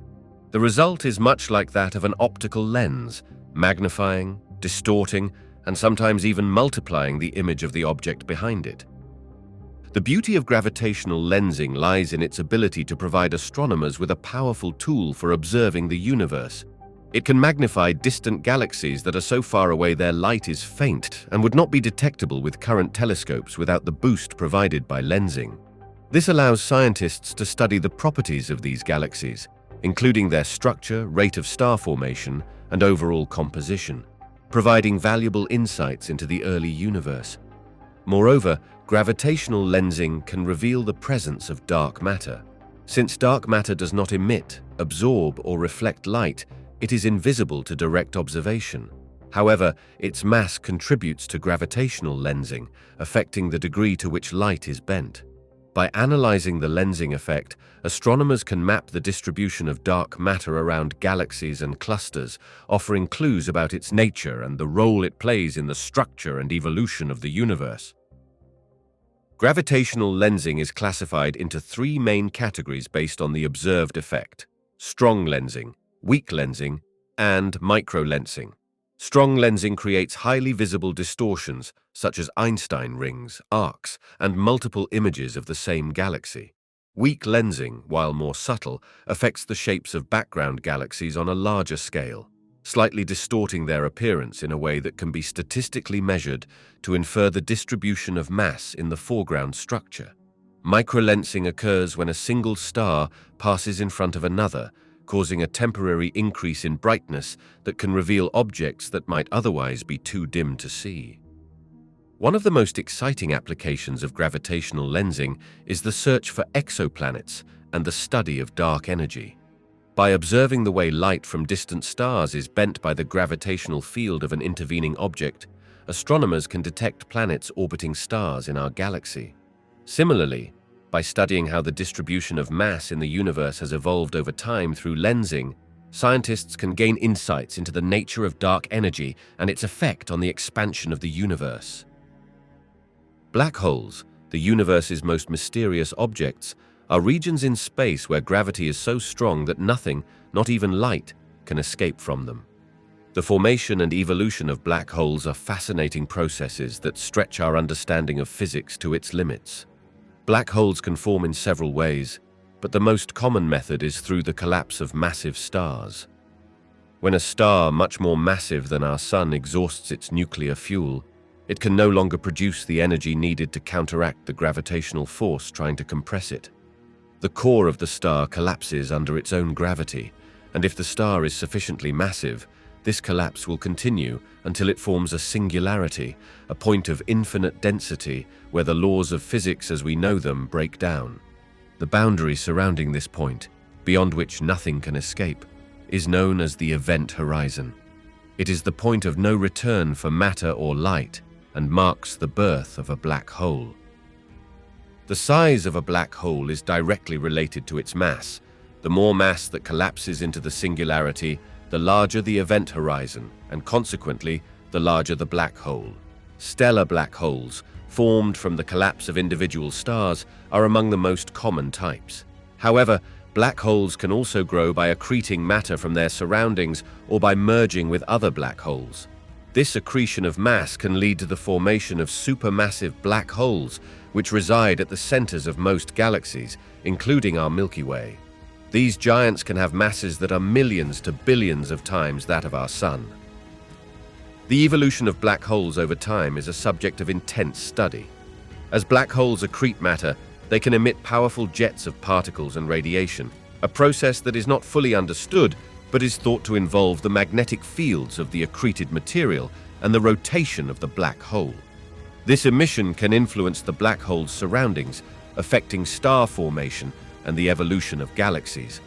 The result is much like that of an optical lens, magnifying, distorting, and sometimes even multiplying the image of the object behind it. The beauty of gravitational lensing lies in its ability to provide astronomers with a powerful tool for observing the universe. It can magnify distant galaxies that are so far away their light is faint and would not be detectable with current telescopes without the boost provided by lensing. This allows scientists to study the properties of these galaxies, including their structure, rate of star formation, and overall composition, providing valuable insights into the early universe. Moreover, gravitational lensing can reveal the presence of dark matter. Since dark matter does not emit, absorb, or reflect light, it is invisible to direct observation. However, its mass contributes to gravitational lensing, affecting the degree to which light is bent. By analyzing the lensing effect, astronomers can map the distribution of dark matter around galaxies and clusters, offering clues about its nature and the role it plays in the structure and evolution of the universe. Gravitational lensing is classified into 3 main categories based on the observed effect: strong lensing, weak lensing, and microlensing. Strong lensing creates highly visible distortions, such as Einstein rings, arcs, and multiple images of the same galaxy. Weak lensing, while more subtle, affects the shapes of background galaxies on a larger scale. slightly distorting their appearance in a way that can be statistically measured to infer the distribution of mass in the foreground structure. Microlensing occurs when a single star passes in front of another, causing a temporary increase in brightness that can reveal objects that might otherwise be too dim to see. One of the most exciting applications of gravitational lensing is the search for exoplanets and the study of dark energy. By observing the way light from distant stars is bent by the gravitational field of an intervening object, astronomers can detect planets orbiting stars in our galaxy. Similarly, by studying how the distribution of mass in the universe has evolved over time through lensing, scientists can gain insights into the nature of dark energy and its effect on the expansion of the universe. Black holes, the universe's most mysterious objects, are regions in space where gravity is so strong that nothing, not even light, can escape from them. The formation and evolution of black holes are fascinating processes that stretch our understanding of physics to its limits. Black holes can form in several ways, but the most common method is through the collapse of massive stars. When a star much more massive than our Sun exhausts its nuclear fuel, it can no longer produce the energy needed to counteract the gravitational force trying to compress it. The core of the star collapses under its own gravity, and if the star is sufficiently massive, this collapse will continue until it forms a singularity, a point of infinite density where the laws of physics as we know them break down. The boundary surrounding this point, beyond which nothing can escape, is known as the event horizon. It is the point of no return for matter or light and marks the birth of a black hole. The size of a black hole is directly related to its mass. The more mass that collapses into the singularity, the larger the event horizon, and consequently, the larger the black hole. Stellar black holes, formed from the collapse of individual stars, are among the most common types. However, black holes can also grow by accreting matter from their surroundings or by merging with other black holes. This accretion of mass can lead to the formation of supermassive black holes, which reside at the centers of most galaxies, including our Milky Way. These giants can have masses that are millions to billions of times that of our Sun. The evolution of black holes over time is a subject of intense study. As black holes accrete matter, they can emit powerful jets of particles and radiation, a process that is not fully understood but is thought to involve the magnetic fields of the accreted material and the rotation of the black hole. This emission can influence the black hole's surroundings, affecting star formation and the evolution of galaxies.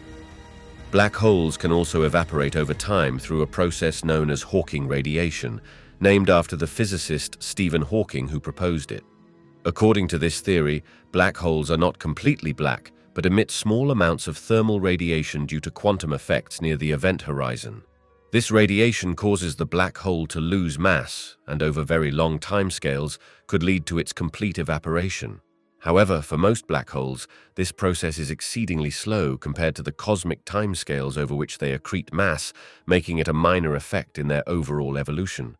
Black holes can also evaporate over time through a process known as Hawking radiation, named after the physicist Stephen Hawking who proposed it. According to this theory, black holes are not completely black, but emit small amounts of thermal radiation due to quantum effects near the event horizon. This radiation causes the black hole to lose mass, and over very long timescales could lead to its complete evaporation. However, for most black holes, this process is exceedingly slow compared to the cosmic timescales over which they accrete mass, making it a minor effect in their overall evolution.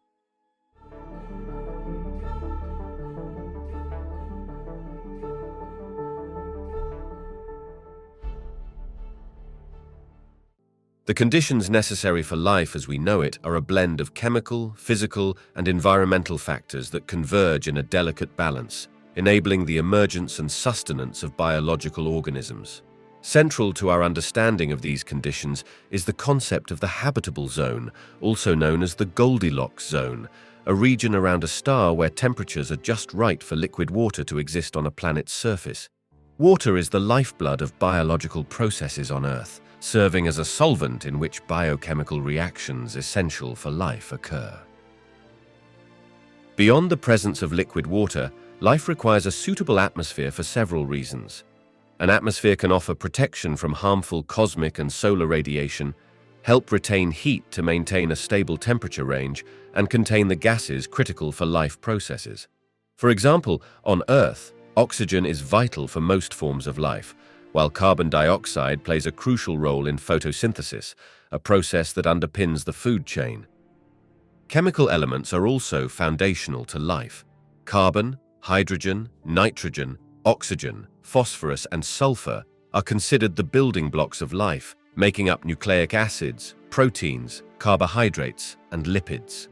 The conditions necessary for life as we know it are a blend of chemical, physical, and environmental factors that converge in a delicate balance, enabling the emergence and sustenance of biological organisms. Central to our understanding of these conditions is the concept of the habitable zone, also known as the Goldilocks zone, a region around a star where temperatures are just right for liquid water to exist on a planet's surface. Water is the lifeblood of biological processes on Earth, serving as a solvent in which biochemical reactions essential for life occur. Beyond the presence of liquid water, life requires a suitable atmosphere for several reasons. An atmosphere can offer protection from harmful cosmic and solar radiation, help retain heat to maintain a stable temperature range, and contain the gases critical for life processes. For example, on Earth, oxygen is vital for most forms of life, while carbon dioxide plays a crucial role in photosynthesis, a process that underpins the food chain. Chemical elements are also foundational to life. Carbon, hydrogen, nitrogen, oxygen, phosphorus, and sulfur are considered the building blocks of life, making up nucleic acids, proteins, carbohydrates, and lipids.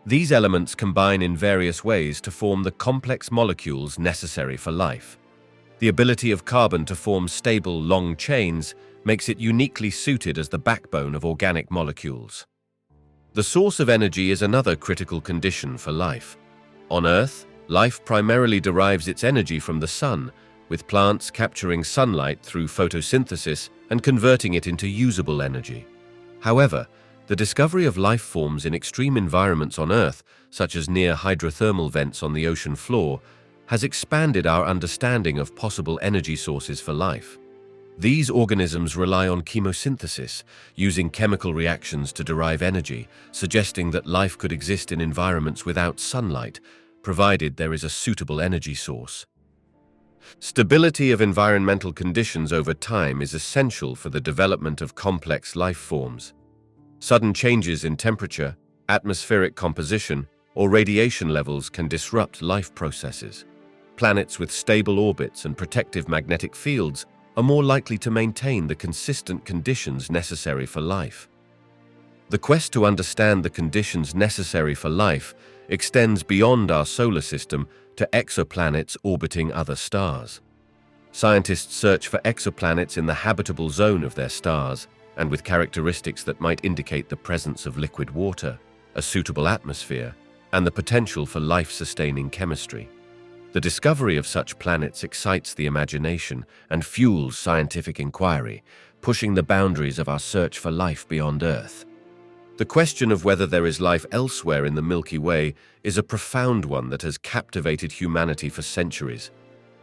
These elements combine in various ways to form the complex molecules necessary for life. The ability of carbon to form stable, long chains makes it uniquely suited as the backbone of organic molecules. The source of energy is another critical condition for life. On Earth, life primarily derives its energy from the sun, with plants capturing sunlight through photosynthesis and converting it into usable energy. However, the discovery of life forms in extreme environments on Earth, such as near hydrothermal vents on the ocean floor, has expanded our understanding of possible energy sources for life. These organisms rely on chemosynthesis, using chemical reactions to derive energy, suggesting that life could exist in environments without sunlight, provided there is a suitable energy source. Stability of environmental conditions over time is essential for the development of complex life forms. Sudden changes in temperature, atmospheric composition, or radiation levels can disrupt life processes. Planets with stable orbits and protective magnetic fields are more likely to maintain the consistent conditions necessary for life. The quest to understand the conditions necessary for life extends beyond our solar system to exoplanets orbiting other stars. Scientists search for exoplanets in the habitable zone of their stars and with characteristics that might indicate the presence of liquid water, a suitable atmosphere, and the potential for life-sustaining chemistry. The discovery of such planets excites the imagination and fuels scientific inquiry, pushing the boundaries of our search for life beyond Earth. The question of whether there is life elsewhere in the Milky Way is a profound one that has captivated humanity for centuries,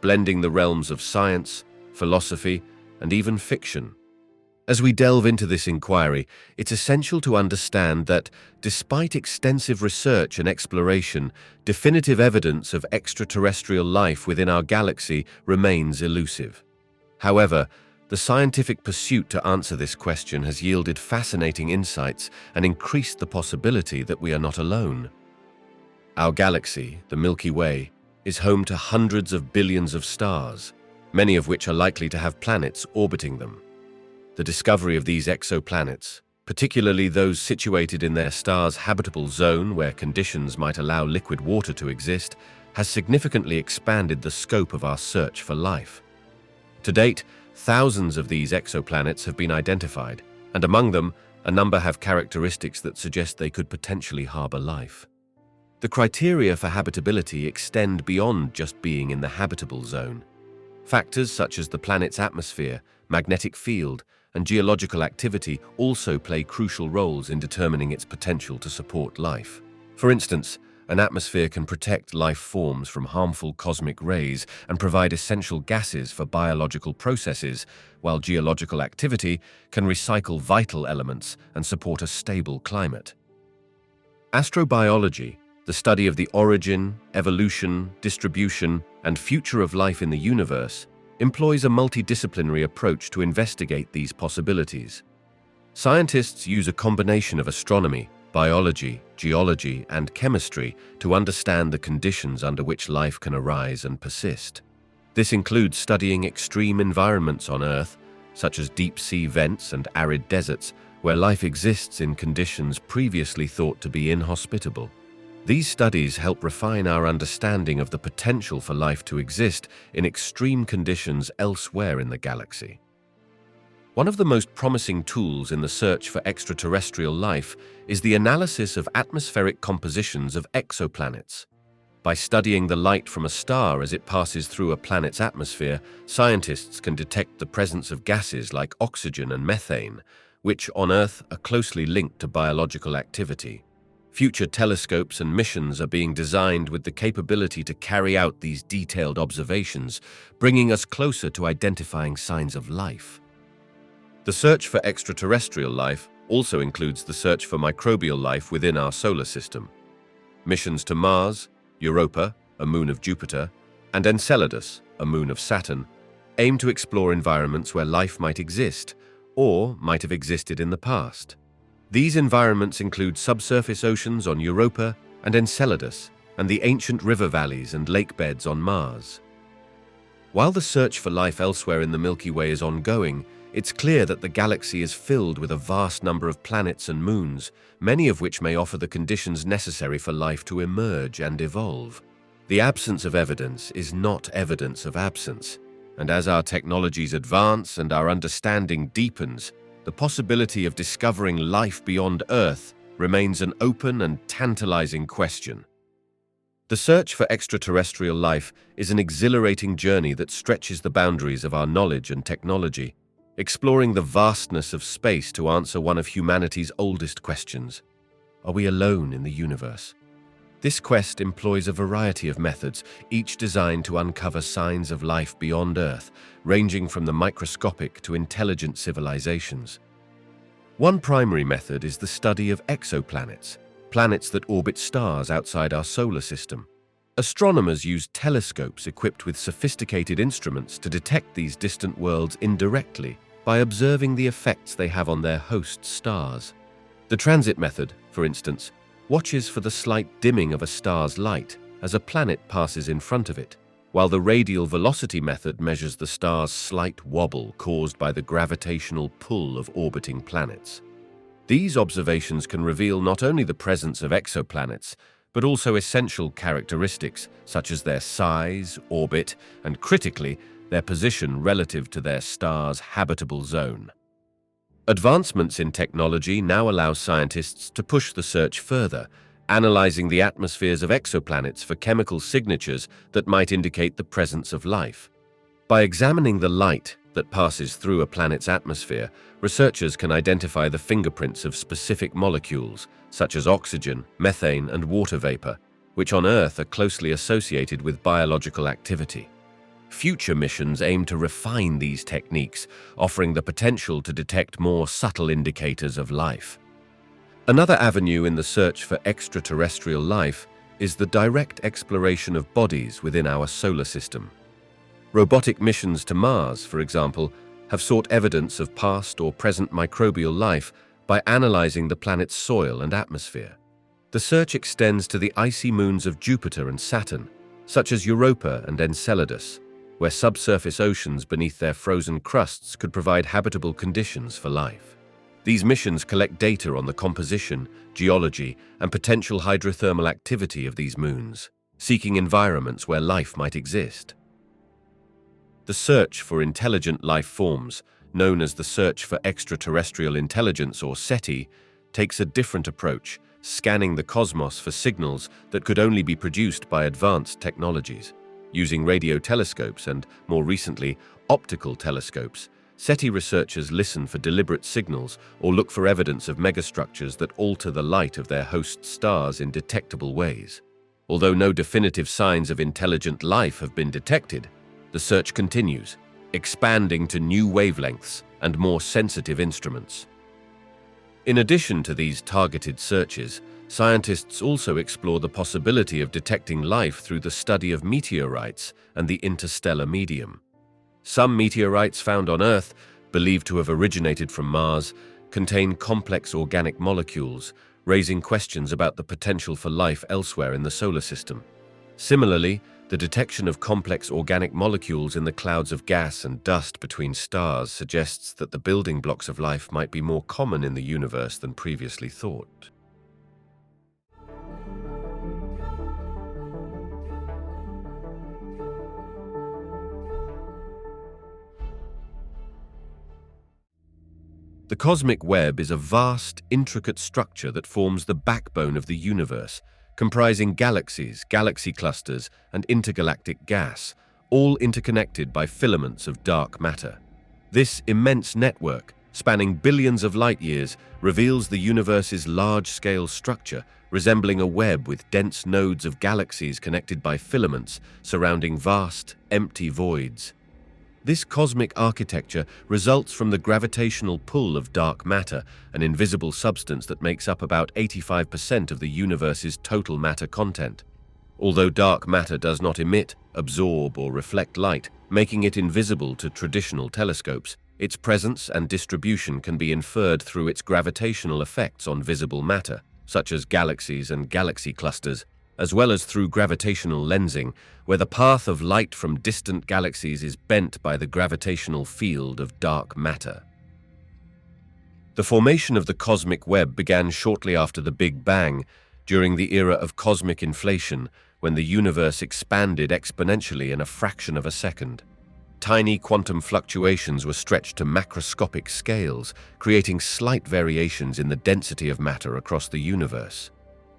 blending the realms of science, philosophy, and even fiction. As we delve into this inquiry, it's essential to understand that, despite extensive research and exploration, definitive evidence of extraterrestrial life within our galaxy remains elusive. However, the scientific pursuit to answer this question has yielded fascinating insights and increased the possibility that we are not alone. Our galaxy, the Milky Way, is home to hundreds of billions of stars, many of which are likely to have planets orbiting them. The discovery of these exoplanets, particularly those situated in their star's habitable zone where conditions might allow liquid water to exist, has significantly expanded the scope of our search for life. To date, thousands of these exoplanets have been identified, and among them, a number have characteristics that suggest they could potentially harbor life. The criteria for habitability extend beyond just being in the habitable zone. Factors such as the planet's atmosphere, magnetic field, and geological activity also play crucial roles in determining its potential to support life. For instance, an atmosphere can protect life forms from harmful cosmic rays and provide essential gases for biological processes, while geological activity can recycle vital elements and support a stable climate. Astrobiology, the study of the origin, evolution, distribution, and future of life in the universe, employs a multidisciplinary approach to investigate these possibilities. Scientists use a combination of astronomy, biology, geology, and chemistry to understand the conditions under which life can arise and persist. This includes studying extreme environments on Earth, such as deep-sea vents and arid deserts, where life exists in conditions previously thought to be inhospitable. These studies help refine our understanding of the potential for life to exist in extreme conditions elsewhere in the galaxy. One of the most promising tools in the search for extraterrestrial life is the analysis of atmospheric compositions of exoplanets. By studying the light from a star as it passes through a planet's atmosphere, scientists can detect the presence of gases like oxygen and methane, which on Earth are closely linked to biological activity. Future telescopes and missions are being designed with the capability to carry out these detailed observations, bringing us closer to identifying signs of life. The search for extraterrestrial life also includes the search for microbial life within our solar system. Missions to Mars, Europa, a moon of Jupiter, and Enceladus, a moon of Saturn, aim to explore environments where life might exist or might have existed in the past. These environments include subsurface oceans on Europa and Enceladus, and the ancient river valleys and lake beds on Mars. While the search for life elsewhere in the Milky Way is ongoing, it's clear that the galaxy is filled with a vast number of planets and moons, many of which may offer the conditions necessary for life to emerge and evolve. The absence of evidence is not evidence of absence, and as our technologies advance and our understanding deepens, the possibility of discovering life beyond Earth remains an open and tantalizing question. The search for extraterrestrial life is an exhilarating journey that stretches the boundaries of our knowledge and technology, exploring the vastness of space to answer one of humanity's oldest questions. Are we alone in the universe? This quest employs a variety of methods, each designed to uncover signs of life beyond Earth, ranging from the microscopic to intelligent civilizations. One primary method is the study of exoplanets, planets that orbit stars outside our solar system. Astronomers use telescopes equipped with sophisticated instruments to detect these distant worlds indirectly by observing the effects they have on their host stars. The transit method, for instance, watches for the slight dimming of a star's light as a planet passes in front of it, while the radial velocity method measures the star's slight wobble caused by the gravitational pull of orbiting planets. These observations can reveal not only the presence of exoplanets, but also essential characteristics such as their size, orbit, and critically, their position relative to their star's habitable zone. Advancements in technology now allow scientists to push the search further, analyzing the atmospheres of exoplanets for chemical signatures that might indicate the presence of life. By examining the light that passes through a planet's atmosphere, researchers can identify the fingerprints of specific molecules, such as oxygen, methane, and water vapor, which on Earth are closely associated with biological activity. Future missions aim to refine these techniques, offering the potential to detect more subtle indicators of life. Another avenue in the search for extraterrestrial life is the direct exploration of bodies within our solar system. Robotic missions to Mars, for example, have sought evidence of past or present microbial life by analyzing the planet's soil and atmosphere. The search extends to the icy moons of Jupiter and Saturn, such as Europa and Enceladus, where subsurface oceans beneath their frozen crusts could provide habitable conditions for life. These missions collect data on the composition, geology, and potential hydrothermal activity of these moons, seeking environments where life might exist. The search for intelligent life forms, known as the Search for Extraterrestrial Intelligence or SETI, takes a different approach, scanning the cosmos for signals that could only be produced by advanced technologies. Using radio telescopes and, more recently, optical telescopes, SETI researchers listen for deliberate signals or look for evidence of megastructures that alter the light of their host stars in detectable ways. Although no definitive signs of intelligent life have been detected, the search continues, expanding to new wavelengths and more sensitive instruments. In addition to these targeted searches, scientists also explore the possibility of detecting life through the study of meteorites and the interstellar medium. Some meteorites found on Earth, believed to have originated from Mars, contain complex organic molecules, raising questions about the potential for life elsewhere in the solar system. Similarly, the detection of complex organic molecules in the clouds of gas and dust between stars suggests that the building blocks of life might be more common in the universe than previously thought. The cosmic web is a vast, intricate structure that forms the backbone of the universe, comprising galaxies, galaxy clusters, and intergalactic gas, all interconnected by filaments of dark matter. This immense network, spanning billions of light-years, reveals the universe's large-scale structure, resembling a web with dense nodes of galaxies connected by filaments surrounding vast, empty voids. This cosmic architecture results from the gravitational pull of dark matter, an invisible substance that makes up about 85% of the universe's total matter content. Although dark matter does not emit, absorb, or reflect light, making it invisible to traditional telescopes, its presence and distribution can be inferred through its gravitational effects on visible matter, such as galaxies and galaxy clusters, as well as through gravitational lensing, where the path of light from distant galaxies is bent by the gravitational field of dark matter. The formation of the cosmic web began shortly after the Big Bang, during the era of cosmic inflation, when the universe expanded exponentially in a fraction of a second. Tiny quantum fluctuations were stretched to macroscopic scales, creating slight variations in the density of matter across the universe.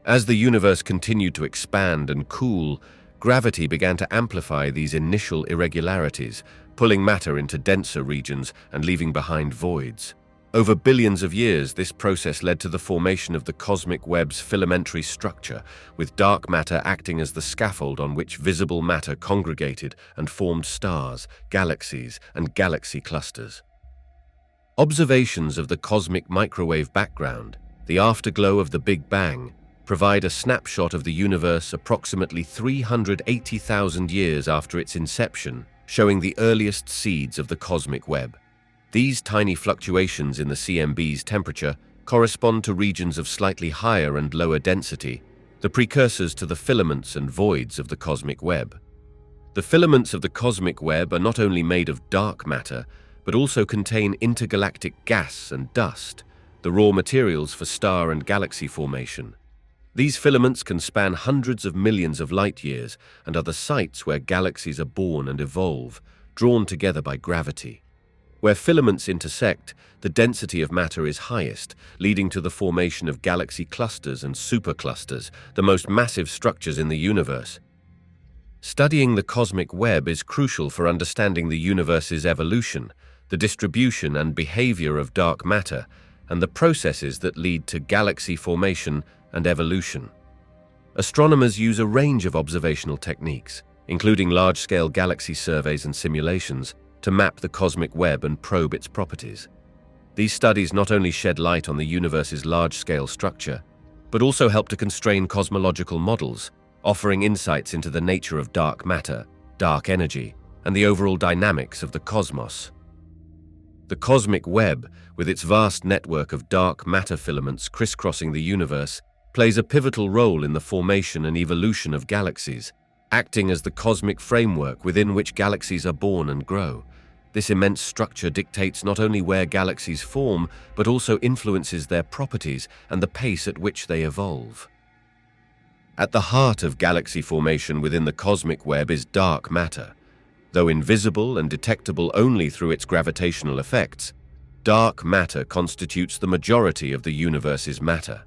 As the universe continued to expand and cool, gravity began to amplify these initial irregularities, pulling matter into denser regions and leaving behind voids. Over billions of years, this process led to the formation of the cosmic web's filamentary structure, with dark matter acting as the scaffold on which visible matter congregated and formed stars, galaxies, and galaxy clusters. Observations of the cosmic microwave background, the afterglow of the Big Bang, provide a snapshot of the universe approximately 380,000 years after its inception, showing the earliest seeds of the cosmic web. These tiny fluctuations in the CMB's temperature correspond to regions of slightly higher and lower density, the precursors to the filaments and voids of the cosmic web. The filaments of the cosmic web are not only made of dark matter, but also contain intergalactic gas and dust, the raw materials for star and galaxy formation. These filaments can span hundreds of millions of light years and are the sites where galaxies are born and evolve, drawn together by gravity. Where filaments intersect, the density of matter is highest, leading to the formation of galaxy clusters and superclusters, the most massive structures in the universe. Studying the cosmic web is crucial for understanding the universe's evolution, the distribution and behavior of dark matter, and the processes that lead to galaxy formation and evolution. Astronomers use a range of observational techniques, including large-scale galaxy surveys and simulations, to map the cosmic web and probe its properties. These studies not only shed light on the universe's large-scale structure, but also help to constrain cosmological models, offering insights into the nature of dark matter, dark energy, and the overall dynamics of the cosmos. The cosmic web, with its vast network of dark matter filaments crisscrossing the universe, plays a pivotal role in the formation and evolution of galaxies, acting as the cosmic framework within which galaxies are born and grow. This immense structure dictates not only where galaxies form, but also influences their properties and the pace at which they evolve. At the heart of galaxy formation within the cosmic web is dark matter. Though invisible and detectable only through its gravitational effects, dark matter constitutes the majority of the universe's matter.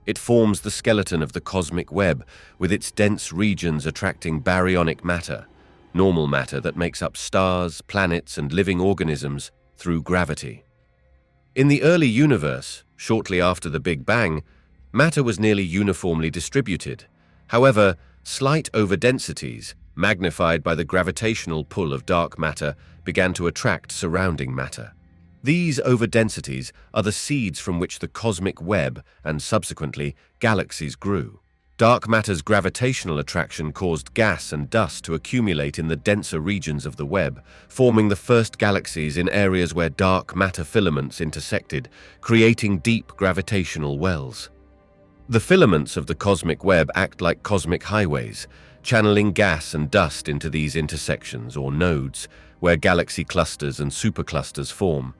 It forms the skeleton of the cosmic web, with its dense regions attracting baryonic matter, normal matter that makes up stars, planets, and living organisms through gravity. In the early universe, shortly after the Big Bang, matter was nearly uniformly distributed. However, slight overdensities, magnified by the gravitational pull of dark matter, began to attract surrounding matter. These overdensities are the seeds from which the cosmic web and subsequently galaxies grew. Dark matter's gravitational attraction caused gas and dust to accumulate in the denser regions of the web, forming the first galaxies in areas where dark matter filaments intersected, creating deep gravitational wells. The filaments of the cosmic web act like cosmic highways, channeling gas and dust into these intersections or nodes, where galaxy clusters and superclusters form.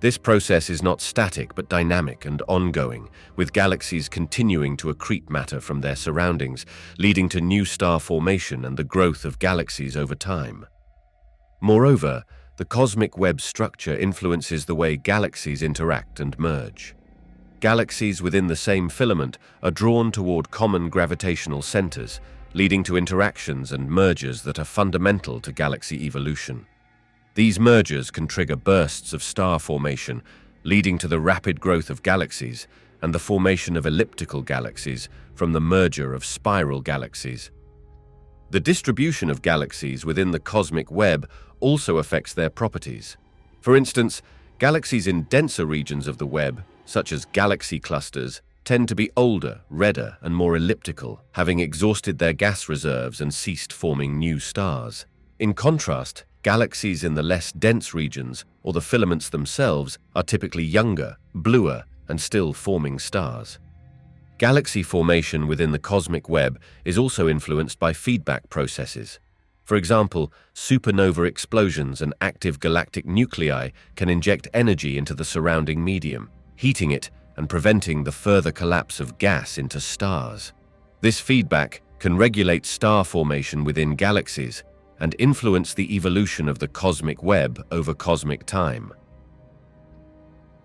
This process is not static but dynamic and ongoing, with galaxies continuing to accrete matter from their surroundings, leading to new star formation and the growth of galaxies over time. Moreover, the cosmic web structure influences the way galaxies interact and merge. Galaxies within the same filament are drawn toward common gravitational centers, leading to interactions and mergers that are fundamental to galaxy evolution. These mergers can trigger bursts of star formation, leading to the rapid growth of galaxies and the formation of elliptical galaxies from the merger of spiral galaxies. The distribution of galaxies within the cosmic web also affects their properties. For instance, galaxies in denser regions of the web, such as galaxy clusters, tend to be older, redder, and more elliptical, having exhausted their gas reserves and ceased forming new stars. In contrast, galaxies in the less dense regions, or the filaments themselves, are typically younger, bluer, and still forming stars. Galaxy formation within the cosmic web is also influenced by feedback processes. For example, supernova explosions and active galactic nuclei can inject energy into the surrounding medium, heating it and preventing the further collapse of gas into stars. This feedback can regulate star formation within galaxies and influence the evolution of the cosmic web over cosmic time.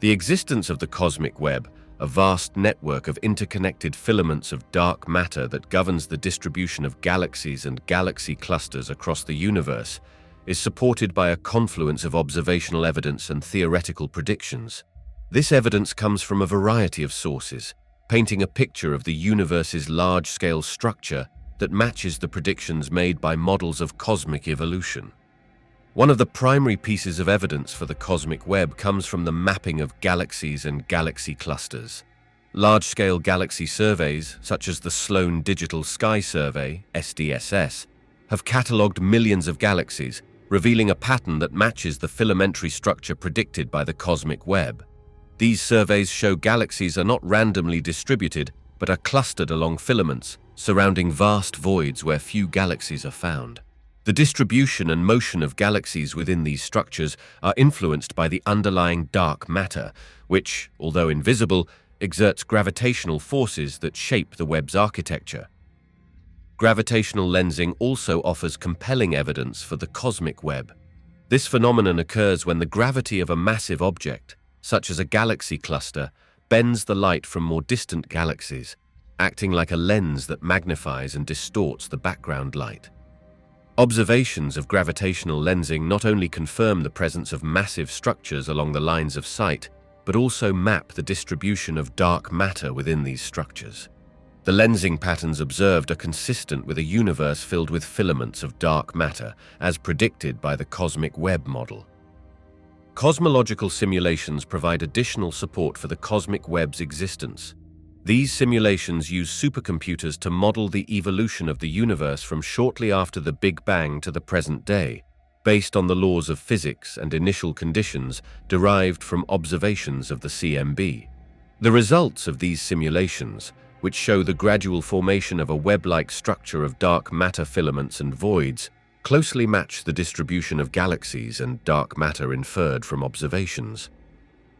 The existence of the cosmic web, a vast network of interconnected filaments of dark matter that governs the distribution of galaxies and galaxy clusters across the universe, is supported by a confluence of observational evidence and theoretical predictions. This evidence comes from a variety of sources, painting a picture of the universe's large-scale structure that matches the predictions made by models of cosmic evolution. One of the primary pieces of evidence for the cosmic web comes from the mapping of galaxies and galaxy clusters. Large-scale galaxy surveys, such as the Sloan Digital Sky Survey, SDSS, have catalogued millions of galaxies, revealing a pattern that matches the filamentary structure predicted by the cosmic web. These surveys show galaxies are not randomly distributed, but are clustered along filaments, surrounding vast voids where few galaxies are found. The distribution and motion of galaxies within these structures are influenced by the underlying dark matter, which, although invisible, exerts gravitational forces that shape the web's architecture. Gravitational lensing also offers compelling evidence for the cosmic web. This phenomenon occurs when the gravity of a massive object, such as a galaxy cluster, bends the light from more distant galaxies, acting like a lens that magnifies and distorts the background light. Observations of gravitational lensing not only confirm the presence of massive structures along the lines of sight, but also map the distribution of dark matter within these structures. The lensing patterns observed are consistent with a universe filled with filaments of dark matter, as predicted by the cosmic web model. Cosmological simulations provide additional support for the cosmic web's existence. These simulations use supercomputers to model the evolution of the universe from shortly after the Big Bang to the present day, based on the laws of physics and initial conditions derived from observations of the CMB. The results of these simulations, which show the gradual formation of a web-like structure of dark matter filaments and voids, closely match the distribution of galaxies and dark matter inferred from observations.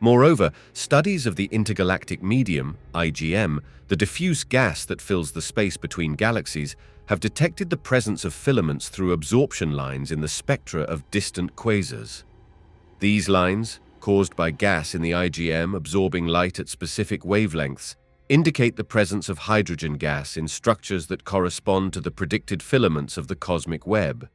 Moreover, studies of the intergalactic medium, IgM, the diffuse gas that fills the space between galaxies, have detected the presence of filaments through absorption lines in the spectra of distant quasars. These lines, caused by gas in the IgM absorbing light at specific wavelengths, indicate the presence of hydrogen gas in structures that correspond to the predicted filaments of the cosmic web.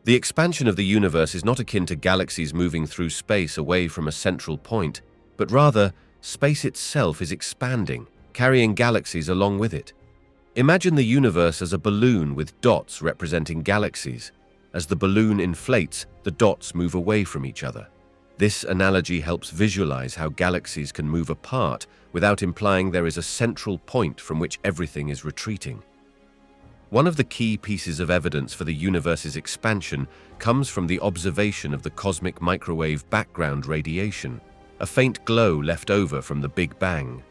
The expansion of the universe is not akin to galaxies moving through space away from a central point, but rather, space itself is expanding, carrying galaxies along with it. Imagine the universe as a balloon with dots representing galaxies. As the balloon inflates, the dots move away from each other. This analogy helps visualize how galaxies can move apart without implying there is a central point from which everything is retreating. One of the key pieces of evidence for the universe's expansion comes from the observation of the cosmic microwave background radiation, a faint glow left over from the Big Bang.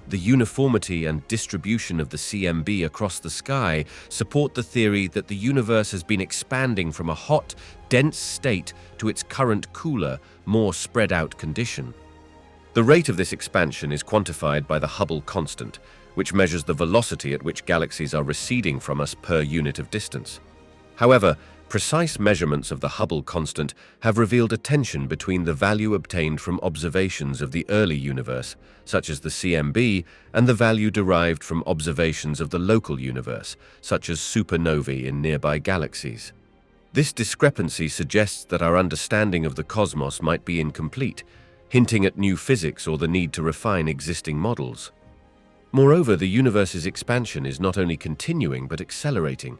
The uniformity and distribution of the CMB across the sky support the theory that the universe has been expanding from a hot, dense state to its current cooler, more spread-out condition. The rate of this expansion is quantified by the Hubble constant, which measures the velocity at which galaxies are receding from us per unit of distance. However, precise measurements of the Hubble constant have revealed a tension between the value obtained from observations of the early universe, such as the CMB, and the value derived from observations of the local universe, such as supernovae in nearby galaxies. This discrepancy suggests that our understanding of the cosmos might be incomplete, hinting at new physics or the need to refine existing models. Moreover, the universe's expansion is not only continuing but accelerating,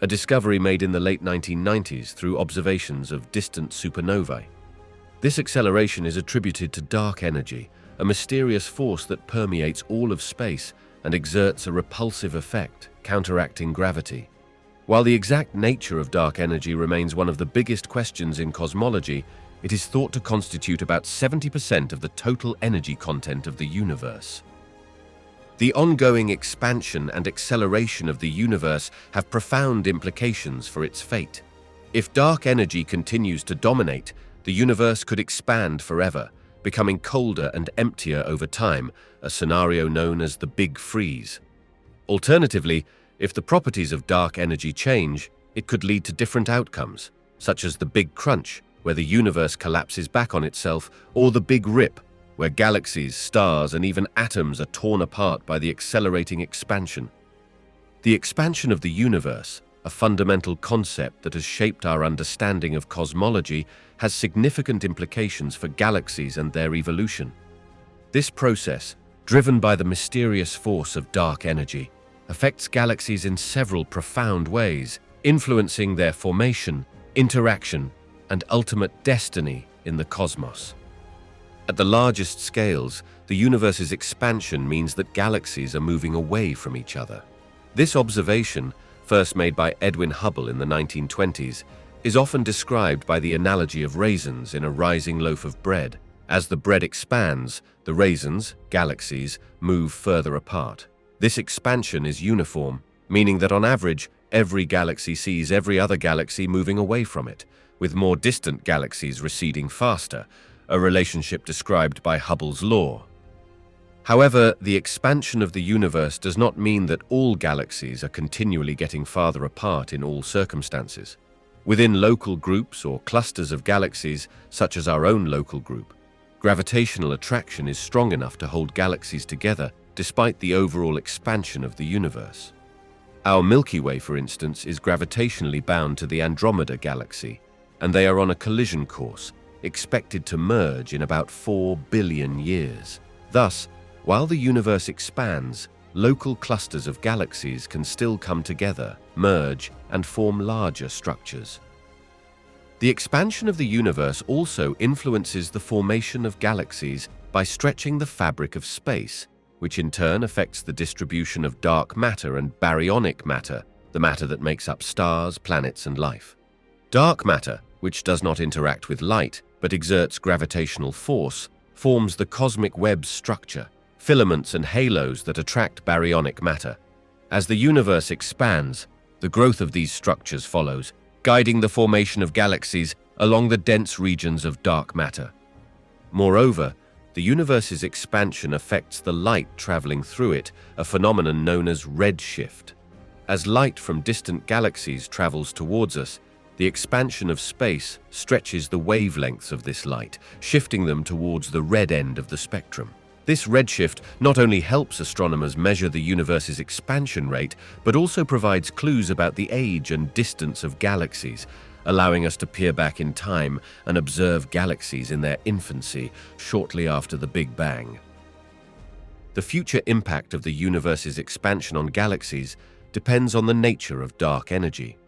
a discovery made in the late 1990s through observations of distant supernovae. This acceleration is attributed to dark energy, a mysterious force that permeates all of space and exerts a repulsive effect, counteracting gravity. While the exact nature of dark energy remains one of the biggest questions in cosmology, it is thought to constitute about 70% of the total energy content of the universe. The ongoing expansion and acceleration of the universe have profound implications for its fate. If dark energy continues to dominate, the universe could expand forever, becoming colder and emptier over time, a scenario known as the Big Freeze. Alternatively, if the properties of dark energy change, it could lead to different outcomes, such as the Big Crunch, where the universe collapses back on itself, or the Big Rip, where galaxies, stars, and even atoms are torn apart by the accelerating expansion. The expansion of the universe, a fundamental concept that has shaped our understanding of cosmology, has significant implications for galaxies and their evolution. This process, driven by the mysterious force of dark energy, affects galaxies in several profound ways, influencing their formation, interaction, and ultimate destiny in the cosmos. At the largest scales, the universe's expansion means that galaxies are moving away from each other. This observation, first made by Edwin Hubble in the 1920s, is often described by the analogy of raisins in a rising loaf of bread. As the bread expands, the raisins, galaxies, move further apart. This expansion is uniform, meaning that on average, every galaxy sees every other galaxy moving away from it, with more distant galaxies receding faster, a relationship described by Hubble's law. However, the expansion of the universe does not mean that all galaxies are continually getting farther apart in all circumstances. Within local groups or clusters of galaxies, such as our own local group, gravitational attraction is strong enough to hold galaxies together despite the overall expansion of the universe. Our Milky Way, for instance, is gravitationally bound to the Andromeda galaxy, and they are on a collision course, expected to merge in about 4 billion years. Thus, while the universe expands, local clusters of galaxies can still come together, merge, and form larger structures. The expansion of the universe also influences the formation of galaxies by stretching the fabric of space, which in turn affects the distribution of dark matter and baryonic matter, the matter that makes up stars, planets, and life. Dark matter, which does not interact with light but exerts gravitational force, forms the cosmic web's structure, filaments and halos that attract baryonic matter. As the universe expands, the growth of these structures follows, guiding the formation of galaxies along the dense regions of dark matter. Moreover, the universe's expansion affects the light traveling through it, a phenomenon known as redshift. As light from distant galaxies travels towards us, the expansion of space stretches the wavelengths of this light, shifting them towards the red end of the spectrum. This redshift not only helps astronomers measure the universe's expansion rate, but also provides clues about the age and distance of galaxies, allowing us to peer back in time and observe galaxies in their infancy shortly after the Big Bang. The future impact of the universe's expansion on galaxies depends on the nature of dark energy.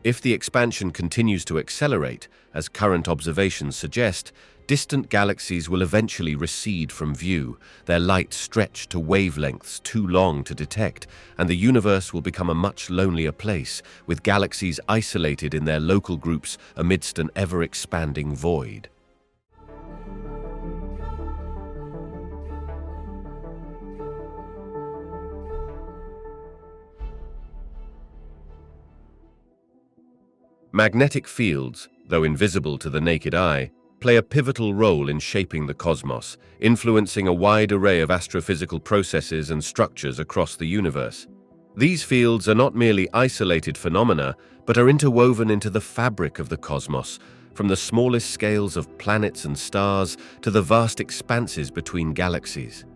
If the expansion continues to accelerate, as current observations suggest, distant galaxies will eventually recede from view, their light stretched to wavelengths too long to detect, and the universe will become a much lonelier place, with galaxies isolated in their local groups amidst an ever-expanding void. Magnetic fields, though invisible to the naked eye, play a pivotal role in shaping the cosmos, influencing a wide array of astrophysical processes and structures across the universe. These fields are not merely isolated phenomena, but are interwoven into the fabric of the cosmos, from the smallest scales of planets and stars to the vast expanses between galaxies.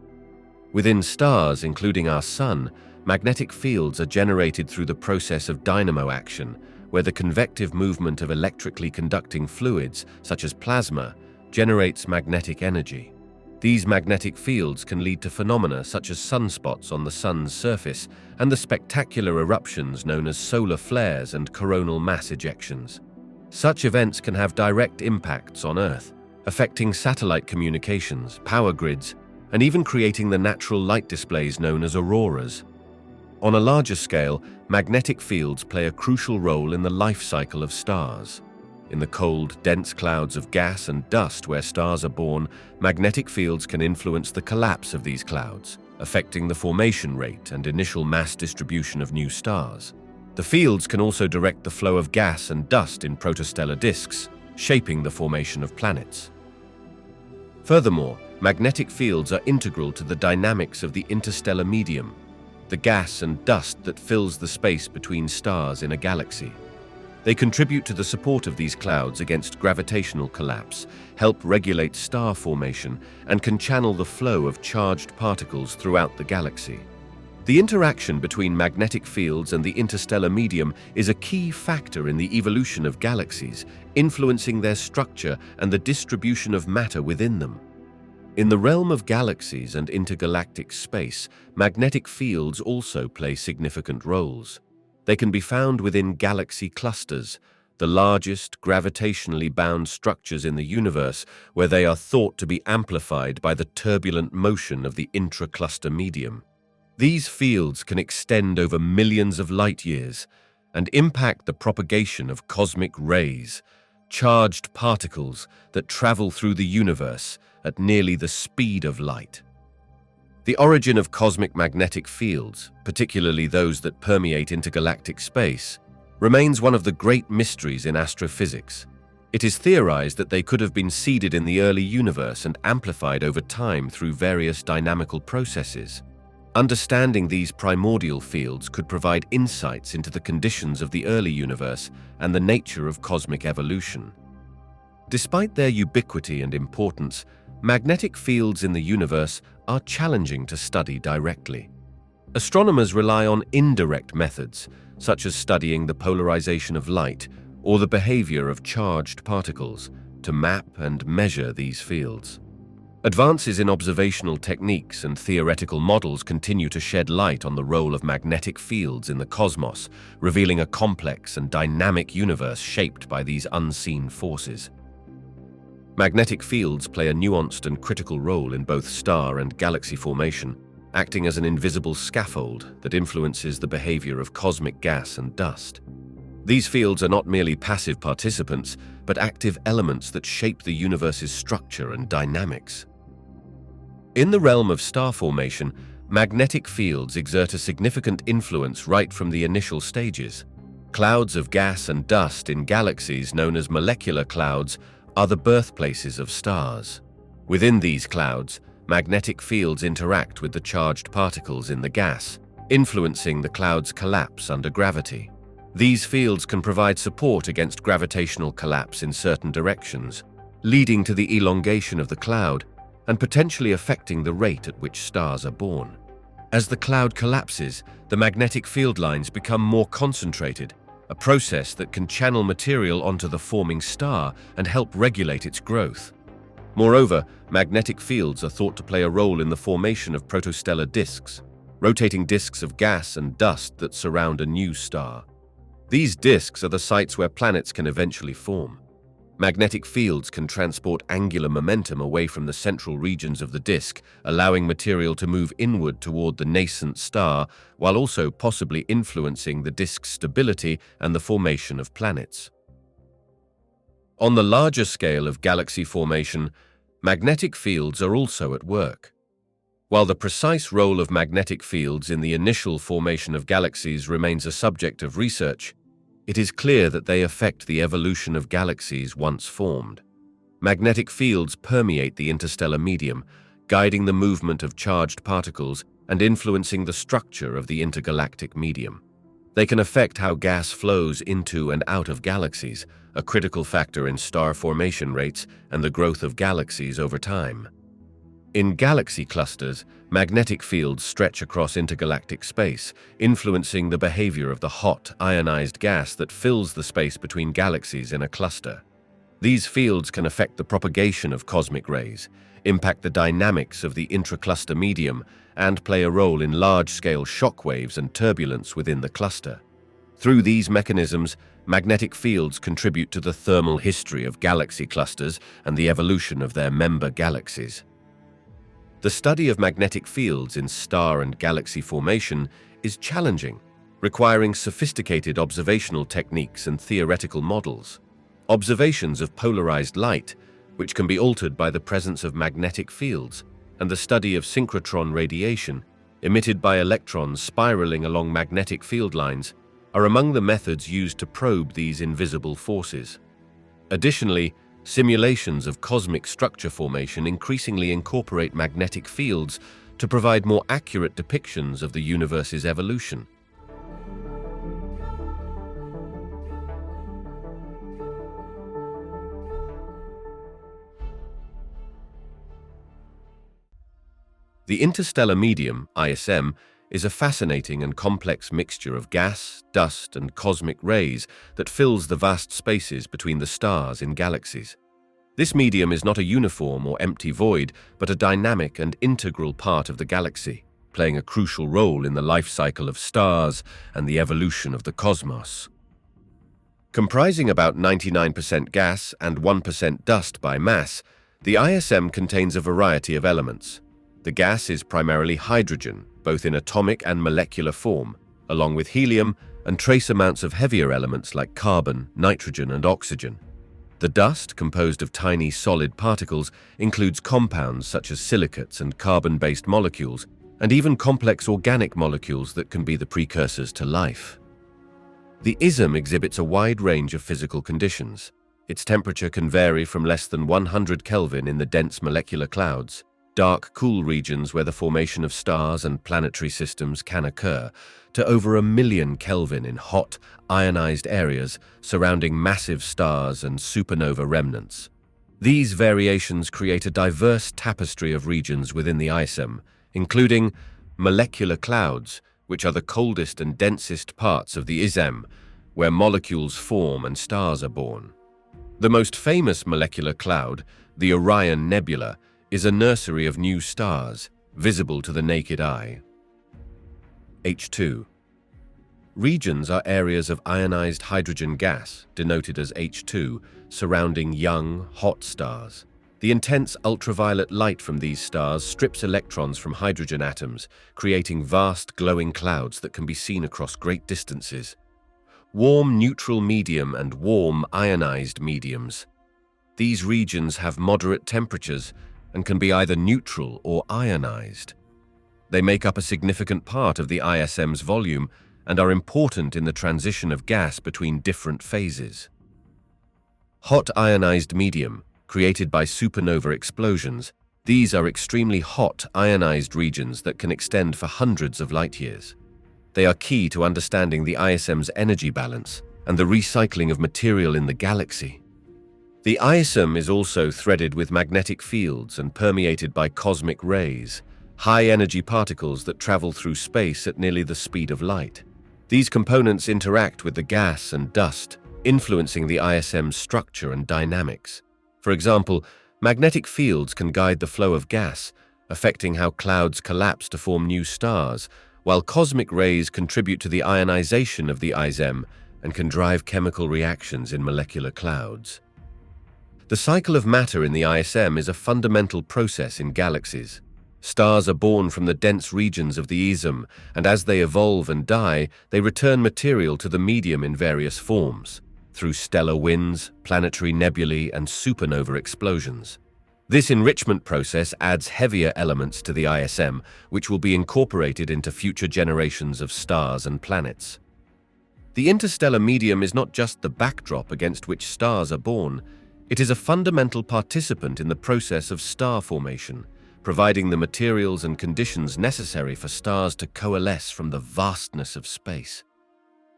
Within stars, including our Sun, magnetic fields are generated through the process of dynamo action, where the convective movement of electrically conducting fluids, such as plasma, generates magnetic energy. These magnetic fields can lead to phenomena such as sunspots on the Sun's surface and the spectacular eruptions known as solar flares and coronal mass ejections. Such events can have direct impacts on Earth, affecting satellite communications, power grids, and even creating the natural light displays known as auroras. On a larger scale, magnetic fields play a crucial role in the life cycle of stars. In the cold, dense clouds of gas and dust where stars are born, magnetic fields can influence the collapse of these clouds, affecting the formation rate and initial mass distribution of new stars. The fields can also direct the flow of gas and dust in protostellar disks, shaping the formation of planets. Furthermore, magnetic fields are integral to the dynamics of the interstellar medium, the gas and dust that fills the space between stars in a galaxy. They contribute to the support of these clouds against gravitational collapse, help regulate star formation, and can channel the flow of charged particles throughout the galaxy. The interaction between magnetic fields and the interstellar medium is a key factor in the evolution of galaxies, influencing their structure and the distribution of matter within them. In the realm of galaxies and intergalactic space, magnetic fields also play significant roles. They can be found within galaxy clusters, the largest gravitationally bound structures in the universe, where they are thought to be amplified by the turbulent motion of the intra-cluster medium. These fields can extend over millions of light years and impact the propagation of cosmic rays, charged particles that travel through the universe at nearly the speed of light. The origin of cosmic magnetic fields, particularly those that permeate intergalactic space, remains one of the great mysteries in astrophysics. It is theorized that they could have been seeded in the early universe and amplified over time through various dynamical processes. Understanding these primordial fields could provide insights into the conditions of the early universe and the nature of cosmic evolution. Despite their ubiquity and importance, magnetic fields in the universe are challenging to study directly. Astronomers rely on indirect methods, such as studying the polarization of light or the behavior of charged particles, to map and measure these fields. Advances in observational techniques and theoretical models continue to shed light on the role of magnetic fields in the cosmos, revealing a complex and dynamic universe shaped by these unseen forces. Magnetic fields play a nuanced and critical role in both star and galaxy formation, acting as an invisible scaffold that influences the behavior of cosmic gas and dust. These fields are not merely passive participants, but active elements that shape the universe's structure and dynamics. In the realm of star formation, magnetic fields exert a significant influence right from the initial stages. Clouds of gas and dust in galaxies known as molecular clouds are the birthplaces of stars. Within these clouds, magnetic fields interact with the charged particles in the gas, influencing the cloud's collapse under gravity. These fields can provide support against gravitational collapse in certain directions, leading to the elongation of the cloud and potentially affecting the rate at which stars are born. As the cloud collapses, the magnetic field lines become more concentrated, a process that can channel material onto the forming star and help regulate its growth. Moreover, magnetic fields are thought to play a role in the formation of protostellar disks, rotating disks of gas and dust that surround a new star. These disks are the sites where planets can eventually form. Magnetic fields can transport angular momentum away from the central regions of the disk, allowing material to move inward toward the nascent star, while also possibly influencing the disk's stability and the formation of planets. On the larger scale of galaxy formation, magnetic fields are also at work. While the precise role of magnetic fields in the initial formation of galaxies remains a subject of research, it is clear that they affect the evolution of galaxies once formed. Magnetic fields permeate the interstellar medium, guiding the movement of charged particles and influencing the structure of the intergalactic medium. They can affect how gas flows into and out of galaxies, a critical factor in star formation rates and the growth of galaxies over time. In galaxy clusters, magnetic fields stretch across intergalactic space, influencing the behavior of the hot, ionized gas that fills the space between galaxies in a cluster. These fields can affect the propagation of cosmic rays, impact the dynamics of the intracluster medium, and play a role in large-scale shockwaves and turbulence within the cluster. Through these mechanisms, magnetic fields contribute to the thermal history of galaxy clusters and the evolution of their member galaxies. The study of magnetic fields in star and galaxy formation is challenging, requiring sophisticated observational techniques and theoretical models. Observations of polarized light, which can be altered by the presence of magnetic fields, and the study of synchrotron radiation, emitted by electrons spiraling along magnetic field lines, are among the methods used to probe these invisible forces. Additionally, simulations of cosmic structure formation increasingly incorporate magnetic fields to provide more accurate depictions of the universe's evolution. The interstellar medium, ISM, is a fascinating and complex mixture of gas, dust, and cosmic rays that fills the vast spaces between the stars in galaxies. This medium is not a uniform or empty void, but a dynamic and integral part of the galaxy, playing a crucial role in the life cycle of stars and the evolution of the cosmos. Comprising about 99% gas and 1% dust by mass, the ISM contains a variety of elements. The gas is primarily hydrogen, both in atomic and molecular form, along with helium and trace amounts of heavier elements like carbon, nitrogen, and oxygen. The dust, composed of tiny solid particles, includes compounds such as silicates and carbon-based molecules, and even complex organic molecules that can be the precursors to life. The ISM exhibits a wide range of physical conditions. Its temperature can vary from less than 100 Kelvin in the dense molecular clouds, dark, cool regions where the formation of stars and planetary systems can occur, to over 1,000,000 Kelvin in hot, ionized areas surrounding massive stars and supernova remnants. These variations create a diverse tapestry of regions within the ISM, including molecular clouds, which are the coldest and densest parts of the ISM, where molecules form and stars are born. The most famous molecular cloud, the Orion Nebula, is a nursery of new stars, visible to the naked eye. H2. Regions are areas of ionized hydrogen gas, denoted as H2, surrounding young, hot stars. The intense ultraviolet light from these stars strips electrons from hydrogen atoms, creating vast glowing clouds that can be seen across great distances. Warm neutral medium and warm ionized mediums. These regions have moderate temperatures and can be either neutral or ionized. They make up a significant part of the ISM's volume and are important in the transition of gas between different phases. Hot ionized medium, created by supernova explosions, these are extremely hot ionized regions that can extend for hundreds of light years. They are key to understanding the ISM's energy balance and the recycling of material in the galaxy. The ISM is also threaded with magnetic fields and permeated by cosmic rays, high-energy particles that travel through space at nearly the speed of light. These components interact with the gas and dust, influencing the ISM's structure and dynamics. For example, magnetic fields can guide the flow of gas, affecting how clouds collapse to form new stars, while cosmic rays contribute to the ionization of the ISM and can drive chemical reactions in molecular clouds. The cycle of matter in the ISM is a fundamental process in galaxies. Stars are born from the dense regions of the ISM, and as they evolve and die, they return material to the medium in various forms, through stellar winds, planetary nebulae, and supernova explosions. This enrichment process adds heavier elements to the ISM, which will be incorporated into future generations of stars and planets. The interstellar medium is not just the backdrop against which stars are born. It is a fundamental participant in the process of star formation, providing the materials and conditions necessary for stars to coalesce from the vastness of space.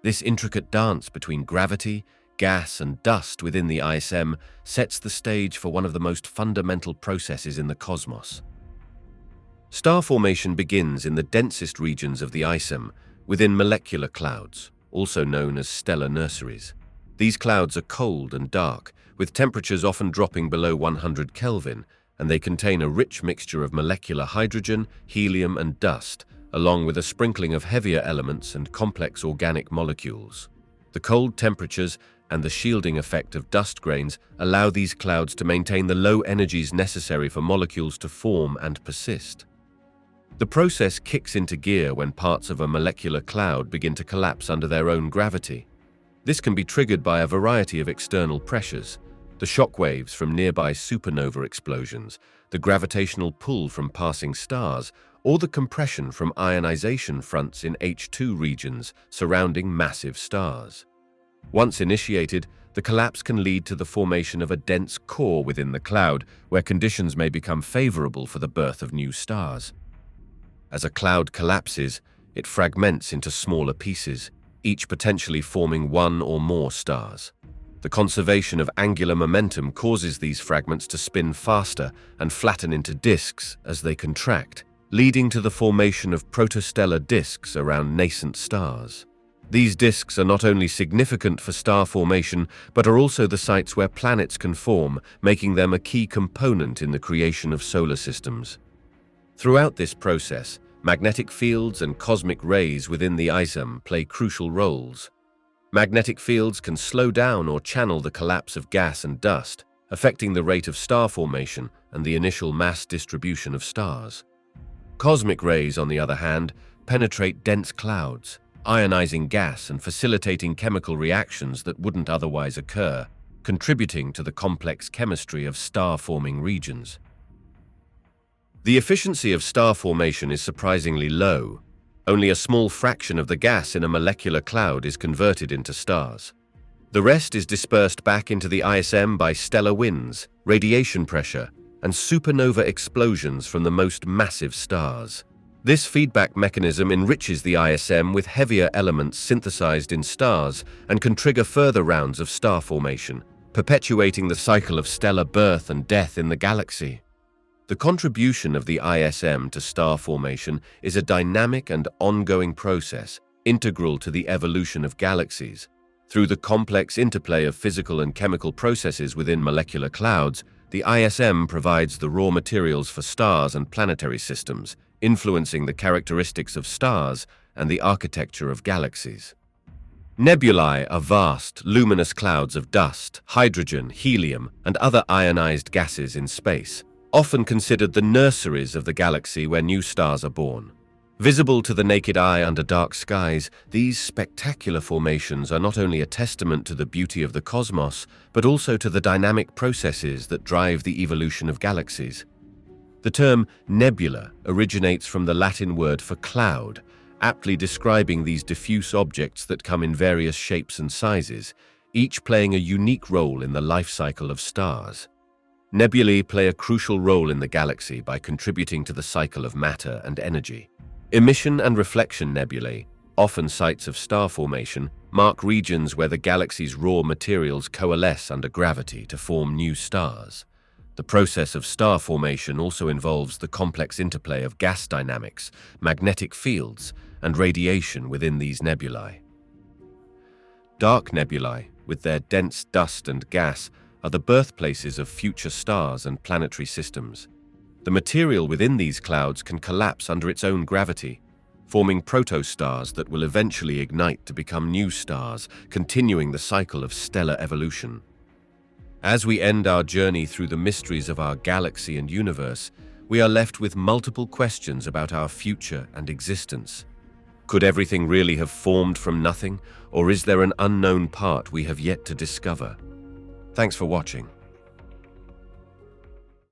This intricate dance between gravity, gas, and dust within the ISM sets the stage for one of the most fundamental processes in the cosmos. Star formation begins in the densest regions of the ISM, within molecular clouds, also known as stellar nurseries. These clouds are cold and dark, with temperatures often dropping below 100 Kelvin, and they contain a rich mixture of molecular hydrogen, helium, and dust, along with a sprinkling of heavier elements and complex organic molecules. The cold temperatures and the shielding effect of dust grains allow these clouds to maintain the low energies necessary for molecules to form and persist. The process kicks into gear when parts of a molecular cloud begin to collapse under their own gravity. This can be triggered by a variety of external pressures: the shock waves from nearby supernova explosions, the gravitational pull from passing stars, or the compression from ionization fronts in H2 regions surrounding massive stars. Once initiated, the collapse can lead to the formation of a dense core within the cloud, where conditions may become favorable for the birth of new stars. As a cloud collapses, it fragments into smaller pieces, each potentially forming one or more stars. The conservation of angular momentum causes these fragments to spin faster and flatten into disks as they contract, leading to the formation of protostellar disks around nascent stars. These disks are not only significant for star formation, but are also the sites where planets can form, making them a key component in the creation of solar systems. Throughout this process, magnetic fields and cosmic rays within the ISM play crucial roles. Magnetic fields can slow down or channel the collapse of gas and dust, affecting the rate of star formation and the initial mass distribution of stars. Cosmic rays, on the other hand, penetrate dense clouds, ionizing gas and facilitating chemical reactions that wouldn't otherwise occur, contributing to the complex chemistry of star-forming regions. The efficiency of star formation is surprisingly low. Only a small fraction of the gas in a molecular cloud is converted into stars. The rest is dispersed back into the ISM by stellar winds, radiation pressure, and supernova explosions from the most massive stars. This feedback mechanism enriches the ISM with heavier elements synthesized in stars and can trigger further rounds of star formation, perpetuating the cycle of stellar birth and death in the galaxy. The contribution of the ISM to star formation is a dynamic and ongoing process, integral to the evolution of galaxies. Through the complex interplay of physical and chemical processes within molecular clouds, the ISM provides the raw materials for stars and planetary systems, influencing the characteristics of stars and the architecture of galaxies. Nebulae are vast, luminous clouds of dust, hydrogen, helium, and other ionized gases in space, often considered the nurseries of the galaxy where new stars are born. Visible to the naked eye under dark skies, these spectacular formations are not only a testament to the beauty of the cosmos, but also to the dynamic processes that drive the evolution of galaxies. The term nebula originates from the Latin word for cloud, aptly describing these diffuse objects that come in various shapes and sizes, each playing a unique role in the life cycle of stars. Nebulae play a crucial role in the galaxy by contributing to the cycle of matter and energy. Emission and reflection nebulae, often sites of star formation, mark regions where the galaxy's raw materials coalesce under gravity to form new stars. The process of star formation also involves the complex interplay of gas dynamics, magnetic fields, and radiation within these nebulae. Dark nebulae, with their dense dust and gas, are the birthplaces of future stars and planetary systems. The material within these clouds can collapse under its own gravity, forming protostars that will eventually ignite to become new stars, continuing the cycle of stellar evolution. As we end our journey through the mysteries of our galaxy and universe, we are left with multiple questions about our future and existence. Could everything really have formed from nothing, or is there an unknown part we have yet to discover? Thanks for watching.